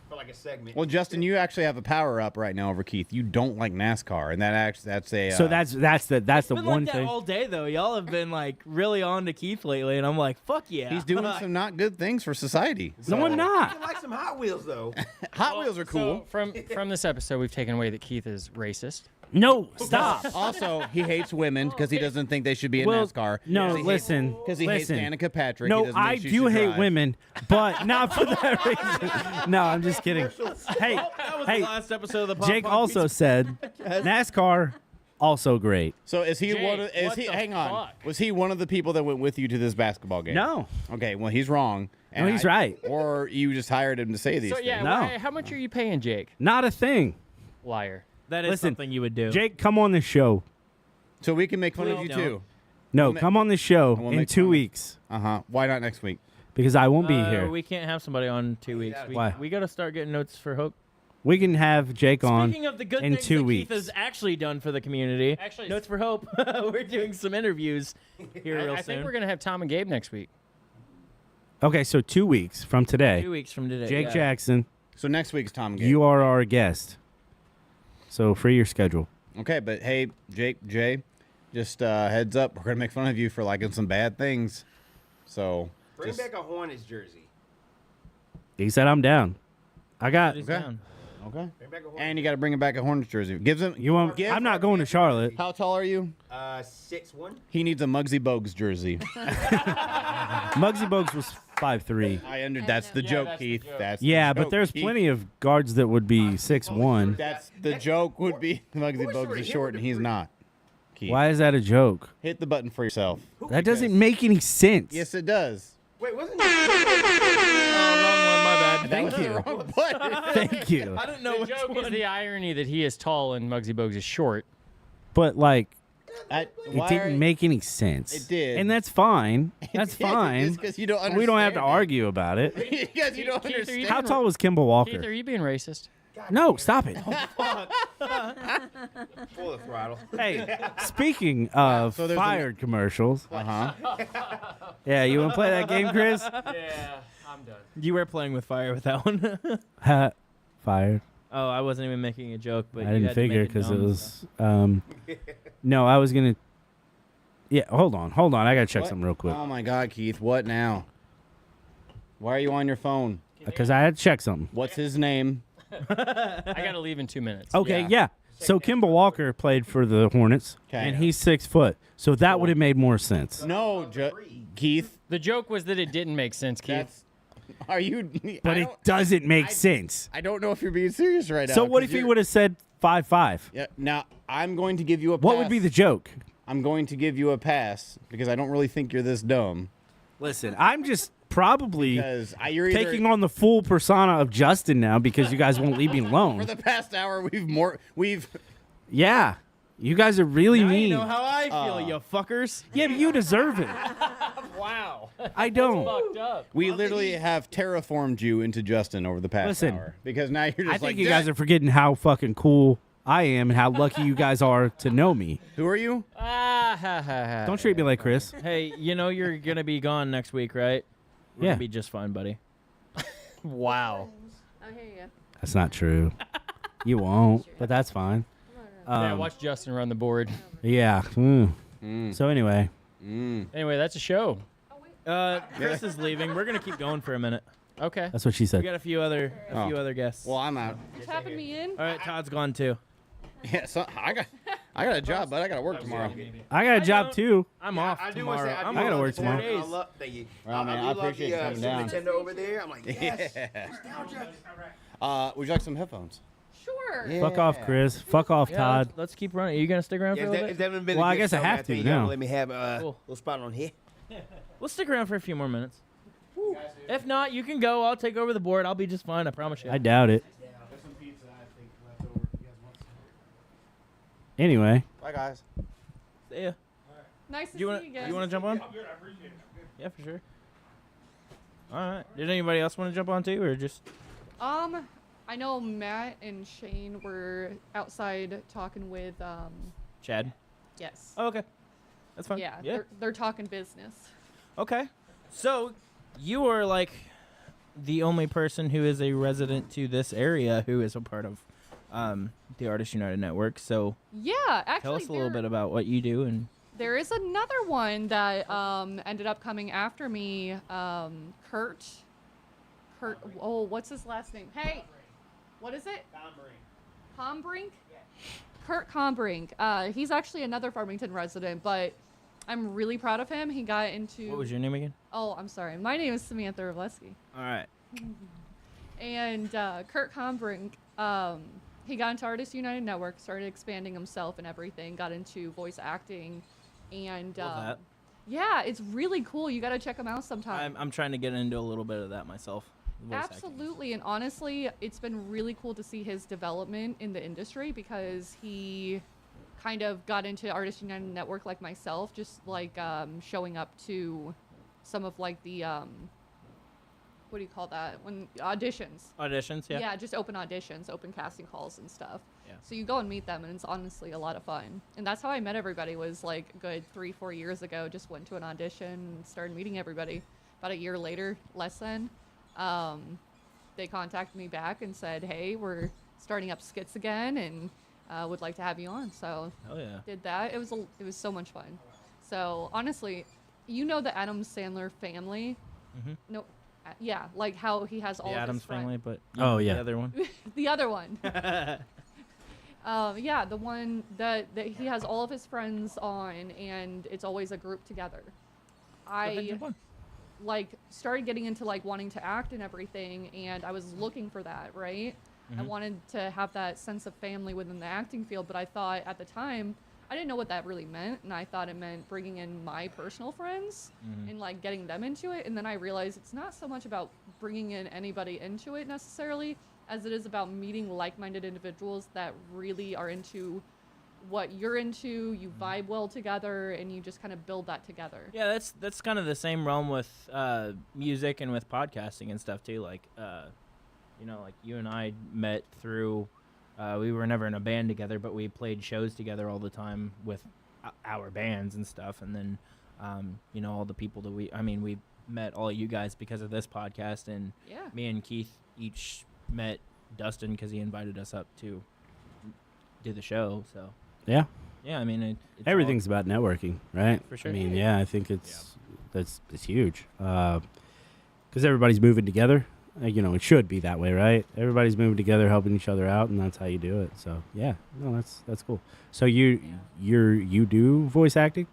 For like a segment. well, Justin, you actually have a power up right now over Keith. You don't like NASCAR, and that's a. So that's the Been one like that thing. all day though. Y'all have been like really on to Keith lately, and I'm like, fuck yeah. he's doing some not good things for society. No, I'm I not. like some Hot Wheels though. Hot Wheels are cool. So from this episode, we've taken away that Keith is racist. No, stop. Also, he hates women because he doesn't think they should be in Well, NASCAR. no, listen, Because he hates listen. Danica Patrick. No, He doesn't I think she do should hate drive. women, but not for that reason. No, I'm just kidding. Hey, That was hey, the last episode of the Pop Jake Pop also Pizza. said NASCAR also great. So is he Jake, one? Of, is what he? the Hang on. fuck? Was he one of the people that went with you to this basketball game? No. Okay. Well, he's wrong. No, he's right. Or you just hired him to say these So yeah, things. No. how much are you paying Jake? Not a thing. Liar. That is Listen, something you would do. Jake, come on the show. So we can make fun of Please you don't. too. No, ma- come on the show we'll in make 2 fun of- weeks Why not next week? because I won't be here. We can't have somebody on 2 weeks. yeah. Why? We got to start getting notes for Hope. We can have Jake on. Speaking of the good in things 2 that weeks. Keith has actually done for the community, Actually, Notes for Hope. We're doing some interviews here real I soon. think we're gonna have Tom and Gabe next week. Okay, so 2 weeks from today, 2 weeks from today. Jake yeah. Jackson, So next week's Tom. Gate. you are our guest. So free your schedule. Okay, but hey, Jay, just heads up. We're gonna make fun of you for liking some bad things. So Bring just- back a Hornets jersey. He said I'm down. I got. He's Okay. down. okay. Bring back a Hornets. And you got to bring him back a Hornets jersey. Gives him. You want? Give- I'm not going to Charlotte. How tall are you? 6'1". He needs a Muggsy Bogues jersey. Muggsy Bogues was 5'3". That's the Yeah, joke, that's the Keith. joke. That's the Yeah, but joke, there's Keith. plenty of guards that would be 6'1". That's the joke. Would be Muggsy Who's Bogues short? is Him short or and he's the not. Keith. Why is that a joke? Hit the button for yourself. That doesn't make any sense. Yes, it does. Wait, wasn't Oh, wrong one. My bad. That was the wrong button. Thank you. I didn't know The which joke one. is the irony that he is tall and Muggsy Bogues is short. But like, It it didn't make any sense. It did. and that's fine. That's fine. because you don't understand. We don't have to it. argue about it. Because you don't Keith, are you understand. How tall was Kimball Keith, are Walker? you being racist? No, stop it. full of throttle? Hey, speaking of So there's fired commercials, Uh-huh. yeah, you want to play that game, Chris? Yeah, I'm done. You were playing with fire with that one. Ha, fired. Oh, I wasn't even making a joke, but I you didn't had to make figure because it dumb, was. No, I was gonna. Yeah, hold on. I gotta check What? something real quick Oh my God, Keith. What now? Why are you on your phone? because I had to check something. What's his name? I gotta leave in 2 minutes. Okay, Yeah. yeah. So Kimball Walker played for the Hornets, 'Kay. and he's 6 foot. So that would have made more sense. No, Keith. The joke was that it didn't make sense, Keith. That's. Are you? But it doesn't make sense. I don't know if you're being serious right now. So what 'cause if he you're- would have said 5'5"? Yeah. Now I'm going to give you a. What would be the joke? I'm going to give you a pass because I don't really think you're this dumb. Listen, I'm just probably Because you're either, taking on the full persona of Justin now because you guys won't leave me for alone. the past hour we've Yeah, you guys are really Now mean. you know how I feel, you fuckers. Yeah, but you deserve it. Wow. I don't. Fucked up. we literally have terraformed you into Justin over the past Listen, hour because now you're just I like think you guys are forgetting how fucking cool I am and how lucky you guys are to know me. Who are you? Don't treat me like Chris. Hey, you know you're gonna be gone next week, right? We're Yeah. gonna be just fine, buddy. Wow. I hear you. That's not true. You won't, but that's fine. Yeah, watch Justin run the board. Yeah. So anyway, Anyway, that's a show. Chris is leaving. We're gonna keep going for a minute. Okay. that's what she We said. got a few other guests. Well, I'm out. Tapping me in. All right, Todd's gone too. Yeah, so I got a job, but I got to work tomorrow. I got a job too. I'm off I do tomorrow. want to say, I gotta work tomorrow. I love, thank you. Well, man, I love appreciate you the, coming Super down. Nintendo over there. I'm like, yes. Would you like some headphones? Sure. Yeah. Fuck off, Chris. Fuck off, Yeah, Todd. let's keep running. Are you gonna stick around for a little If bit? that been Well, a I good guess I show, have man, to think y'all now. Let me have a Cool. little spot on here. We'll stick around for a few more minutes. If not, you can go. I'll take over the board. I'll be just fine. I promise you. I doubt it. Anyway, Bye, guys. See ya. Nice to Do you want see you guys. you want to jump on? Yeah, for sure. All right. Did anybody else want to jump on too, or just? I know Matt and Shane were outside talking with Chad? yes. Oh, okay. That's fine. Yeah, Yeah. they're talking business. Okay. So, you are like the only person who is a resident to this area who is a part of the Artists United Network. So, Yeah, actually tell us a little bit about what you do and there is another one that ended up coming after me. Kurt. Oh, what's his last name? Hey, what is it? Combrink. Kurt Combrink. He's actually another Farmington resident, but I'm really proud of him. He got into. what was your name again? Oh, I'm sorry. My name is Samantha Revleski. All right. And Kurt Combrink, he got into Artists United Network, started expanding himself and everything, got into voice acting, and Love that. yeah, it's really cool. You got to check him out sometime. I'm trying to get into a little bit of that myself. voice acting. Absolutely, and honestly, it's been really cool to see his development in the industry because he kind of got into Artists United Network like myself, just like showing up to some of like the what do you call that when auditions. Auditions, yeah. Yeah, just open auditions, open casting calls and stuff. Yeah. So you go and meet them, and it's honestly a lot of fun. And that's how I met everybody. Was like a good 3-4 years ago. Just went to an audition and started meeting everybody. About a year later, less than, they contacted me back and said, "Hey, we're starting up skits again, and would like to have you on." So Hell yeah. did that. It was so much fun. So honestly, you know the Adam Sandler family. Mhm. No, yeah, like how he has all The of Adams his friends. family, but Oh, yeah. the other one. The other one. Yeah, the one that he has all of his friends on, and it's always a group together. I like started getting into like wanting to act and everything, and I was looking for that, right? I wanted to have that sense of family within the acting field, but I thought at the time I didn't know what that really meant, and I thought it meant bringing in my personal friends and like getting them into it. And then I realized it's not so much about bringing in anybody into it necessarily, as it is about meeting like-minded individuals that really are into what you're into. You vibe well together, and you just kind of build that together. Yeah, that's kind of the same realm with music and with podcasting and stuff too. Like, you know, like you and I met through. We were never in a band together, but we played shows together all the time with our bands and stuff. And then, you know, all the people that we met all you guys because of this podcast. And Yeah. me and Keith each met Dustin because he invited us up to do the show. So yeah, yeah, I mean, it's everything's about networking, right? For sure. I mean, yeah, I think it's huge because everybody's moving together. You know, it should be that way, right? Everybody's moving together, helping each other out, and that's how you do it. So yeah, no, that's cool. So you do voice acting?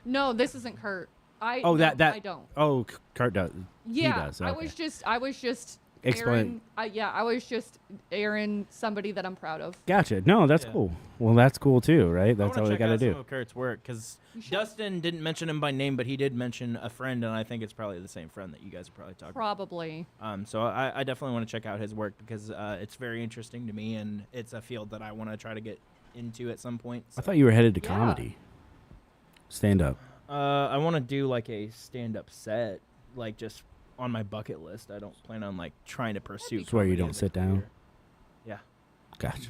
No, this isn't Kurt. I don't. Oh, Kurt does. Yeah, he does. I Okay. was just Explain. I was just Aaron, somebody that I'm proud of. Gotcha. No, that's Yeah. cool. Well, that's cool too, right? I That's wanna all we check got to out do. Some of Kurt's work because You should. Dustin didn't mention him by name, but he did mention a friend, and I think it's probably the same friend that you guys are probably talking Probably. about. So I definitely want to check out his work because it's very interesting to me, and it's a field that I want to try to get into at some point. I thought you were headed to Yeah. comedy, stand up. I want to do like a stand-up set, like just on my bucket list. I don't plan on like trying to pursue. It's where you comedy don't as a sit down. career. Yeah. Gotcha.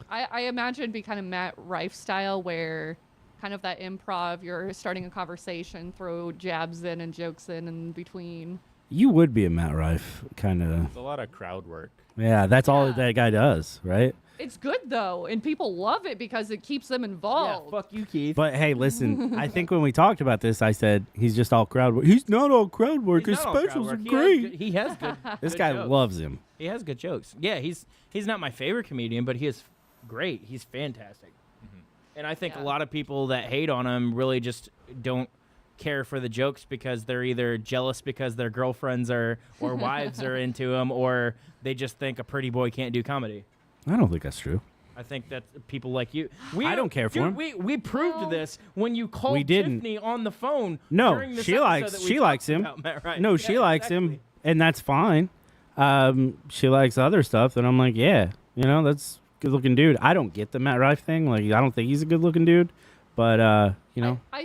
I imagine it'd be kind of Matt Rife style, where kind of that improv, you're starting a conversation, throw jabs in and jokes in between. You would be a Matt Rife kind of. It's a lot of crowd work. Yeah, that's all Yeah. that guy does, right? It's good though, and people love it because it keeps them involved. Fuck you, Keith. But hey, listen, I think when we talked about this, I said he's just all crowd work. He's not all crowd work. His He's not all crowd specials are work. great. He has good. This good guy jokes. loves him. He has good jokes. Yeah, he's not my favorite comedian, but he is great. He's fantastic. And I think a Yeah. lot of people that hate on him really just don't care for the jokes because they're either jealous because their girlfriends or wives are into him, or they just think a pretty boy can't do comedy. I don't think that's true. I think that people like you. I don't care for dude, him. We proved this when you called We didn't. Tiffany on the phone. No, during this she episode likes that we she talked likes him. about Matt Rife. No, she Yeah, likes exactly. him, and that's fine. She likes other stuff, and I'm like, yeah, that's good looking dude. I don't get the Matt Rife thing. Like, I don't think he's a good looking dude, but I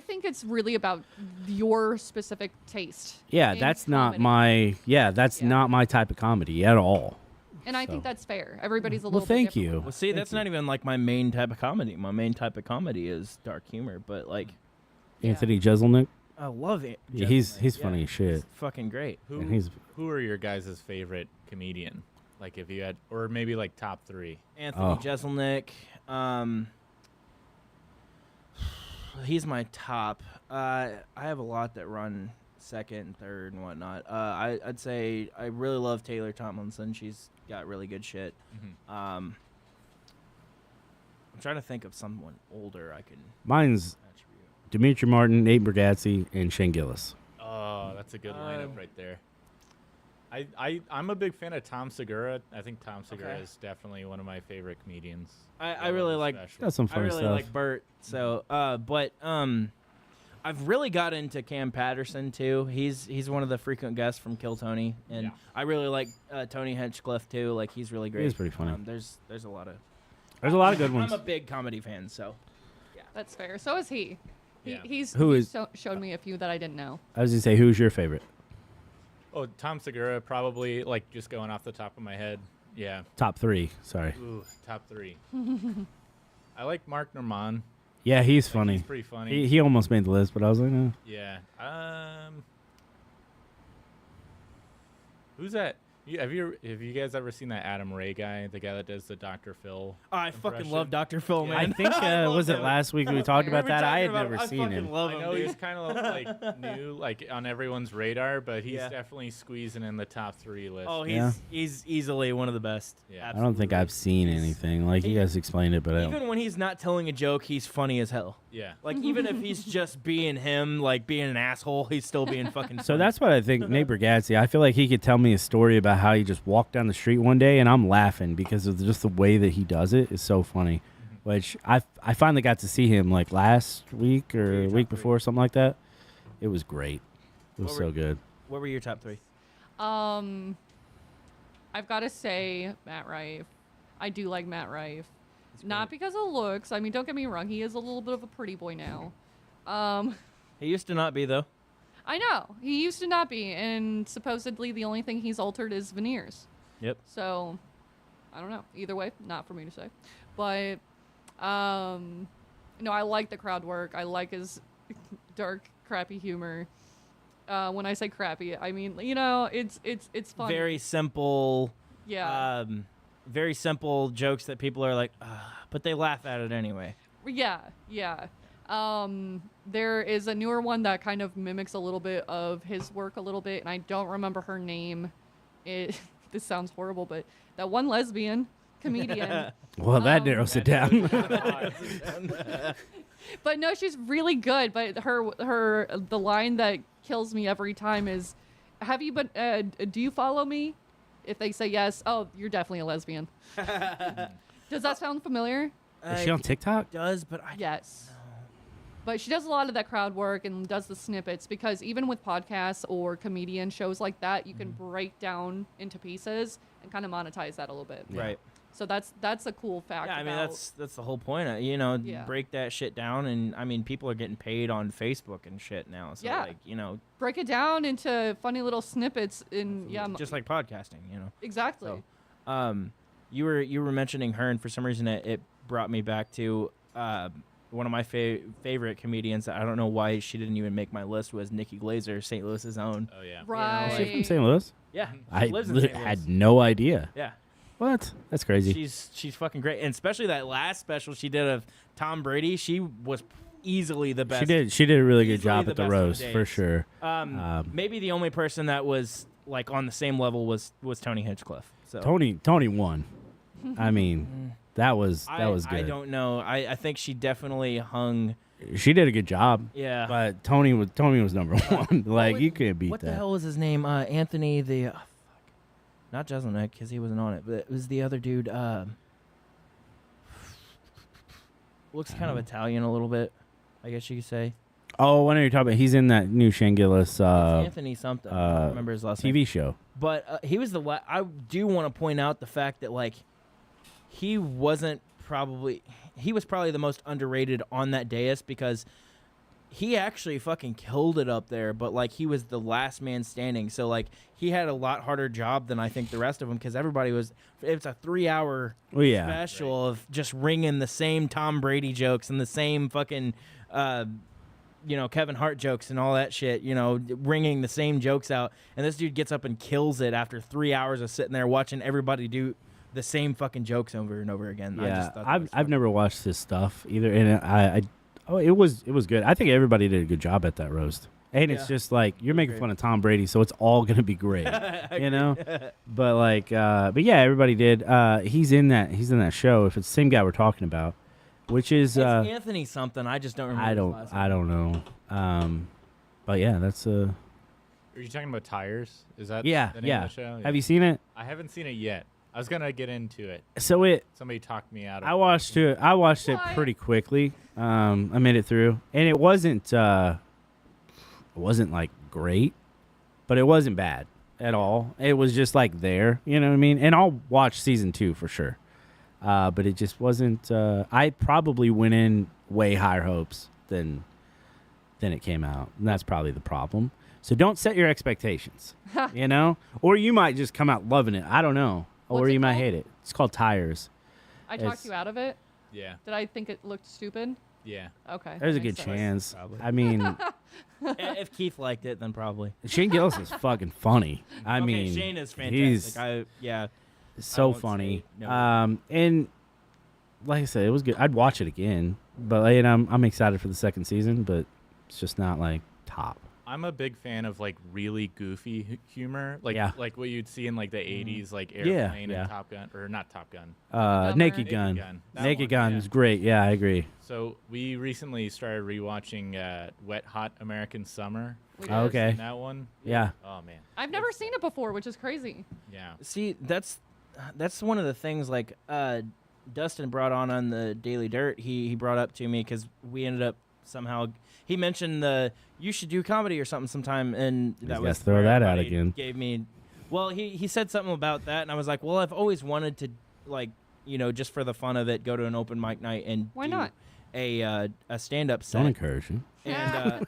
think it's really about your specific taste. yeah, in that's not comedy. my that's Yeah. not my type of comedy at all. And I So. think that's fair. Everybody's a Well, little bit thank different. you. Well, see, that's not even like my main type of comedy. My main type of comedy is dark humor, but like, Anthony Jeselnik, I love it. yeah, he's funny as shit. He's fucking great. And he's Who are your guys' favorite comedian? Like if you had, or maybe like top 3. Anthony Oh. Jeselnik. He's my top. I have a lot that run second and third and whatnot. I'd say I really love Taylor Tomlinson. She's got really good shit. I'm trying to think of someone older I can mine's attribute. Dimitri Martin, Nate Bargatze, and Shane Gillis. Oh, that's a good lineup right there. I'm a big fan of Tom Segura. I think Tom Segura Okay. is definitely one of my favorite comedians. I really like Got some I funny really stuff. like Bert. So, but I've really got into Cam Patterson too. He's one of the frequent guests from Kill Tony, and Yeah. I really like Tony Hinchcliffe too. Like he's really great. is pretty funny. There's a lot of good ones. I'm a big comedy fan, so That's fair. So is he. Yeah. He's showed me a few that I didn't know. I was gonna say, who's your favorite? Oh, Tom Segura, probably, like, just going off the top of my head. Yeah. Top 3. Sorry. Ooh, top 3. I like Mark Normand. Yeah, he's Like, funny. He's pretty funny. He almost made the list, but I was like, no. Yeah. Who's that? Have you guys ever seen that Adam Ray guy, the guy that does the Dr. Phil? I fucking impression? love Dr. Phil, man. I think was it last week we talked about that? I had never seen him. Love I him, know dude. he's kind of like new, like on everyone's radar, but he's Yeah. definitely squeezing in the top 3 list. Oh, Yeah. he's easily one of the best. Yeah. I don't think I've seen anything. Like you guys explained it, but I don't. Even when he's not telling a joke, he's funny as hell. Yeah. Like even if he's just being him, like being an asshole, he's still being fucking. So funny. that's what I think. Nate Bargatze, I feel like he could tell me a story about how he just walked down the street one day, and I'm laughing because of just the way that he does it is so funny. Which I finally got to see him like last week or week before, something like that. It was great. It was What so were- good. What were your top 3? I've got to say Matt Rife. I do like Matt Rife. Not because of looks. I mean, don't get me wrong. He is a little bit of a pretty boy now. He used to not be though. I know. He used to not be. And supposedly the only thing he's altered is veneers. Yep. So, I don't know. Either way, not for me to say. But, no, I like the crowd work. I like his dark, crappy humor. When I say crappy, I mean, it's fun. Very simple. Yeah. Very simple jokes that people are like, but they laugh at it anyway. Yeah, yeah. There is a newer one that kind of mimics a little bit of his work a little bit, and I don't remember her name. This sounds horrible, but that one lesbian comedian. Well, that narrows it down. But no, she's really good. But the line that kills me every time is, "Have you been? Do you follow me?" If they say yes, oh, you're definitely a lesbian. Does that sound familiar? Is she on TikTok? Does, but I Yes. But she does a lot of that crowd work and does the snippets because even with podcasts or comedian shows like that, you can break down into pieces and kind of monetize that a little bit. Right. So that's a cool fact. Yeah, I mean about- that's the whole point. Yeah. Break that shit down, and I mean people are getting paid on Facebook and shit now. So Yeah. like break it down into funny little snippets in just like podcasting. exactly. So, you were mentioning her, and for some reason it brought me back to one of my favorite comedians. I don't know why she didn't even make my list. Was Nikki Glazer, St. Louis's own. Oh yeah. Right. Is she from St. Louis? Yeah, I she lives in St. Louis. had no idea. Yeah. What? That's crazy. She's fucking great, and especially that last special she did of Tom Brady. She was easily the best. She did a really good Easily job the at the best on roast the for days. sure. Maybe the only person that was like on the same level was Tony Hinchcliffe. So Tony won. I mean, that was good. I don't know. I think she definitely hung. She did a good job. Yeah. But Tony was number one. Like you couldn't beat What that. the hell was his name? Anthony the. Fuck. Not Jeselnik because he wasn't on it, but it was the other dude. Looks kind of Italian a little bit, I guess you could say. Oh, when are you talking about? He's in that new Shane Gillis It's Anthony something. I don't remember his last name. TV show. But he was I do want to point out the fact that like he was probably the most underrated on that dais because he actually fucking killed it up there, but like he was the last man standing. So like he had a lot harder job than I think the rest of them because everybody it's a 3-hour special of just ringing the same Tom Brady jokes and the same fucking Kevin Hart jokes and all that shit, ringing the same jokes out. And this dude gets up and kills it after 3 hours of sitting there watching everybody do the same fucking jokes over and over again. Yeah, I've never watched this stuff either, and it was good. I think everybody did a good job at that roast. And it's just like you're making fun of Tom Brady, so it's all gonna be great, But like, but yeah, everybody did. He's in that show. If it's the same guy we're talking about, which is it's Anthony something. I just don't remember. I don't know. But yeah, that's Are you talking about Tires? Is that yeah. the name of the show? Have you seen it? I haven't seen it yet. I was gonna get into it. So somebody talked me out of I watched it. I watched it pretty quickly. I made it through, and it wasn't like great, but it wasn't bad at all. It was just like there, you know what I mean? And I'll watch season 2 for sure. But it just wasn't. I probably went in way higher hopes than it came out, and that's probably the problem. So don't set your expectations, or you might just come out loving it. I don't know. Or What's it you might called? hate it. It's called Tires. I talked you out of it. Yeah. Did I think it looked stupid? Yeah. Okay. There's a makes good sense. chance. Probably. I mean, If Keith liked it, then probably. Shane Gillis is fucking funny. I Okay, mean, Shane is fantastic. He's I so won't funny. say no. And like I said, it was good. I'd watch it again, but I'm excited for the second season. But it's just not like top. I'm a big fan of like really goofy humor, like what you'd see in like the '80s, like Yeah, Airplane yeah. and Top Gun, or not Top Gun. Naked Naked Gun. Gun. That Naked one, Gun yeah. is great. Yeah, I agree. So we recently started rewatching Wet Hot American Summer. We Oh, did. okay. Seen that one? Yeah. Oh man. I've never seen it before, which is crazy. Yeah. See, that's one of the things like Dustin brought on the Daily Dirt. He brought up to me because we ended up somehow he mentioned you should do comedy or something sometime, and that was throw where that out everybody again. Gave me, well, he said something about that, and I was like, well, I've always wanted to like just for the fun of it, go to an open mic night and Why do not? a stand up set. Don't encourage you. And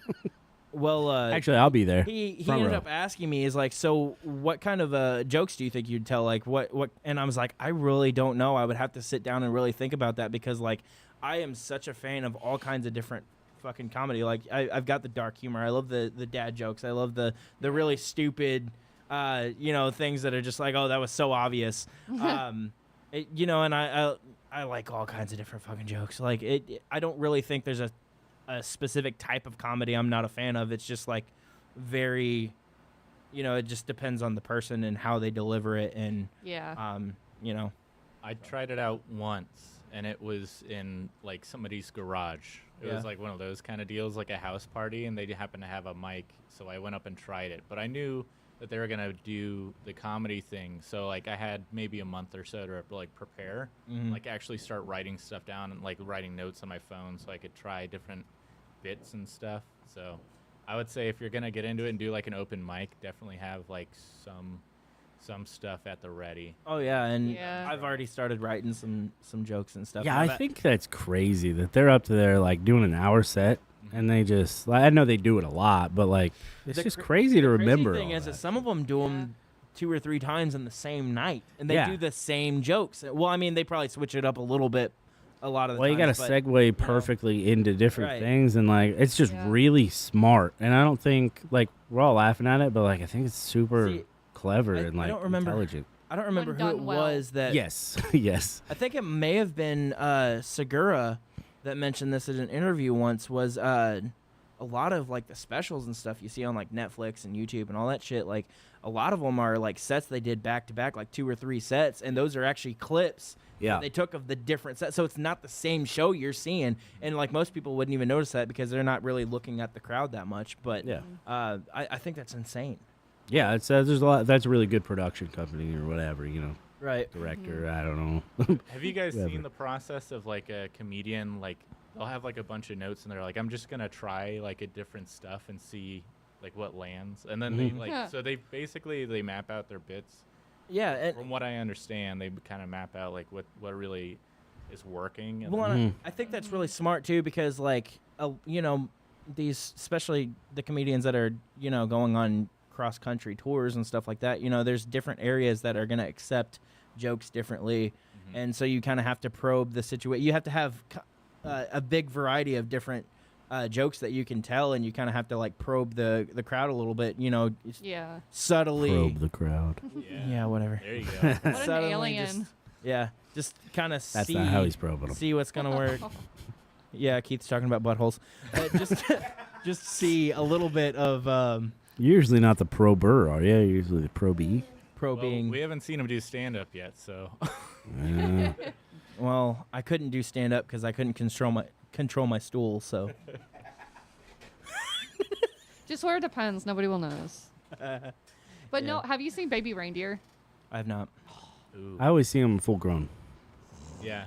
well, Actually, I'll be there. he Front ended row. up asking me, is like, so what kind of jokes do you think you'd tell? Like what? And I was like, I really don't know. I would have to sit down and really think about that because like I am such a fan of all kinds of different fucking comedy. Like I've got the dark humor. I love the dad jokes. I love the really stupid, things that are just like, oh, that was so obvious. And I like all kinds of different fucking jokes. Like I don't really think there's a specific type of comedy I'm not a fan of. It's just like very, it just depends on the person and how they deliver it. And, Yeah. I tried it out once, and it was in like somebody's garage. It was like one of those kind of deals, like a house party, and they happened to have a mic, so I went up and tried it. But I knew that they were gonna do the comedy thing, so like I had maybe a month or so to like prepare, like actually start writing stuff down and like writing notes on my phone, so I could try different bits and stuff. So I would say if you're gonna get into it and do like an open mic, definitely have like some stuff at the ready. Oh yeah, and Yeah. I've already started writing some jokes and stuff. Yeah, Now I that- think that's crazy that they're up to their like doing an hour set and they just I know they do it a lot, but like it's The just cra- crazy to the remember. Crazy thing all is that that. some of them do them 2 or 3 times in the same night, and they Yeah. do the same jokes. Well, I mean, they probably switch it up a little bit a lot of the Well, you got to times, but, segue perfectly into different Right. things, and like it's just Yeah. really smart. And I don't think like we're all laughing at it, but like I think it's super See, clever I- and I like don't remember- intelligent. I don't remember who it done well. was that. Yes, yes. I think it may have been Segura that mentioned this in an interview once. Was a lot of like the specials and stuff you see on like Netflix and YouTube and all that shit. Like a lot of them are like sets they did back to back, like 2 or 3 sets, and those are actually clips. Yeah. that they took of the different sets, so it's not the same show you're seeing. And like most people wouldn't even notice that because they're not really looking at the crowd that much. But Yeah. I think that's insane. Yeah, it's there's a lot. That's a really good production company or whatever, you know, Right. director. I don't know. Have you guys Whatever. seen the process of like a comedian? Like they'll have like a bunch of notes and they're like, I'm just gonna try like a different stuff and see like what lands. And then they like Yeah. so they basically they map out their bits. Yeah. And, From what I understand, they kind of map out like what really is working. And Well, then- and I think that's really smart too because, like, you know, these, especially the comedians that are, you know, going on cross country tours and stuff like that, you know, there's different areas that are going to accept jokes differently. And so you kind of have to probe the situation. You have to have a big variety of different jokes that you can tell, and you kind of have to, like, probe the crowd a little bit, you know, Yeah. subtly. Probe the crowd. Yeah, whatever. There you go. What an Suddenly alien. just- Yeah, just kind of That's see. not how he's probing them. See what's gonna work. Yeah, Keith's talking about buttholes. Just see a little bit of You're usually not the prober, are you? You're usually the probee. probing. Well, we haven't seen him do stand up yet, so Yeah. Well, I couldn't do stand up because I couldn't control my stool. So Just where it depends. Nobody will notice. But no, have you seen Baby Reindeer? I have not. ooh, I always see them full grown. yeah.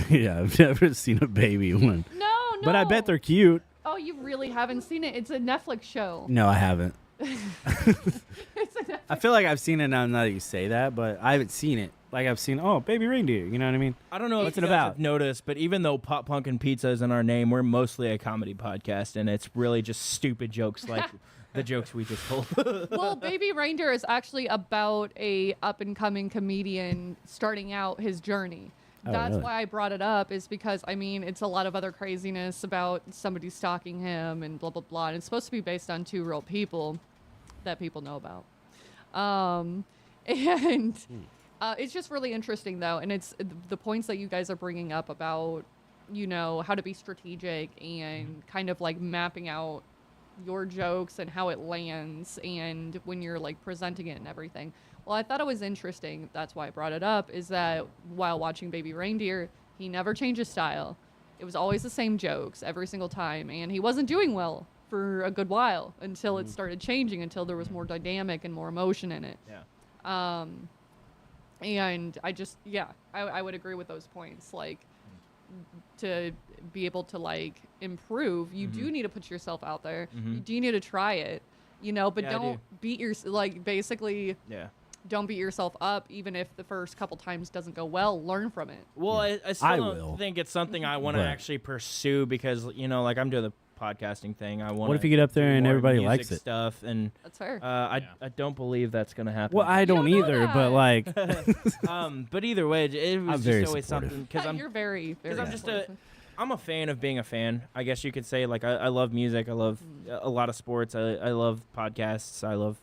Yeah, I've never seen a baby one. No, no. But I bet they're cute. Oh, you really haven't seen it? It's a Netflix show. No, I haven't. It's a Netflix. I feel like I've seen it now that you say that, but I haven't seen it. Like I've seen, oh, baby reindeer. You know what I mean? I don't know What's if it you guys about? have noticed, but even though Pop Punk and Pizza is in our name, we're mostly a comedy podcast, and it's really just stupid jokes like the jokes we just told. Well, Baby Reindeer is actually about a up and coming comedian starting out his journey. Oh, That's really? why I brought it up, is because I mean it's a lot of other craziness about somebody stalking him and blah blah blah. And it's supposed to be based on 2 real people that people know about. And it's just really interesting though, and it's the points that you guys are bringing up about, you know, how to be strategic and kind of like mapping out your jokes and how it lands and when you're like presenting it and everything. Well, I thought it was interesting. That's why I brought it up, is that while watching Baby Reindeer, he never changed his style. It was always the same jokes every single time, and he wasn't doing well for a good while until it started changing, until there was more dynamic and more emotion in it. Yeah. And I just, yeah, I would agree with those points. Like, to be able to like improve, you do need to put yourself out there. You do need to try it, you know, but Yeah, I don't do. beat your, like, basically Yeah. don't beat yourself up even if the first couple times doesn't go well. Learn from it. Well, I still I don't will. think it's something I want to But- actually pursue because, you know, like I'm doing the podcasting thing. I want. What if you get up there and everybody likes it? Stuff and That's fair. I don't believe that's gonna happen. Well, I don't don't know either, but that. like, But either way, it was I'm very just always supportive. something because You're very, very. I'm just supportive. I'm a fan of being a fan. I guess you could say like I love music. I love a lot of sports. I love podcasts. I love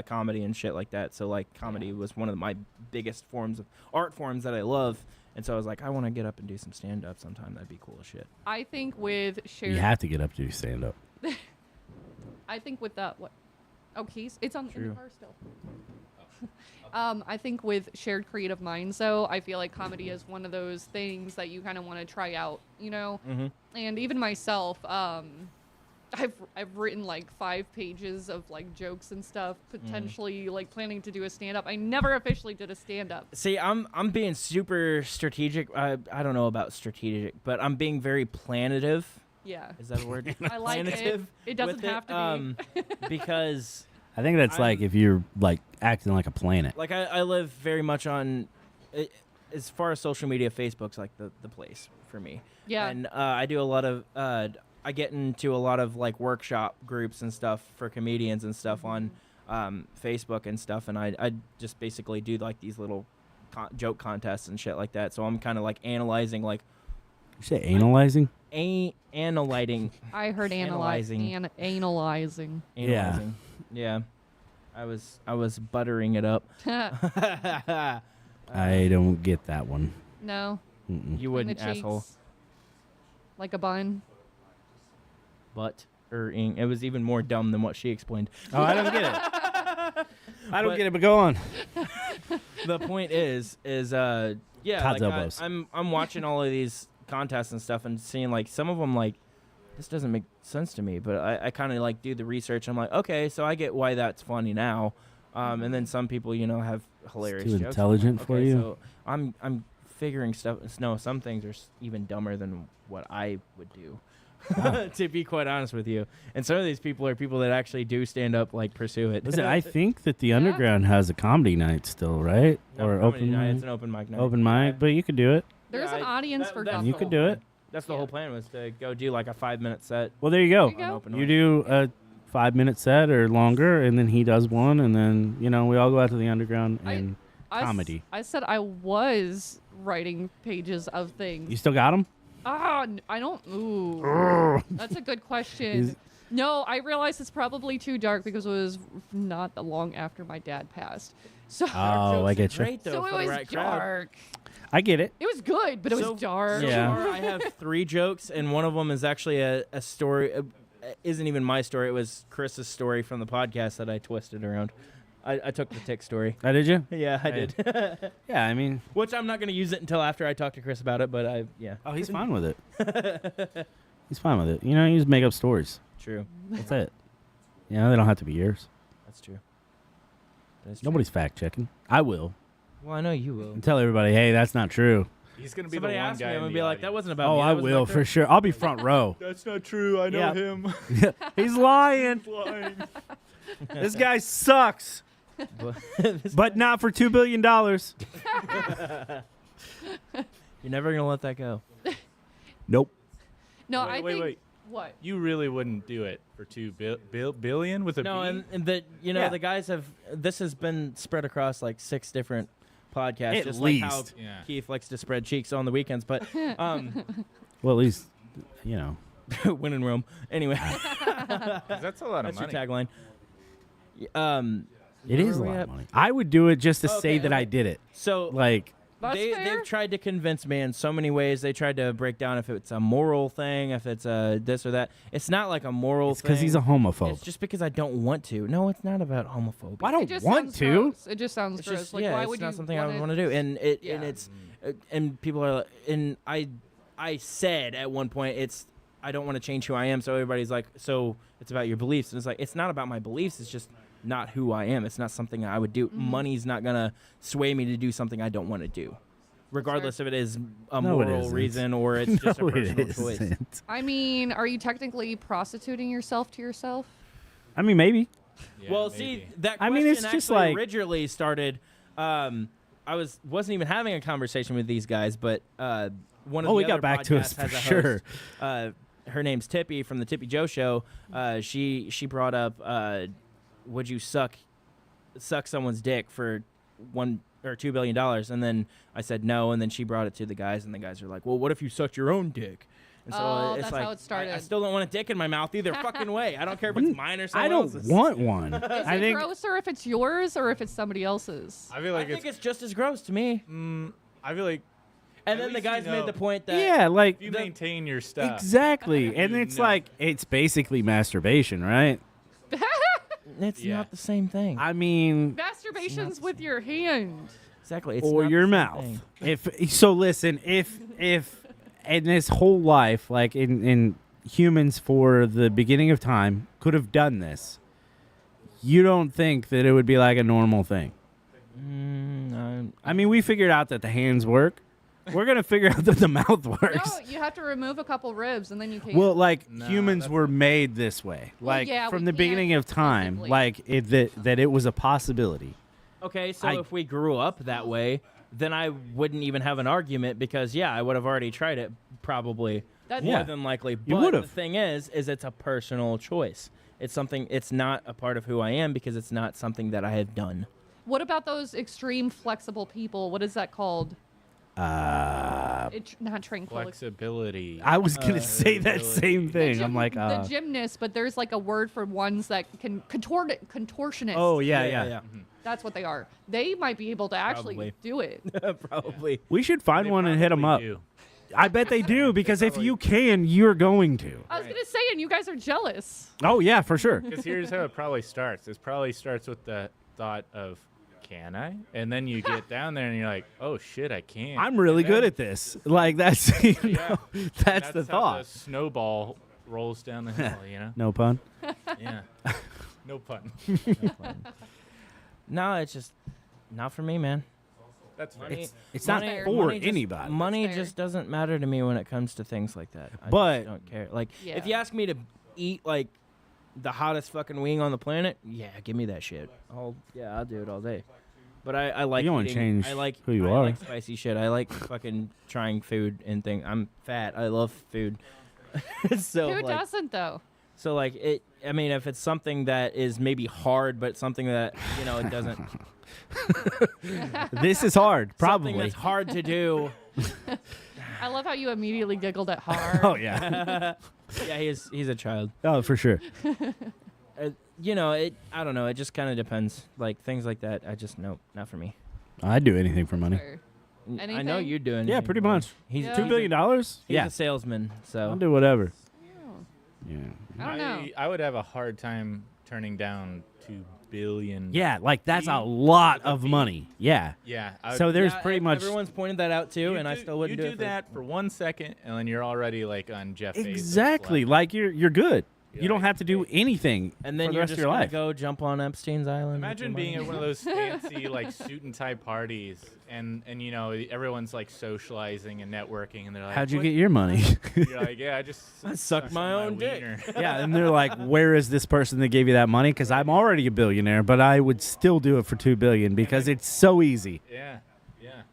comedy and shit like that. So like comedy was one of my biggest forms of art forms that I love. And so I was like, I want to get up and do some stand up sometime. That'd be cool as shit. I think with shared. you have to get up to stand up. I think with that, what? Oh, keys. It's on in True. the car still. I think with shared creative minds, though, I feel like comedy is one of those things that you kind of want to try out, you know. Mm-hmm. And even myself, I've written like 5 pages of like jokes and stuff, potentially like planning to do a stand up. I never officially did a stand up. See, I'm being super strategic. I don't know about strategic, but I'm being very planative. Yeah. Is that a word? I like it. Planative It doesn't with have to be. because I think that's like I'm- if you're like acting like a planet. like I live very much on as far as social media, Facebook's like the place for me. Yeah. And I do a lot of I get into a lot of like workshop groups and stuff for comedians and stuff on Facebook and stuff, and I just basically do like these little joke contests and shit like that. So I'm kind of like analyzing, like You say analyzing? analyzing. I heard Analyzing. analyzing. Yeah. Yeah. I was buttering it up. I don't get that one. No. Mm-mm. You in wouldn't, the asshole. cheeks. Like a bun. Buttering. It was even more dumb than what she explained. Oh, I don't get it. I don't get it, but go on. The point is yeah, Todd's like elbows. I'm watching all of these contests and stuff and seeing like some of them like this doesn't make sense to me, but I kind of like do the research. I'm like, okay, so I get why that's funny now. And then some people, you know, have hilarious too jokes. intelligent for Okay, you. So I'm figuring stuff. No, some things are even dumber than what I would do. To be quite honest with you, and some of these people are people that actually do stand up, like pursue it. Listen, I think that the Underground has a comedy night still, right? No, Or comedy open night, mic? it's an open mic night. Open mic, but you could do it. There's Yeah, an audience for that's guffle. You the could whole do plan. it. That's the whole plan, was to go do like a 5-minute set. Well, there you go. There you go. Open You mic. do a 5-minute set or longer, and then he does one, and then we all go out to the Underground and comedy. I said I was writing pages of things. You still got them? I don't. Ooh, that's a good question. No, I realize it's probably too dark because it was not that long after my dad passed. So, Oh, I get you. Great, though, so for it the was right crowd. dark. I get it. It was good, but it So- was dark. So Yeah. far, I have 3 jokes, and one of them is actually a story. Isn't even my story. It was Chris's story from the podcast that I twisted around. I took the tick story. Oh, did you? Yeah, I Right. did. Yeah, I mean, Which I'm not going to use it until after I talk to Chris about it, but yeah. oh, he's fine with it. He's fine with it. You just make up stories. True. That's it. They don't have to be yours. That's true. That's true. Nobody's fact checking. I will. Well, I know you will. And tell everybody, hey, that's not true. He's gonna be Somebody the one asked me, guy I'm in going to the be like, that audience. wasn't about Oh, me. I That was will about for sure. I'll be front row. That's not true. I know Yeah. him. He's lying. Lying. This guy sucks. Chris. But not for $2 billion. You're never going to let that go. Nope. No, Wait, I wait, think wait. what? You really wouldn't do it for $2 billion with a No, B? and the Yeah. the guys have, this has been spread across like 6 different podcasts. At just like how least. Yeah. Keith likes to spread cheeks on the weekends, but Well, at least, win in Rome. Anyway, 'Cause that's a lot of that's your money. tagline. it is a Where are we lot at? of money. I would do it just to say Okay, that I okay. did it. So Like, That's fair. they've tried to convince me in so many ways. They tried to break down if it's a moral thing, if it's a this or that. It's not like a moral it's thing. because he's a homophobe. It's just because I don't want to. No, it's not about homophobia. I It don't just want sounds to. gross. It just sounds It's gross. just Like, yeah, why it's would not you something I wanna- want to do. And and Yeah. it's and people are and I said at one point I don't want to change who I am. So everybody's like, so it's about your beliefs. And it's like, it's not about my beliefs. It's just not who I am. It's not something I would do. Money's not gonna sway me to do something I don't want to do, regardless if it is a No, it moral isn't. reason or it's just a No, it personal choice. isn't. I mean, are you technically prostituting yourself to yourself? I mean, maybe. Yeah, Well, maybe. see, that I question mean, it's just actually like- originally started. I wasn't even having a conversation with these guys, but one of Oh, the we got other back to us podcasts has for a sure. host. Her name's Tippy from the Tippy Joe Show. She brought up, would you suck someone's dick for $1 or $2 billion? And then I said no, and then she brought it to the guys, and the guys are like, well, what if you sucked your own dick? And so Oh, it's that's like, how it started. I still don't want a dick in my mouth either fucking way. I don't care if it's mine or someone I don't else's. want one. Is I it think grosser if it's yours or if it's somebody else's? I feel I like think it's just as gross to me. I feel like And At then the least you guys know. made the point that yeah, like if you maintain your stuff. exactly. And You it's know. like it's basically masturbation, right? it's Yeah. not the same thing. I mean, Masturbation's with your hand. Exactly. It's or not your the same mouth. thing. If so, listen. If in this whole life, like in humans for the beginning of time, could have done this, you don't think that it would be like a normal thing? I mean, we figured out that the hands work. We're gonna figure out that the mouth works. No, you have to remove a couple ribs and then you can. Well, like No, humans that's were made this way, Well, like yeah, from we the beginning can't of time, technically. like that it was a possibility. Okay, so I- if we grew up that way, then I wouldn't even have an argument because I would have already tried it probably That- more Yeah. than likely. You But would've. the thing is it's a personal choice. It's something. It's not a part of who I am because it's not something that I have done. What about those extreme flexible people? What is that called? Not tranquil. Flexibility. I was gonna say that ability. same thing. The I'm like, the gymnasts, but there's like a word for ones that can contortionists. oh yeah. That's what they are. They might be able to actually Probably. do it. Probably. We should find They one and hit them up. probably do. I bet they do because if you can, you're going to. I was gonna say, and you guys are jealous. Oh yeah, for sure. Because here's how it probably starts. It probably starts with the thought of, can I? And then you get down there and you're like, oh shit, I can. I'm really And good then- at this. Like that's you know, Yeah. that's the how thought. The snowball rolls down the hill, you know? No pun. Yeah. No pun. No, it's just not for me, man. That's fair. Money, It's not Money- for money just- anybody. Money That's fair. just doesn't matter to me when it comes to things like that. I But- just don't care. Like, if Yeah. you ask me to eat like the hottest fucking wing on the planet, yeah, give me that shit. I'll do it all day. But I like. You don't eating- change I like who you I are. like spicy shit. I like fucking trying food and things. I'm fat. I love food. So Who like, doesn't though? so like it. I mean, if it's something that is maybe hard, but something that it doesn't. This is hard, Something probably. that's hard to do. I love how you immediately giggled at hard. Oh yeah. Yeah, he's a child. Oh, for sure. I don't know. It just kind of depends. Like things like that. I just nope, not for me. I'd do anything for money. Fair. I know Anything? you're doing. Yeah, pretty much. He's Yeah. $2 billion? He's Yeah, a salesman, I'll so do whatever. Yeah. I don't know. I would have a hard time turning down $2 billion. Yeah, like that's a B lot with a of B. money. Yeah. Yeah. So there's Yeah, pretty much everyone's pointed that out too, you and I still wouldn't you do it. that for 1 second, and then you're already like on Jeff Bezos' exactly level. like you're good. You're You don't like, have to do anything And then for the you're rest just of your gonna life. go jump on Epstein's island. with Imagine your being money. at one of those fancy like suit and tie parties, and everyone's like socializing and networking, and they're like, How'd you "What?" get your money? You're like, yeah, I just sucked sucked my own dick." wiener." Yeah, and they're like, "Where is this person that gave you that money?" Because I'm already a billionaire, but I would still do it for $2 billion because it's so easy. Yeah, yeah.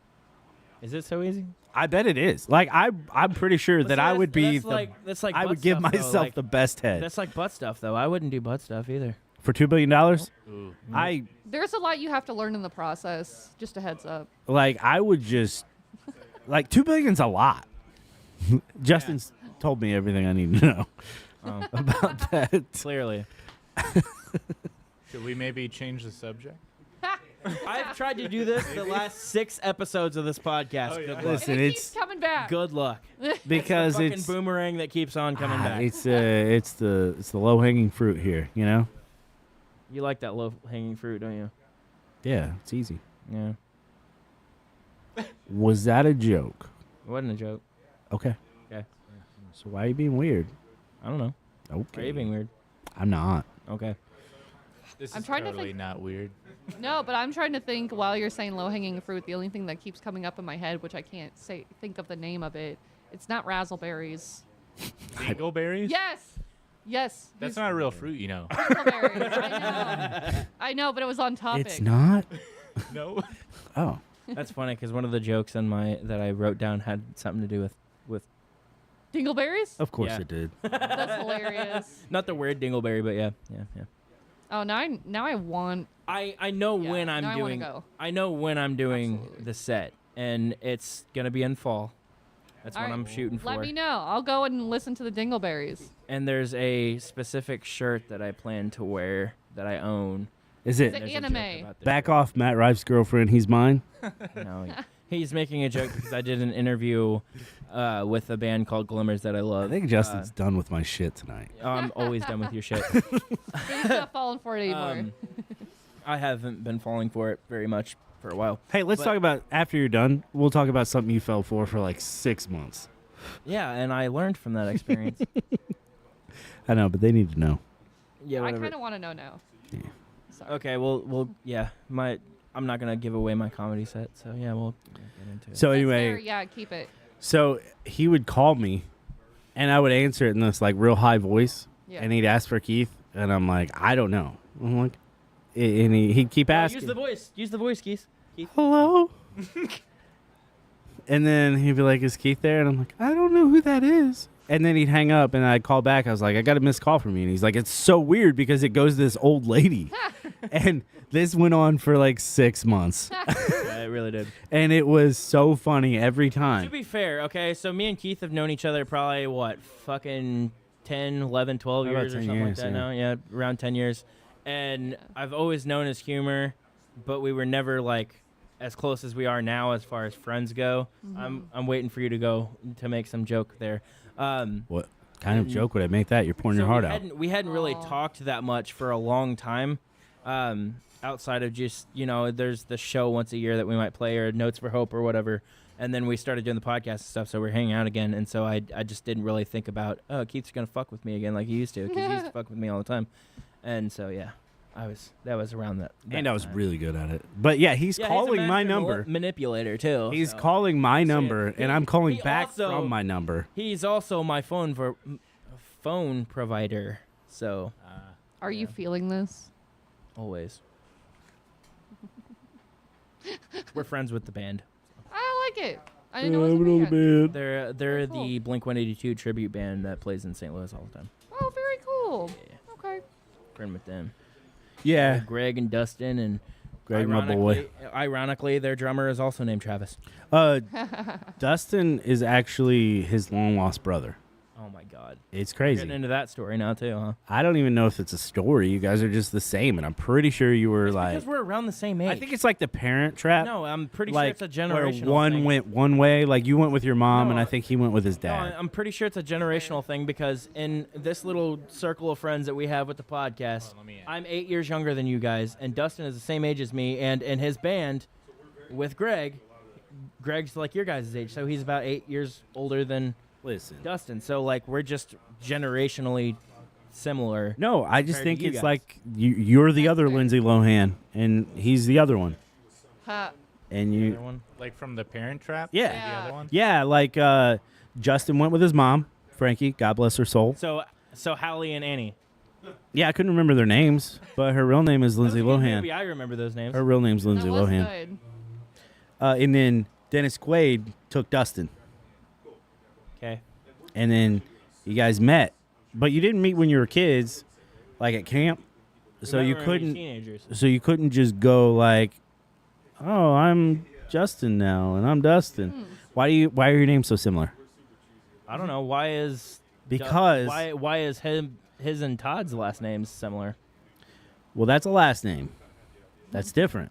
Is it so easy? I bet it is. Like I'm pretty sure that I would be. That's like I butt would give stuff, though, myself like- the best head That's like butt stuff, though. I wouldn't do butt stuff either. for $2 billion. Ooh. I There's a lot you have to learn in the process. Just a heads up. I would just like $2 billion's a lot. Justin's told me everything I need to know Oh, about that. clearly. Should we maybe change the subject? I've tried to do this the last 6 episodes of this podcast. Oh, yeah. Good luck. Listen, and it it's keeps coming back. Good luck. because Fucking it's boomerang that keeps on coming back. it's the low hanging fruit here. You know. You like that low hanging fruit, don't you? Yeah, it's easy. Yeah. Was that a joke? It wasn't a joke. Okay. Okay. So why are you being weird? I don't know. Why Okay. are you being weird? I'm not. Okay. This I'm is trying to totally think- not weird. No, but I'm trying to think while you're saying low hanging fruit. The only thing that keeps coming up in my head, which I can't think of the name of it. It's not razzleberries. Dingleberries? Yes. Yes. That's not a real fruit, you know. Dingleberries. I know. I know, but it was on topic. It's not. No. Oh. That's funny because one of the jokes that I wrote down had something to do with Dingleberries? Of course Yeah. it did. That's hilarious. not the weird dingleberry, but yeah. Oh, now I want. I know Yeah, when I'm now I wanna doing go. I know when I'm doing Absolutely. the set, and it's gonna be in fall. That's All what right, I'm shooting for. Let me know. I'll go and listen to the Dingleberries. And there's a specific shirt that I plan to wear that I own. Is Is it it There's a joke anime? about this back shirt. off Matt Rife's girlfriend? He's mine. No, he's making a joke because I did an interview with a band called Glimmers that I I love. think Justin's done with my shit tonight. I'm always done with your shit. But he's not falling for it anymore. Um, I haven't been falling for it very much for a while. Hey, let's But- talk about after you're done. We'll talk about something you fell for like 6 months. Yeah, and I learned from that experience. I know, but they need to know. Yeah, I whatever. kind of want to know now. Yeah. Sorry. Okay, well, yeah. I'm not gonna give away my comedy set, so yeah, we'll get into it. So That's anyway, fair. Yeah, keep it. so he would call me, and I would answer it in this like real high voice, Yeah. and he'd ask for Keith, and I'm like, I don't know. I'm like, and he'd keep asking. Use the voice. Use the voice, Keith. Hello. And then he'd be like, "Is Keith there?" And I'm like, "I don't know who that is." And then he'd hang up, and I'd call back. I was like, I got a missed call from you. And he's like, it's so weird because it goes to this old lady. And this went on for like 6 months. Yeah, it really did. And it was so funny every To time. be fair, okay, so me and Keith have known each other probably, what, fucking 10, 11, 12 About years or 10 something years, like that yeah. now. Yeah, around 10 years. And I've always known his humor, but we were never, like, as close as we are now as far as friends go. I'm waiting for you to go to make some joke there. What kind of joke would I make that? You're pouring your heart out. We hadn't really Aw. talked that much for a long time. Outside of just, there's the show once a year that we might play, or Notes for Hope or whatever. And then we started doing the podcast and stuff, so we're hanging out again. And so I just didn't really think about, oh, Keith's going to fuck with me again like he used to, because he used to fuck with me all the time. And so, yeah, that was around that. And I was time. really good at it. But yeah, he's Yeah, calling he's a my master number. manipulator, too. He's so. calling my number, and I'm calling he back also- from my number. He's also my phone provider, so Are you feeling this? always. We're friends with the band. I like it. I didn't know it was a band. They're Very cool. the Blink-182 tribute band that plays in St. Louis all the time. Oh, very cool. Okay. Friend with them. Yeah, Greg and Dustin and Greg, my boy. Ironically, their drummer is also named Travis. Dustin is actually his long lost brother. Oh my God. It's Getting crazy. into that story now too, huh? I don't even know if it's a story. You guys are just the same, and I'm pretty sure you were like. Because we're around the same age. I think it's like the Parent Trap. No, I'm pretty like sure it's a where generational one thing. went one way, like you went with your mom, No, and I think he went with his No, dad. I'm pretty sure it's a generational thing because in this little circle of friends that we have with the podcast, let me in. I'm 8 years younger than you guys, and Dustin is the same age as me, and in his band with Greg's like your guys' age, so he's about 8 years older than Listen, Dustin. So like we're just generationally similar. no, I just compared to think you it's guys. like you're the other Lindsay Lohan, and he's the other one, Ha. and The you. other one? Like from the Parent Trap? Yeah. The other one? Yeah, like Justin went with his mom, Frankie, God bless her soul. So Hallie and Annie. Yeah, I couldn't remember their names, but her real name is Lindsay That was a good Lohan. movie. I remember those names. Her real name's Lindsay That was Lohan. good. And then Dennis Quaid took Dustin, Okay. and then you guys met, but you didn't meet when you were kids, like at camp. So you couldn't. Teenagers. So you couldn't just go like, "Oh, I'm Justin now, and I'm Dustin." Why are your names so similar? I don't know why is Because why is his and Todd's last names similar? well, that's a last name. That's different.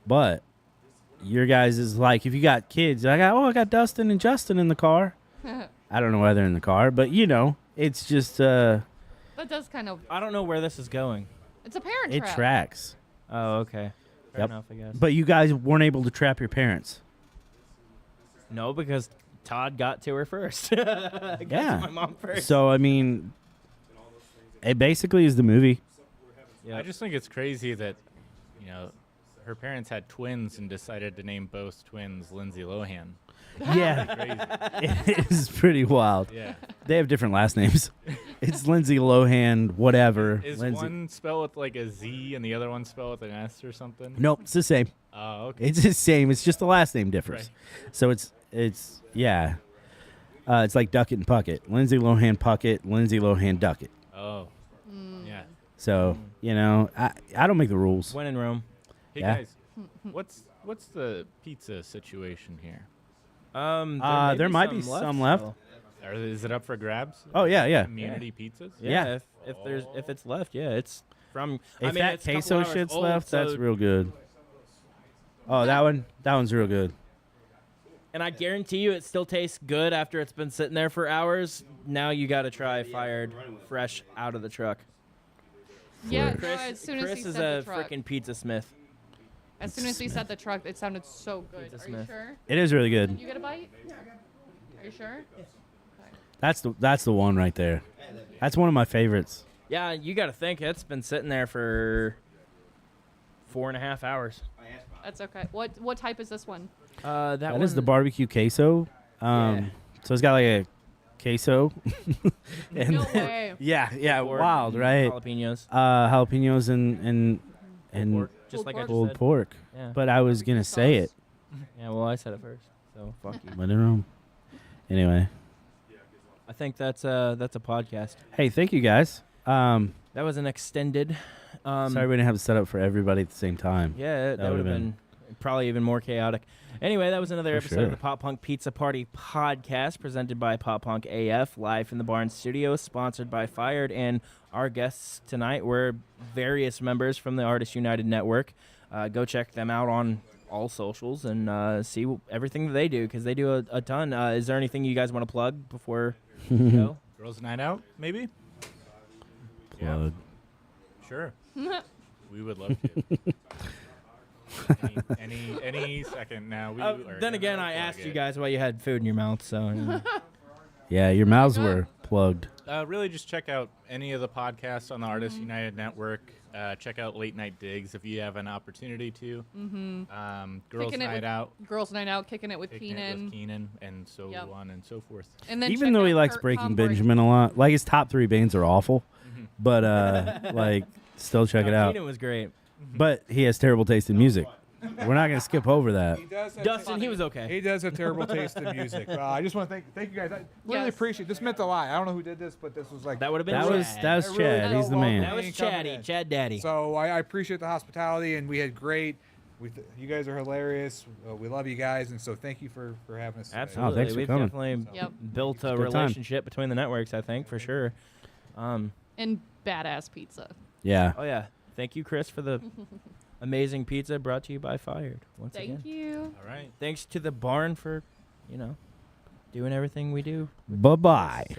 But your guys is like if you got kids, I got Dustin and Justin in the car. I don't know why they're in the car, but it's just That does kind of. I don't know where this is going. It's a parent it trap. tracks. Oh, okay. Fair Yep. enough, I guess. But you guys weren't able to trap your parents. No, because Todd got to her first. Got to Yeah. my mom first. So I mean, it basically is the movie. Yeah. I just think it's crazy that, her parents had twins and decided to name both twins Lindsay Lohan. Yeah, Crazy. it is pretty wild. Yeah. They have different last names. It's Lindsay Lohan, whatever. Is Lindsay. one spelled with like a Z and the other one spelled with an S or something? Nope, it's the same. Oh, okay. It's the same. It's just the last name differs. So it's yeah. It's like Duckett and Puckett. Lindsay Lohan Puckett, Lindsay Lohan Duckett. Oh, yeah. So I don't make the rules. When in Rome. Hey Yeah. guys, what's the pizza situation here? There might be some left. still. Is it up for grabs? Oh yeah. Community pizzas? Yeah. If it's left, yeah, it's from. If I mean, that it's a couple queso hours shit's old, left, that's so- real good. Oh, that one's real good. And I guarantee you, it still tastes good after it's been sitting there for hours. Now you got to try fired, fresh out of the truck. Yeah, no, Chris, as soon as Chris he is said a the truck. freaking pizza smith. As soon as he said the truck, it sounded so good. Pizza Are you Smith. sure? It is really good. You get a bite? Are you sure? That's the one right there. That's one of my favorites. Yeah, you got to think it's been sitting there for 4.5 hours. That's okay. What type is this one? That is the barbecue queso. So it's got like a queso. And No then- way. yeah, Pork wild, and right? Jalapenos. Jalapenos and Pork, just Pulled like I pork? just pulled said. pork. Yeah. But I was gonna say it. Yeah, well, I said it first, so fuck you. But I don't know. Anyway, I think that's a podcast. Hey, thank you guys. That was an extended. Sorry we didn't have it set up for everybody at the same time. Yeah, that would have been probably even more chaotic. Anyway, that was another For episode sure. of the Pop Punk Pizza Party podcast presented by Pop Punk AF, live in the Barn Studio, sponsored by Fired. And our guests tonight were various members from the Artists United Network. Go check them out on all socials and see everything that they do, because they do a ton. Is there anything you guys want to plug before we go? Girls' Night Out, maybe? Plug. Sure. We would love to. any second now. We are Then gonna again, I plug asked you it. guys why you had food in your mouth, so. Yeah, your mouths were plugged. Really, just check out any of the podcasts on the Artists United Network. Check out Late Night Digs if you have an opportunity to. Girls' Kicking it Night with Out, Girls' Night Out, kicking it with Kicking It Keenan. with Keenan, and so Yep. on and so forth. And then Even check though he out likes Kurt Breaking Tomberg. Benjamin a lot, like his top 3 bands are awful, but like still check it out. Keenan was great. But he has terrible taste in music. We're not gonna skip over that. He does have Dustin, he was okay. He does have terrible taste in music. I just want to thank you guys. I really Yes. appreciate. This meant a lot. I don't know who did this, but this was like That would have been That Chad. was I really Chad. felt He's the welcome. man. That was Ain't coming Chatty, in. Chad Daddy. So I appreciate the hospitality, and we had great. You guys are hilarious. We love you guys, and so thank you for having us. Today. Absolutely. thanks for We've coming. definitely Yep. built a Good time. relationship between the networks, I think, for sure. And badass pizza. Yeah. Oh, yeah. Thank you, Chris, for the amazing pizza brought to you by Fired. Once Thank again. you. All right. Thanks to the barn for, doing everything we do. Bye bye.